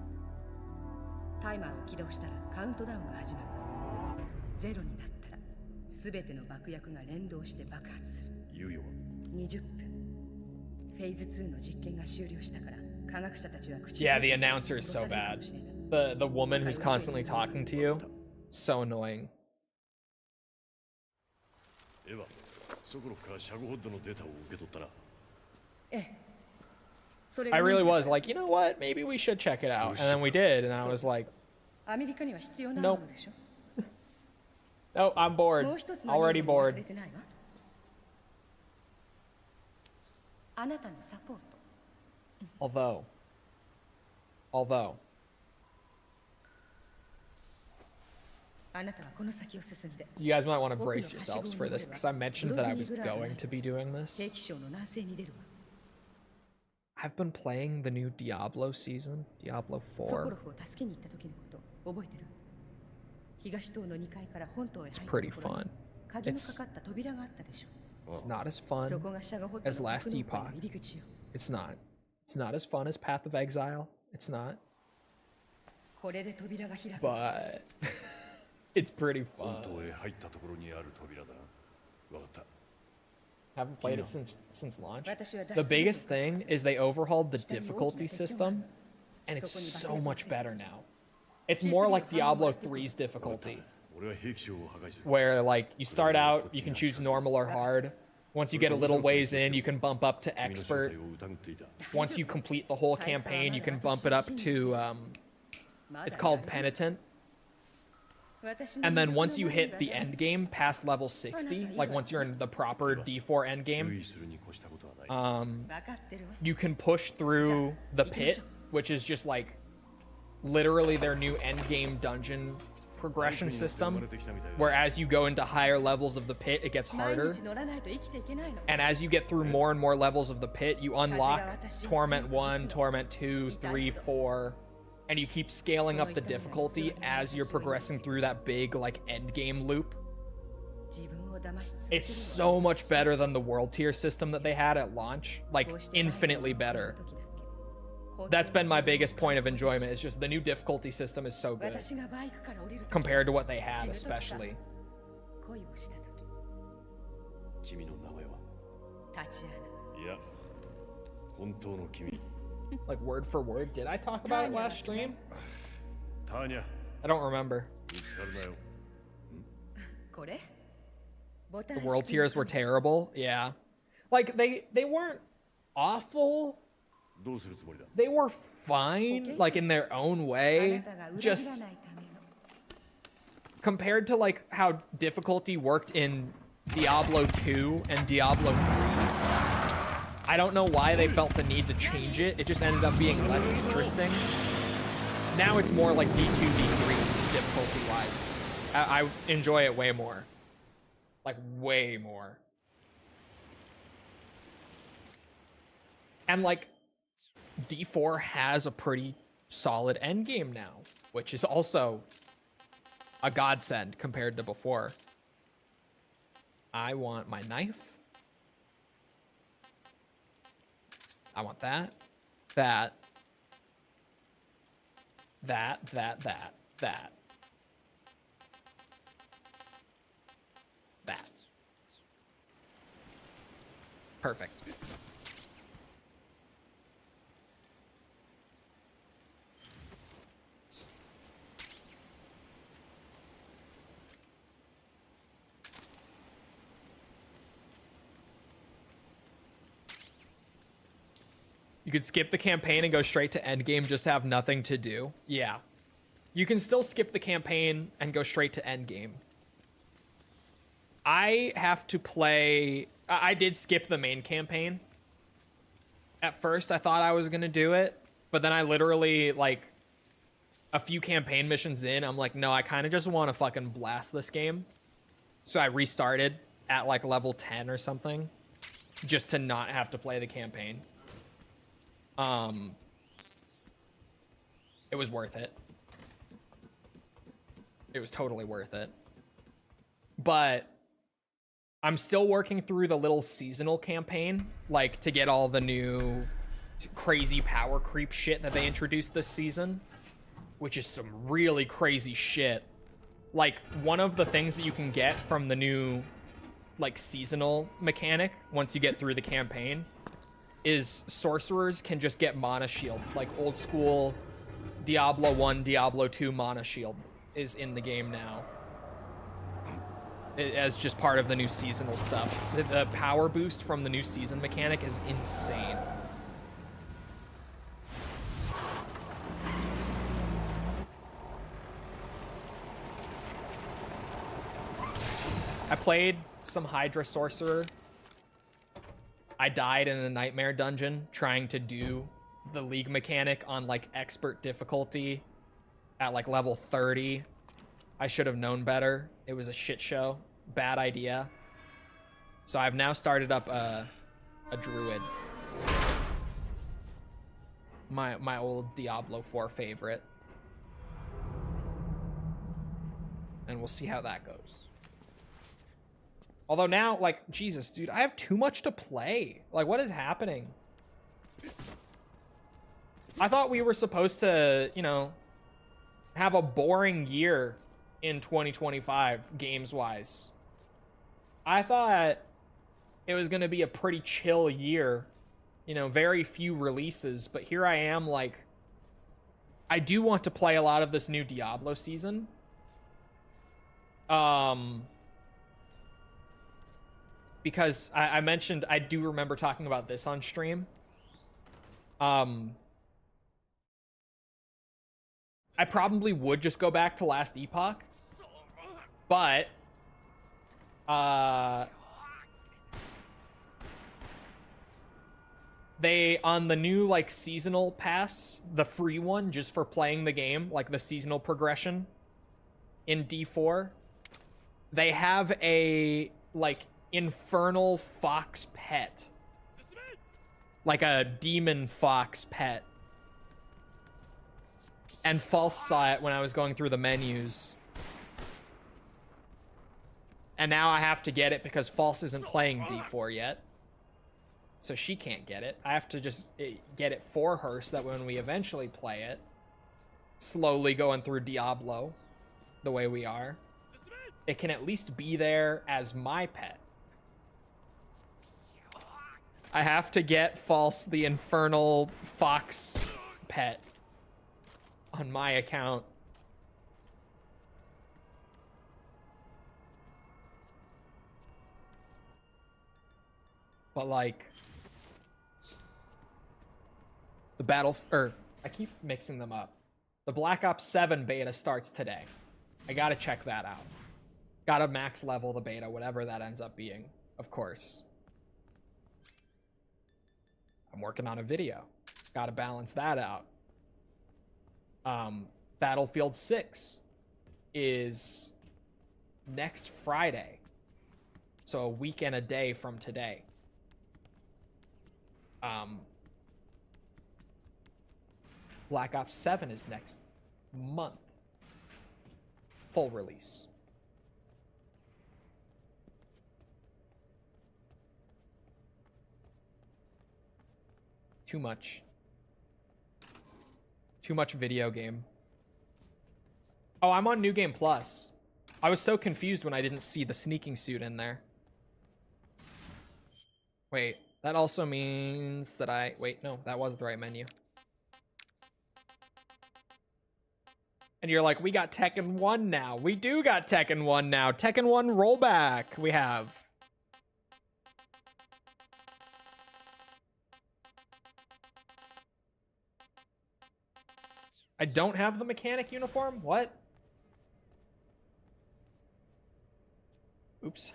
タイマーを起動したらカウントダウンが始まる。ゼロになったらすべての爆薬が連動して爆発する。猶予は？ 20分。フェーズ2の実験が終了したから科学者たちは口 Yeah, the announcer is so bad. The woman who's constantly talking to you, so annoying. では、ソコロフからシャゴホッドのデータを受け取ったな。ええ。それ I が really was like, you know what? Maybe we should check it out. And then we did, and I was like, アメリカには必要なものでしょ。 no, I'm bored. もう一つの Already 任務も忘 bored. れてないわ。あなたのサポート。 Although, You guys might want to brace yourselves for this, because I mentioned that I was going to be doing this. I've been playing the new Diablo season, Diablo 4. It's pretty fun. It's not as fun as Last Epoch. It's not. It's not as fun as Path of Exile. It's not. But it's pretty fun. Haven't played it since launch. The biggest thing is they overhauled the difficulty system, and it's so much better now. It's more like Diablo 3's difficulty, where like you start out, you can choose normal or hard. Once you get a little ways in, you can bump up to expert. Once you complete the whole campaign, you can bump it up to it's called penitent. And then once you hit the end game past level 60, like once you're in the proper D4 end game, you can push through the pit, which is just like literally their new end game dungeon progression system, where as you go into higher levels of the pit, it gets harder. And as you get through more and more levels of the pit, you unlock Torment 1, Torment 2, 3, 4, and you keep scaling up the difficulty as you're progressing through that big like end game loop. It's so much better than the world tier system that they had at launch, like infinitely better. That's been my biggest point of enjoyment. It's just the new difficulty system is so good compared to what they had, especially. Like word for word, did I talk about it last stream? I don't remember. The world tiers were terrible. Yeah, like they weren't awful. They were fine, like in their own way. Just compared to like how difficulty worked in Diablo 2 and Diablo 3. I don't know why they felt the need to change it. It just ended up being less interesting. Now it's more like D2, D3 difficulty-wise. I enjoy it way more. Like, way more. And, like, D4 has a pretty solid endgame now, which is also a godsend compared to before. I want my knife. I want that, that, that, that, that, that, that. Perfect. You could skip the campaign and go straight to endgame just to have nothing to do. Yeah. You can still skip the campaign and go straight to endgame. I have to play... I did skip the main campaign. At first, I thought I was going to do it. But then I literally, like, a few campaign missions in, I'm like, no, I kind of just want to fucking blast this game. So I restarted at, like, level 10 or something. Just to not have to play the campaign. It was worth it. It was totally worth it. But I'm still working through the little seasonal campaign, like to get all the new crazy power creep shit that they introduced this season, which is some really crazy shit. Like, one of the things that you can get from the new, like, seasonal mechanic once you get through the campaign is sorcerers can just get mana shield, like old school Diablo 1, Diablo 2 mana shield is in the game now. As just part of the new seasonal stuff. The power boost from the new season mechanic is insane. I played some Hydra Sorcerer. I died in a nightmare dungeon trying to do the League mechanic on like expert difficulty at like level 30. I should have known better. It was a shit show. Bad idea. So I've now started up a druid. My old Diablo 4 favorite. And we'll see how that goes. Although now, like, Jesus, dude, I have too much to play. Like, what is happening? I thought we were supposed to, you know, have a boring year in 2025, games-wise. I thought it was going to be a pretty chill year. You know, very few releases. But here I am, like, I do want to play a lot of this new Diablo season. Because I mentioned, I do remember talking about this on stream. I probably would just go back to Last Epoch, but they, on the new, like, seasonal pass, the free one just for playing the game, like the seasonal progression in D4, they have a, like, infernal fox pet, like a demon fox pet. And False saw it when I was going through the menus. And now I have to get it because False isn't playing D4 yet. So she can't get it. I have to just get it for her so that when we eventually play it, slowly going through Diablo the way we are, it can at least be there as my pet. I have to get False the infernal fox pet on my account. But, like, the I keep mixing them up. The Black Ops 7 beta starts today. I gotta check that out. Gotta max level the beta, whatever that ends up being, of course. I'm working on a video. Gotta balance that out. Battlefield 6 is next Friday. So a week and a day from today. Black Ops 7 is next month. Full release. Too much. Too much video game. Oh, I'm on New Game Plus. I was so confused when I didn't see the sneaking suit in there. Wait, that also means that wait, no, that wasn't the right menu. And you're like, we got Tekken 1 now. We do got Tekken 1 now. Tekken 1 rollback we have. I don't have the mechanic uniform? What? Oops.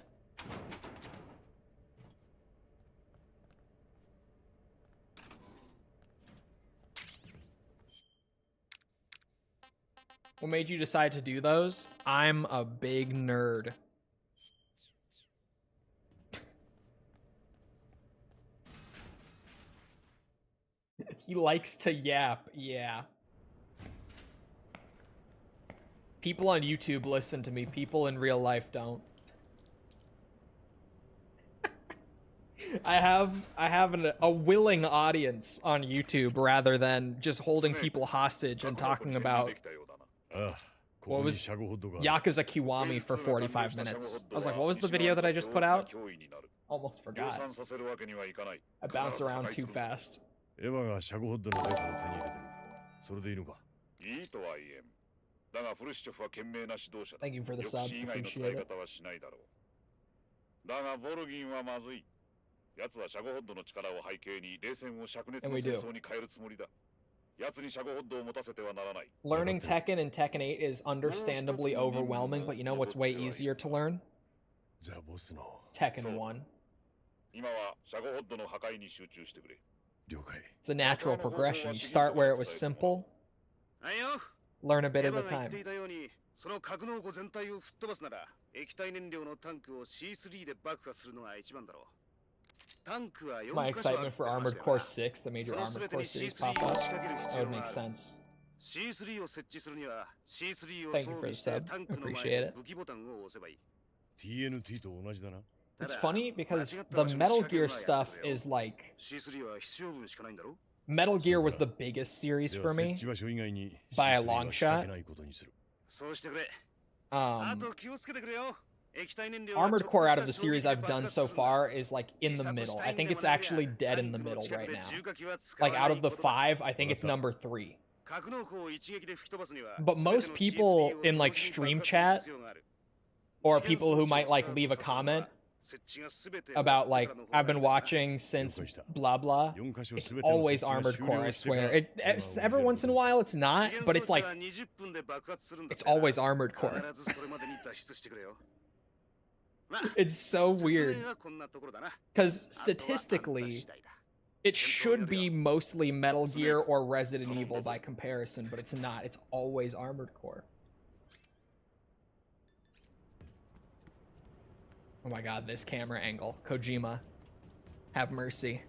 What made you decide to do those? I'm a big nerd. He likes to yap, yeah. People on YouTube listen to me. People in real life don't. I have a willing audience on YouTube rather than just holding people hostage and talking about what was Yakuza Kiwami for 45 minutes. I was like, what was the video that I just put out? Almost forgot. I bounce around too fast. Thank you for the sub. Appreciate it. And we do. Learning Tekken and Tekken 8 is understandably overwhelming, but you know what's way easier to learn? Tekken 1. It's a natural progression. You start where it was simple, learn a bit at a time. その格納庫全体を吹っ飛ばすなら液体燃料のタンクを C3 で爆破するのが一番だろう。タンクは4 My 箇所ある excitement って for 話 Armored だ Core な。 6 that made そ your の Armored 全て Core に series C3 を pop 仕 up. 掛ける That 必 would 要が make ある。 sense. C3 を設置するには C3 を Thank 装 you for 備 the して sub. タンクの前 Appreciate に it. 武器ボタンを押せばいい。 TNT と同じだな。 It's funny because the Metal Gear stuff is like C3 は必要分しかないんだろ。 Metal Gear was the biggest series で for は設 me 置場所以外に by a C3 は long 仕掛 shot. けないことにする。そうしてくれ。あ Um, と気をつけてくれよ。液体燃料は Armored ちょっと Core し out た of the 衝撃 series で I've 爆 done 発 so するんだ。 far is like in 自 the 殺 middle. した I いん think で it's もなけりゃ actually dead タ in ン the クの middle 近く right で now. 重火器は使 Like わな out い of the ことだ。 5, I think it's number 3. 格納庫を一撃で吹き飛ばすには But 全て most の people C3 を in 同 like 時に stream 爆発する chat 必要がある。 or 次元 people 装 who 置を might ス like ター leave ト a させるの comment は設置が全て終わ about ってか like らの方 I've が been いいな。 watching since 了解した。 blah blah. 4箇所 It's 全ての always 設置が Armored 終 Core, 了 I してか swear. ら Every once in a while it's not, 次元 but 装 it's 置 like は20分で爆発するんだ it's ってな。 always Armored Core. 必ずそれまでに脱出してくれよ。まあ It's so 説 weird 明はこんなところだな。 because あとはあんた statistically 次第だ。 it should be mostly Metal Gear or Resident Evil by comparison, but it's not. It's always Armored Core. Oh my god, this camera angle. Kojima, have mercy.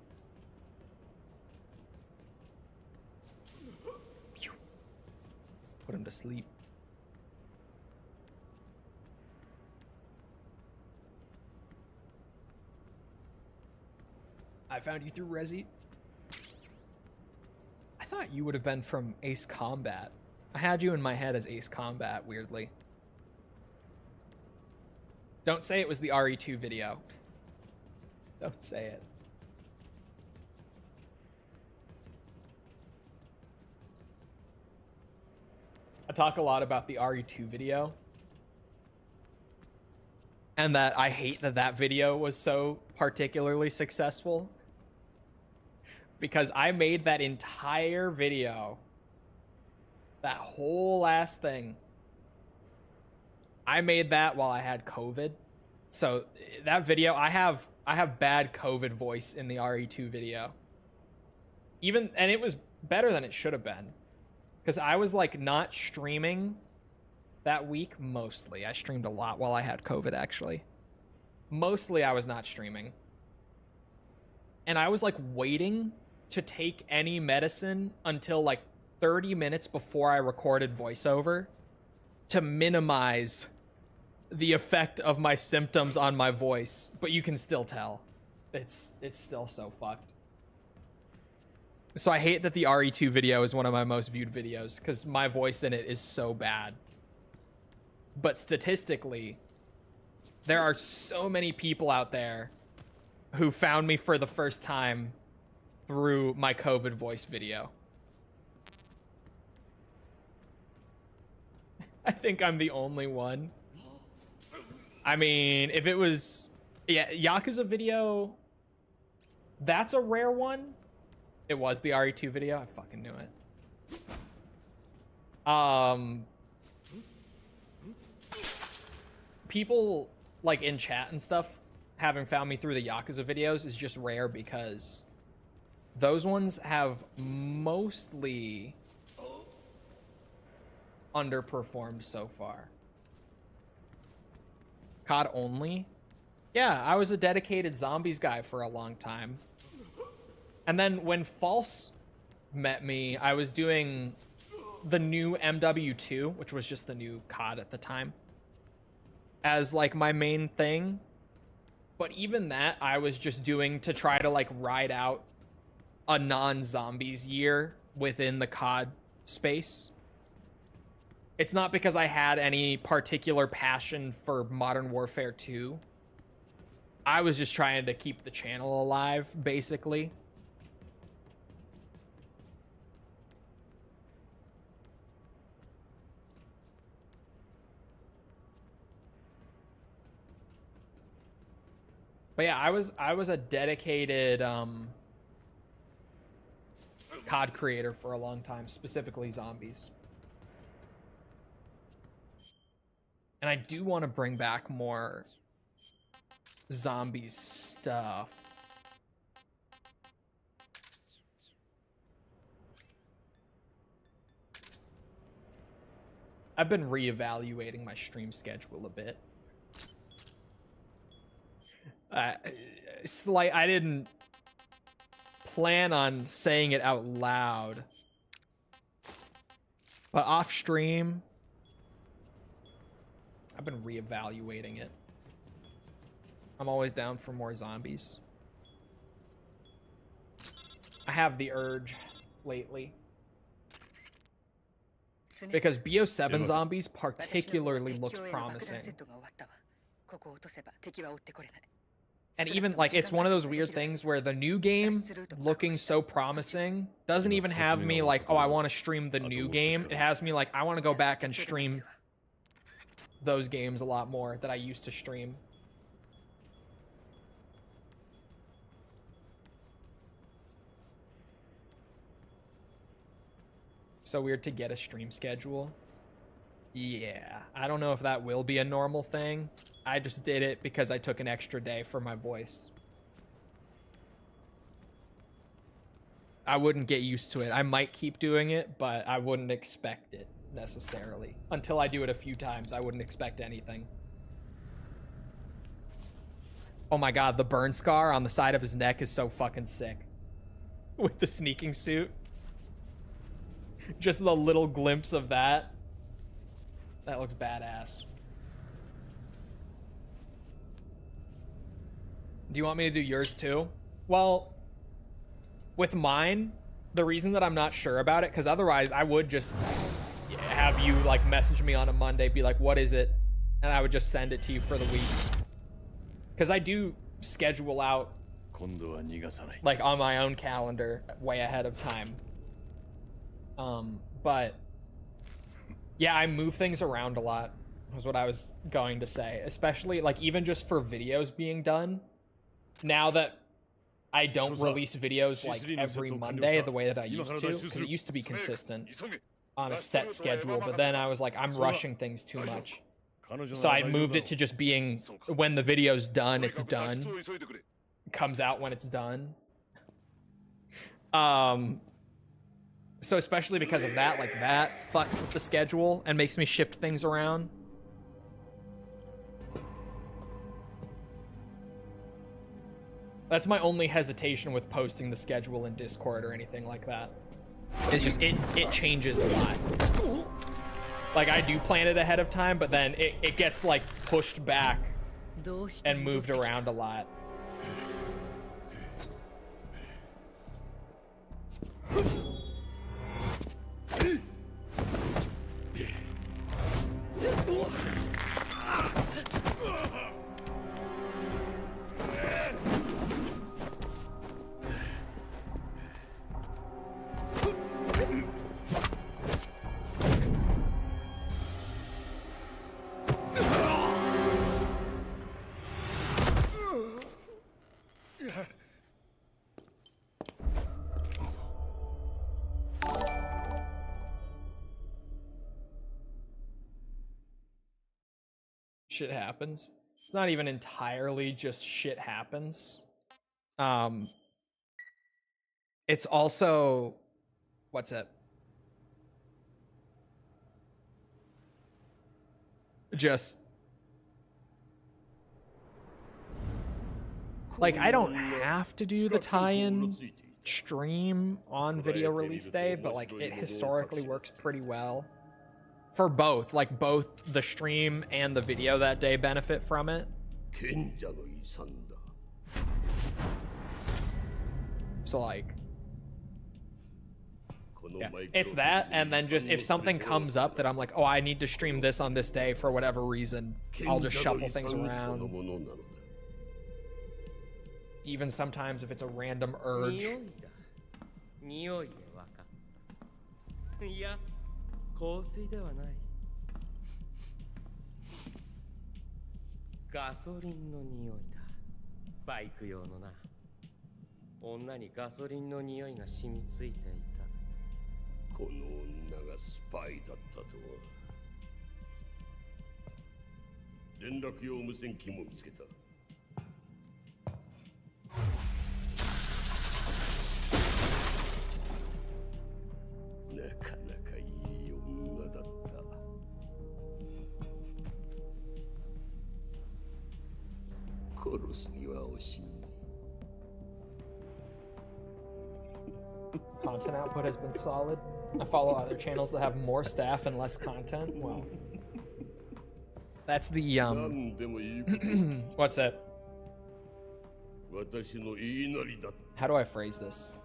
Phew. Put him to sleep. I found you through Resi. I thought you would have been from Ace Combat. I had you in my head as Ace Combat, weirdly. Don't say it was the RE2 video. Don't say it. I talk a lot about the RE2 video. And that I hate that that video was so particularly successful. Because I made that entire video, that whole last thing, I made that while I had COVID. So that video, I have bad COVID voice in the RE2 video. And it was better than it should have been. Because I was like not streaming that week mostly. I streamed a lot while I had COVID actually. Mostly I was not streaming. And I was like waiting to take any medicine until like 30 minutes before I recorded voiceover to minimize the effect of my symptoms on my voice, but you can still tell. It's still so fucked. So I hate that the RE2 video is one of my most viewed videos because my voice in it is so bad. But statistically, there are so many people out there who found me for the first time through my COVID voice video. I think I'm the only one. I mean, if it was... Yeah, Yakuza video... That's a rare one. It was the RE2 video. I fucking knew it. People, like, in chat and stuff, having found me through the Yakuza videos is just rare because those ones have mostly underperformed so far. COD only? Yeah, I was a dedicated zombies guy for a long time. And then when False met me, I was doing the new MW2, which was just the new COD at the time, as like my main thing. But even that I was just doing to try to like ride out a non-zombies year within the COD space. It's not because I had any particular passion for Modern Warfare 2. I was just trying to keep the channel alive, basically. But yeah, I was a dedicated COD creator for a long time, specifically zombies. And I do want to bring back more zombies stuff. I've been reevaluating my stream schedule a bit. I didn't plan on saying it out loud, but off stream, I've been reevaluating it. I'm always down for more zombies. I have the urge lately. Because BO7 zombies particularly looks promising. And even, like, it's one of those weird things where the new game, looking so promising, doesn't even have me like, oh, I want to stream the new game. It has me like, I want to go back and stream those games a lot more that I used to stream. So weird to get a stream schedule. Yeah, I don't know if that will be a normal thing. I just did it because I took an extra day for my voice. I wouldn't get used to it. I might keep doing it, but I wouldn't expect it necessarily. Until I do it a few times, I wouldn't expect anything. Oh my god, the burn scar on the side of his neck is so fucking sick. With the sneaking suit. Just the little glimpse of that. That looks badass. Do you want me to do yours too? Well, with mine, the reason that I'm not sure about it, because otherwise I would just have you like message me on a Monday, be like, what is it? And I would just send it to you for the week. Because I do schedule out like on my own calendar way ahead of time. But yeah, I move things around a lot, was what I was going to say. Especially like even just for videos being done. Now that I don't release videos like every Monday the way that I used to, because it used to be consistent on a set schedule, but then I was like, I'm rushing things too much. So I moved it to just being when the video's done, it's done. It comes out when it's done. So especially because of that, like that fucks with the schedule and makes me shift things around. That's my only hesitation with posting the schedule in Discord or anything like that. It's just, it changes a lot. Like I do plan it ahead of time, but then it gets like pushed back and moved around a lot. Shit happens. It's not even entirely just shit happens. It's also, what's it? Just like I don't have to do the tie-in stream on video release day, but like it historically works pretty well. For both, like both the stream and the video that day benefit from it. So like, yeah, it's that, and then just if something comes up that I'm like, oh, I need to stream this on this day for whatever reason, I'll just shuffle things around. Even sometimes if it's a random urge. 香水ではないガソリンの匂いだバイク用のな女にガソリンの匂いが染みついていたこの女がスパイだったとは連絡用無線機も見つけたなかなかいい女だった殺すには惜しい。 Content output has been solid. I follow other channels that have more staff and less content. Well, that's the 何でもいいこと what's that? 私の言いなりだ。 How do I phrase this?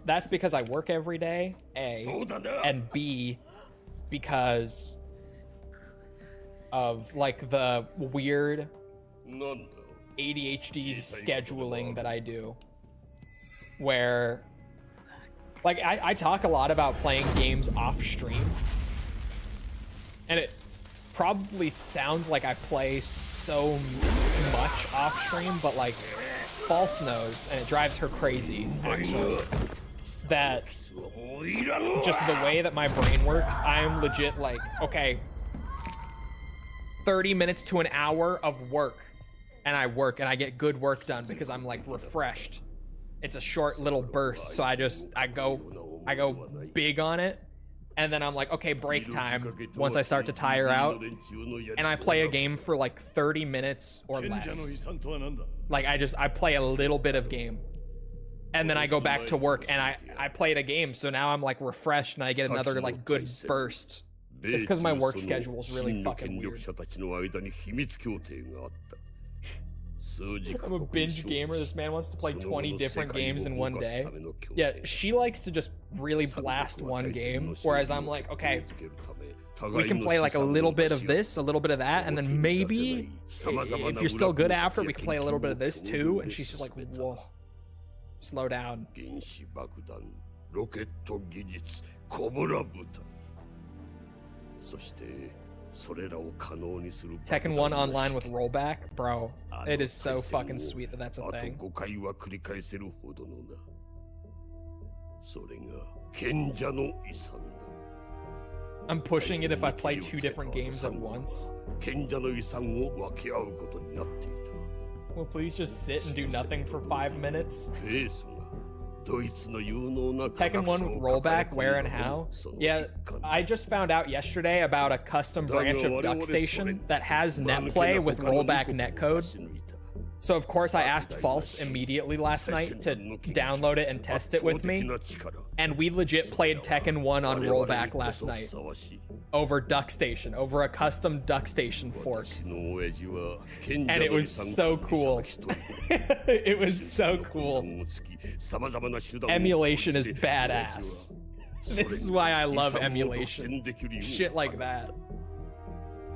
That's because I work every day, A, そうだな。 and B, because of like the weird なんだ。 ADHD scheduling that I do, where like I talk a lot about playing games off stream, and it probably sounds like I play so much off stream, but like False knows, and it drives her crazy actually, that just the way that my brain works, I'm legit like, okay, 30 minutes to an hour of work, and I work and I get good work done because I'm like refreshed. It's a short little burst, so I go big on it, and then I'm like, okay, break time once I start to tire out, and I play a game for like 30 minutes or less. Like I play a little bit of game, and then I go back to work and I played a game, so now I'm like refreshed and I get another like good burst. It's because my work schedule is really fucking weird. I'm a binge gamer. This man wants to play 20 different games in one day. Yeah, she likes to just really blast one game, whereas I'm like, okay, we can play like a little bit of this, a little bit of that, and then maybe if you're still good after, we can play a little bit of this too. And she's just like, whoa, slow down. Tekken 1 online with rollback, bro. It is so fucking sweet that that's a thing. I'm pushing it if I play 2 different games at once. Well, please just sit and do nothing for 5 minutes. Tekken 1 with rollback, where and how? Yeah, I just found out yesterday about a custom branch of DuckStation that has netplay with rollback netcode. So of course I asked False immediately last night to download it and test it with me, and we legit played Tekken 1 on rollback last night over DuckStation, over a custom DuckStation fork, and it was so cool. It was so cool. Emulation is badass. This is why I love emulation. Shit like that.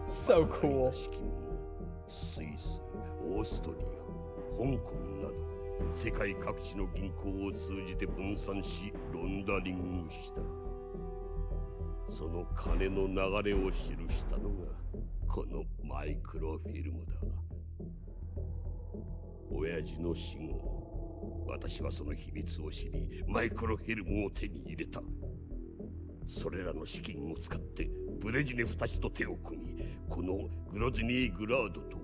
So cool. 香港など世界各地の銀行を通じて分散しロンダリングした。その金の流れを記したのがこのマイクロフィルムだ。親父の死後、私はその秘密を知り、マイクロフィルムを手に入れた。それらの資金を使ってブレジネフたちと手を組み、このグロズニー・グラードと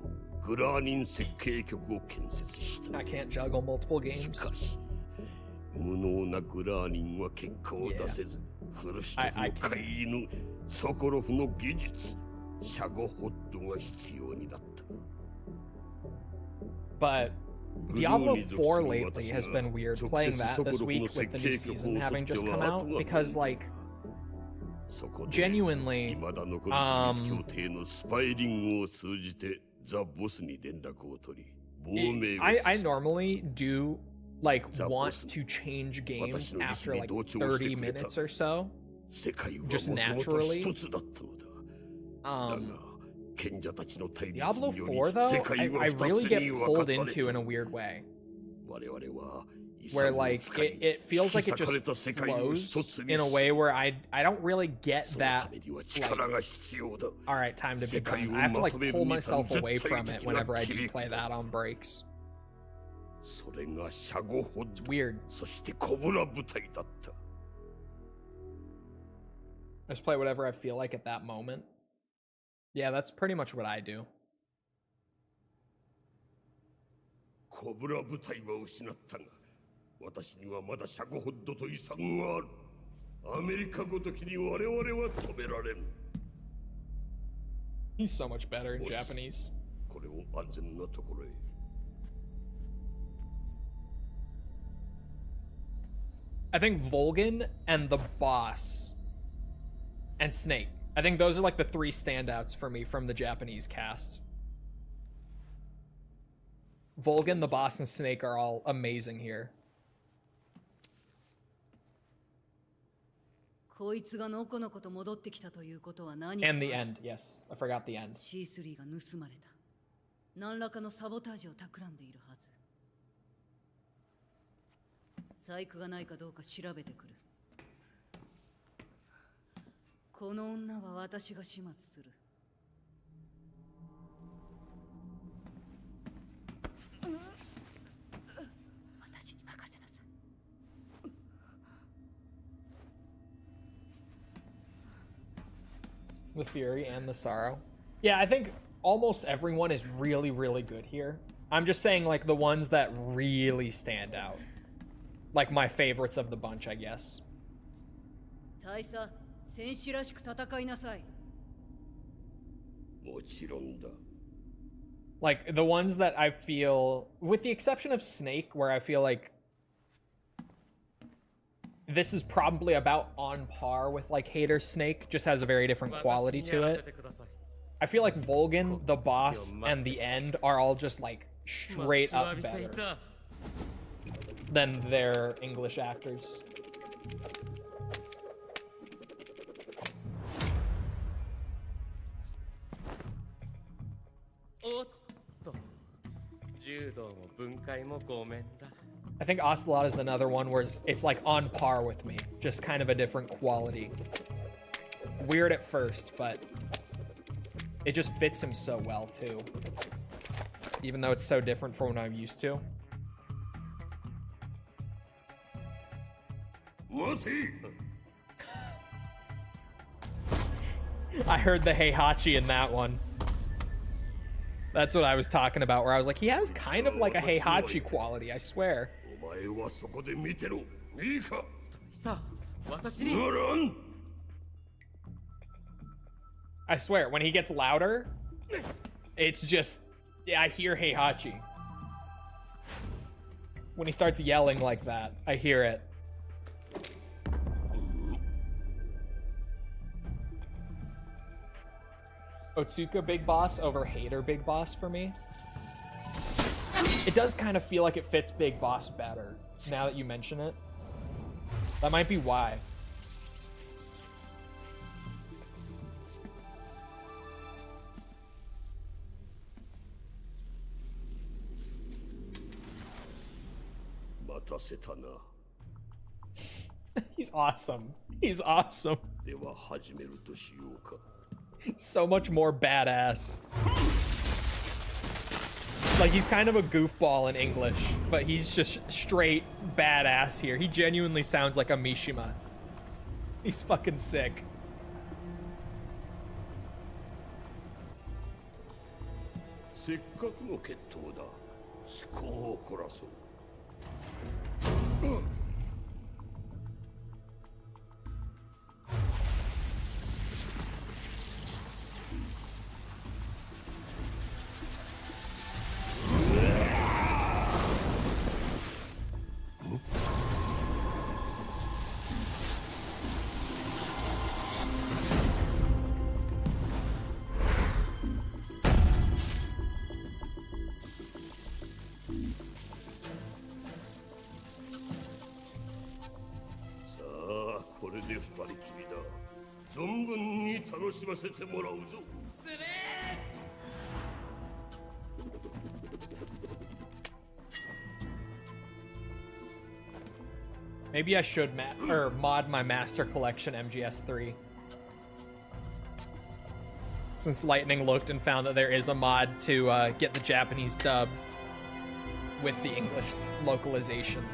グラーニン設計局を建設した。 I can't juggle multiple games. しかし、無能なグラーニンは結果を出せず、フルシチョフの飼い犬、ソコロフの技術、シャゴホッドが必要になった。But Diablo 4 lately has been weird playing that this week with the new season having just come out, because like genuinely I normally do like want to change games after like 30 minutes or so, just naturally. Diablo 4 though, I really get pulled into in a weird way, where like it feels like it just flows in a way where I don't really get that like, all right, time to be done. I have to like pull myself away from it whenever I do play that on breaks. It's weird. I just play whatever I feel like at that moment. Yeah, that's pretty much what I do. コブラ部隊は失ったが、私にはまだシャゴホッドと遺産がある。アメリカごときに我々は止められん。 He's so much better in Japanese. これを安全なところへ。I think Volgan and the boss and Snake. I think those are like the three standouts for me from the Japanese cast. Volgan, the boss, and Snake are all amazing here. こいつがのこのこと戻ってきたということは何 And the end, yes. I forgot the end. C3 が盗まれた。何らかのサボタージを企んでいるはず。細工がないかどうか調べてくる。この女は私が始末する。私に任せなさい。The fury and the sorrow. Yeah, I think almost everyone is really, really good here. I'm just saying, like, the ones that really stand out. Like, my favorites of the bunch, I guess. 大佐、戦士らしく戦いなさい。もちろんだ。 Like, the ones that I feel, with the exception of Snake, where I feel like this is probably about on par with, like, Hater Snake, just has a very different quality to it. I feel like Volgan, the boss, and the end are all just, like, straight up better than their English actors. I think Ocelot is another one where it's like on par with me, just kind of a different quality. Weird at first, but it just fits him so well too. Even though it's so different from what I'm used to. I heard the Heihachi in that one. That's what I was talking about, where I was like, he has kind of like a Heihachi quality, I swear. I swear, when he gets louder, it's just, yeah, I hear Heihachi. When he starts yelling like that, I hear it. Otsuka Big Boss over Hater Big Boss for me. It does kind of feel like it fits Big Boss better, now that you mention it. That might be why. He's awesome. He's awesome. So much more badass. Like, he's kind of a goofball in English, but he's just straight badass here. He genuinely sounds like a Mishima. He's fucking sick. Maybe I should mod my Master Collection MGS3. Since Lightning looked and found that there is a mod to get the Japanese dub with the English localization.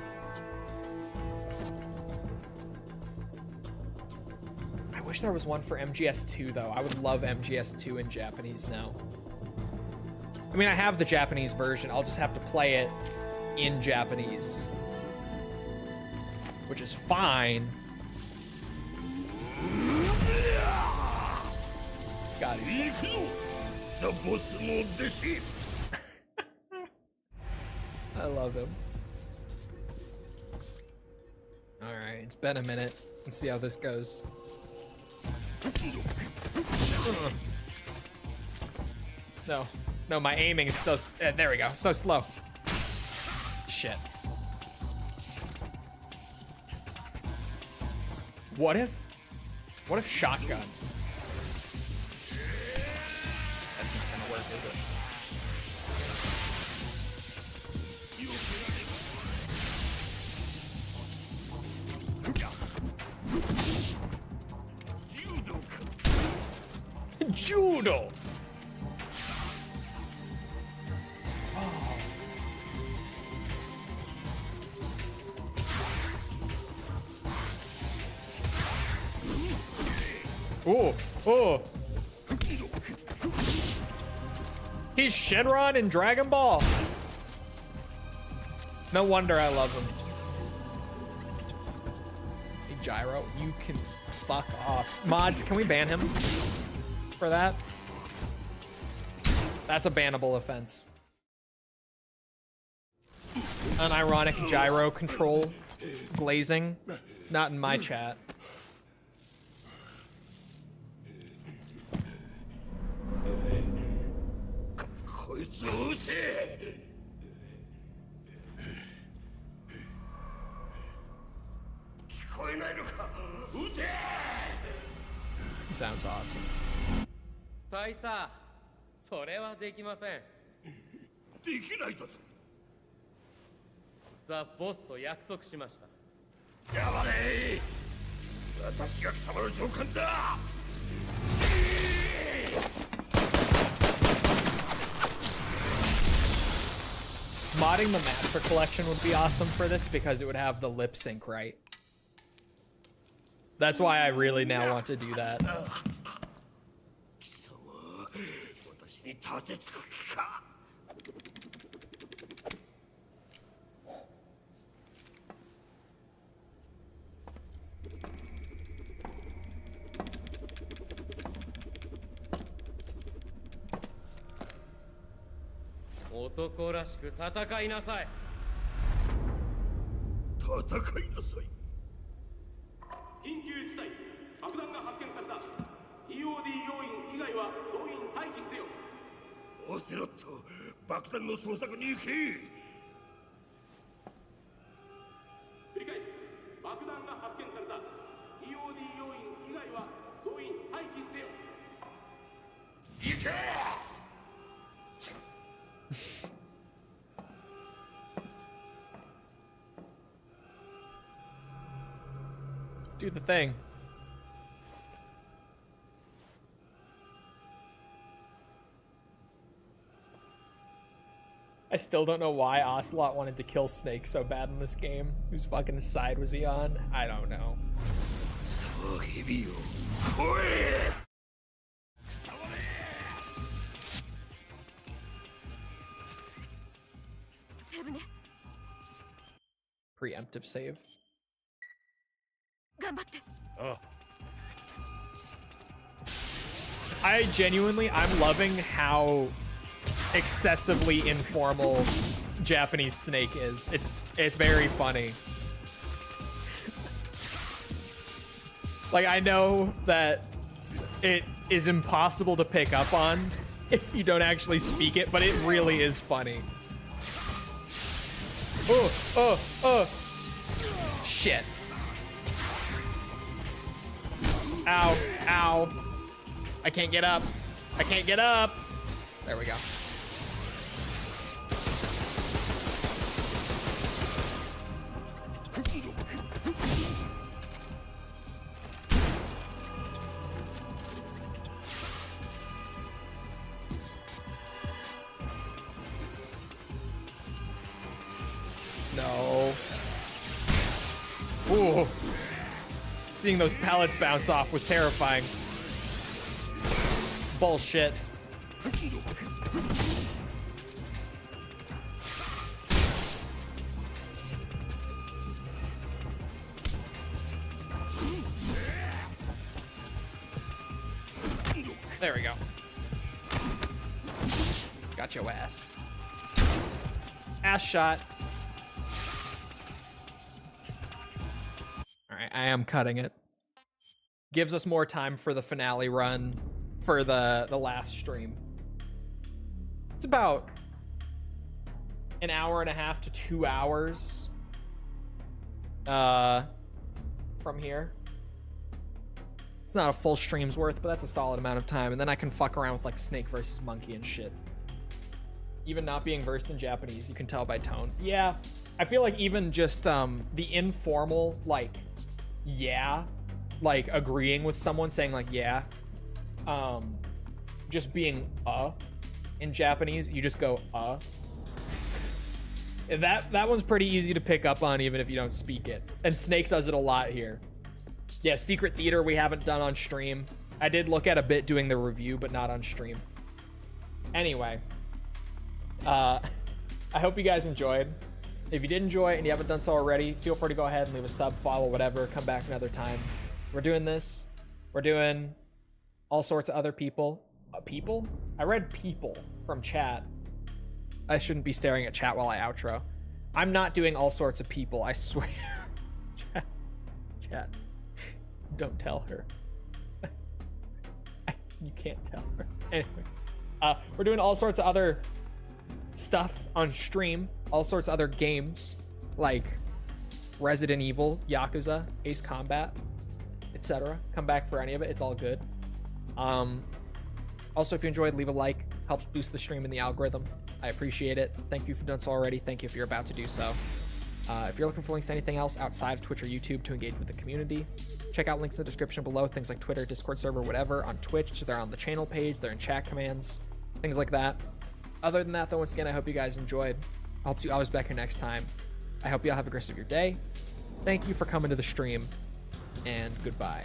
I wish there was one for MGS2 though. I would love MGS2 in Japanese now. I mean, I have the Japanese version. I'll just have to play it in Japanese, which is fine. God, he's ザ・ボスの弟子 I love him. Alright, it's been a minute. Let's see how this goes. No. No, my aiming is so... there we go. So slow. Shit. What if shotgun? That's not gonna work, is it? Judo. Oh, oh. He's Shenron in Dragon Ball. No wonder I love him. Hey, Gyro, you can fuck off. Mods, can we ban him for that? That's a bannable offense. Unironic gyro control glazing. Not in my chat. Sounds awesome. 大佐、それはできません。できないだと。ザ・ボスと約束しました。やばれ。私が貴様の上官だ。Modding the master collection would be awesome for this because it would have the lip sync right. That's why I really now want to do that. 貴様、私に立てつく気か。男らしく戦いなさい。戦いなさい。緊急事態、爆弾が発見された。EOD 要員以外は総員待機せよ。オセロット、爆弾の捜索に行け。繰り返す。爆弾が発見された。EOD 要員以外は総員待機せよ。行け。Do the thing. I still don't know why Ocelot wanted to kill Snake so bad in this game. Whose fucking side was he on? I don't know. Preemptive save. I'm loving how excessively informal Japanese Snake is. It's very funny. Like, I know that it is impossible to pick up on if you don't actually speak it, but it really is funny. Oh. Shit. Ow, ow. I can't get up. I can't get up. There we go. No. Ooh. Seeing those pallets bounce off was terrifying. Bullshit. There we go. got your ass. Ass shot. All right, I am cutting it. Gives us more time for the finale run for the last stream. It's about an hour and a half to 2 hours from here. It's not a full stream's worth, but that's a solid amount of time. And then I can fuck around with like Snake versus Monkey and shit. Even not being versed in Japanese, you can tell by tone. Yeah, I feel like even just the informal, like, yeah, like agreeing with someone saying like, yeah, just being in Japanese, you just go That one's pretty easy to pick up on even if you don't speak it. And Snake does it a lot here. Yeah, Secret Theater we haven't done on stream. I did look at a bit doing the review, but not on stream. Anyway, I hope you guys enjoyed. If you did enjoy and you haven't done so already, feel free to go ahead and leave a sub, follow, whatever. Come back another time. We're doing this. We're doing all sorts of other people. People? I read people from chat. I shouldn't be staring at chat while I outro. I'm not doing all sorts of people, I swear. Chat. Don't tell her. You can't tell her. Anyway, we're doing all sorts of other stuff on stream, all sorts of other games like Resident Evil, Yakuza, Ace Combat, etc. Come back for any of it. It's all good. Also, if you enjoyed, leave a like. Helps boost the stream in the algorithm. I appreciate it. Thank you if you've done so already. Thank you if you're about to do so. If you're looking for links to anything else outside of Twitch or YouTube to engage with the community, check out links in the description below. Things like Twitter, Discord server, whatever. On Twitch, they're on the channel page. They're in chat commands, things like that. Other than that, though, once again, I hope you guys enjoyed. I hope to see you always back here next time. I hope you all have a great rest of your day. Thank you for coming to the stream, and goodbye.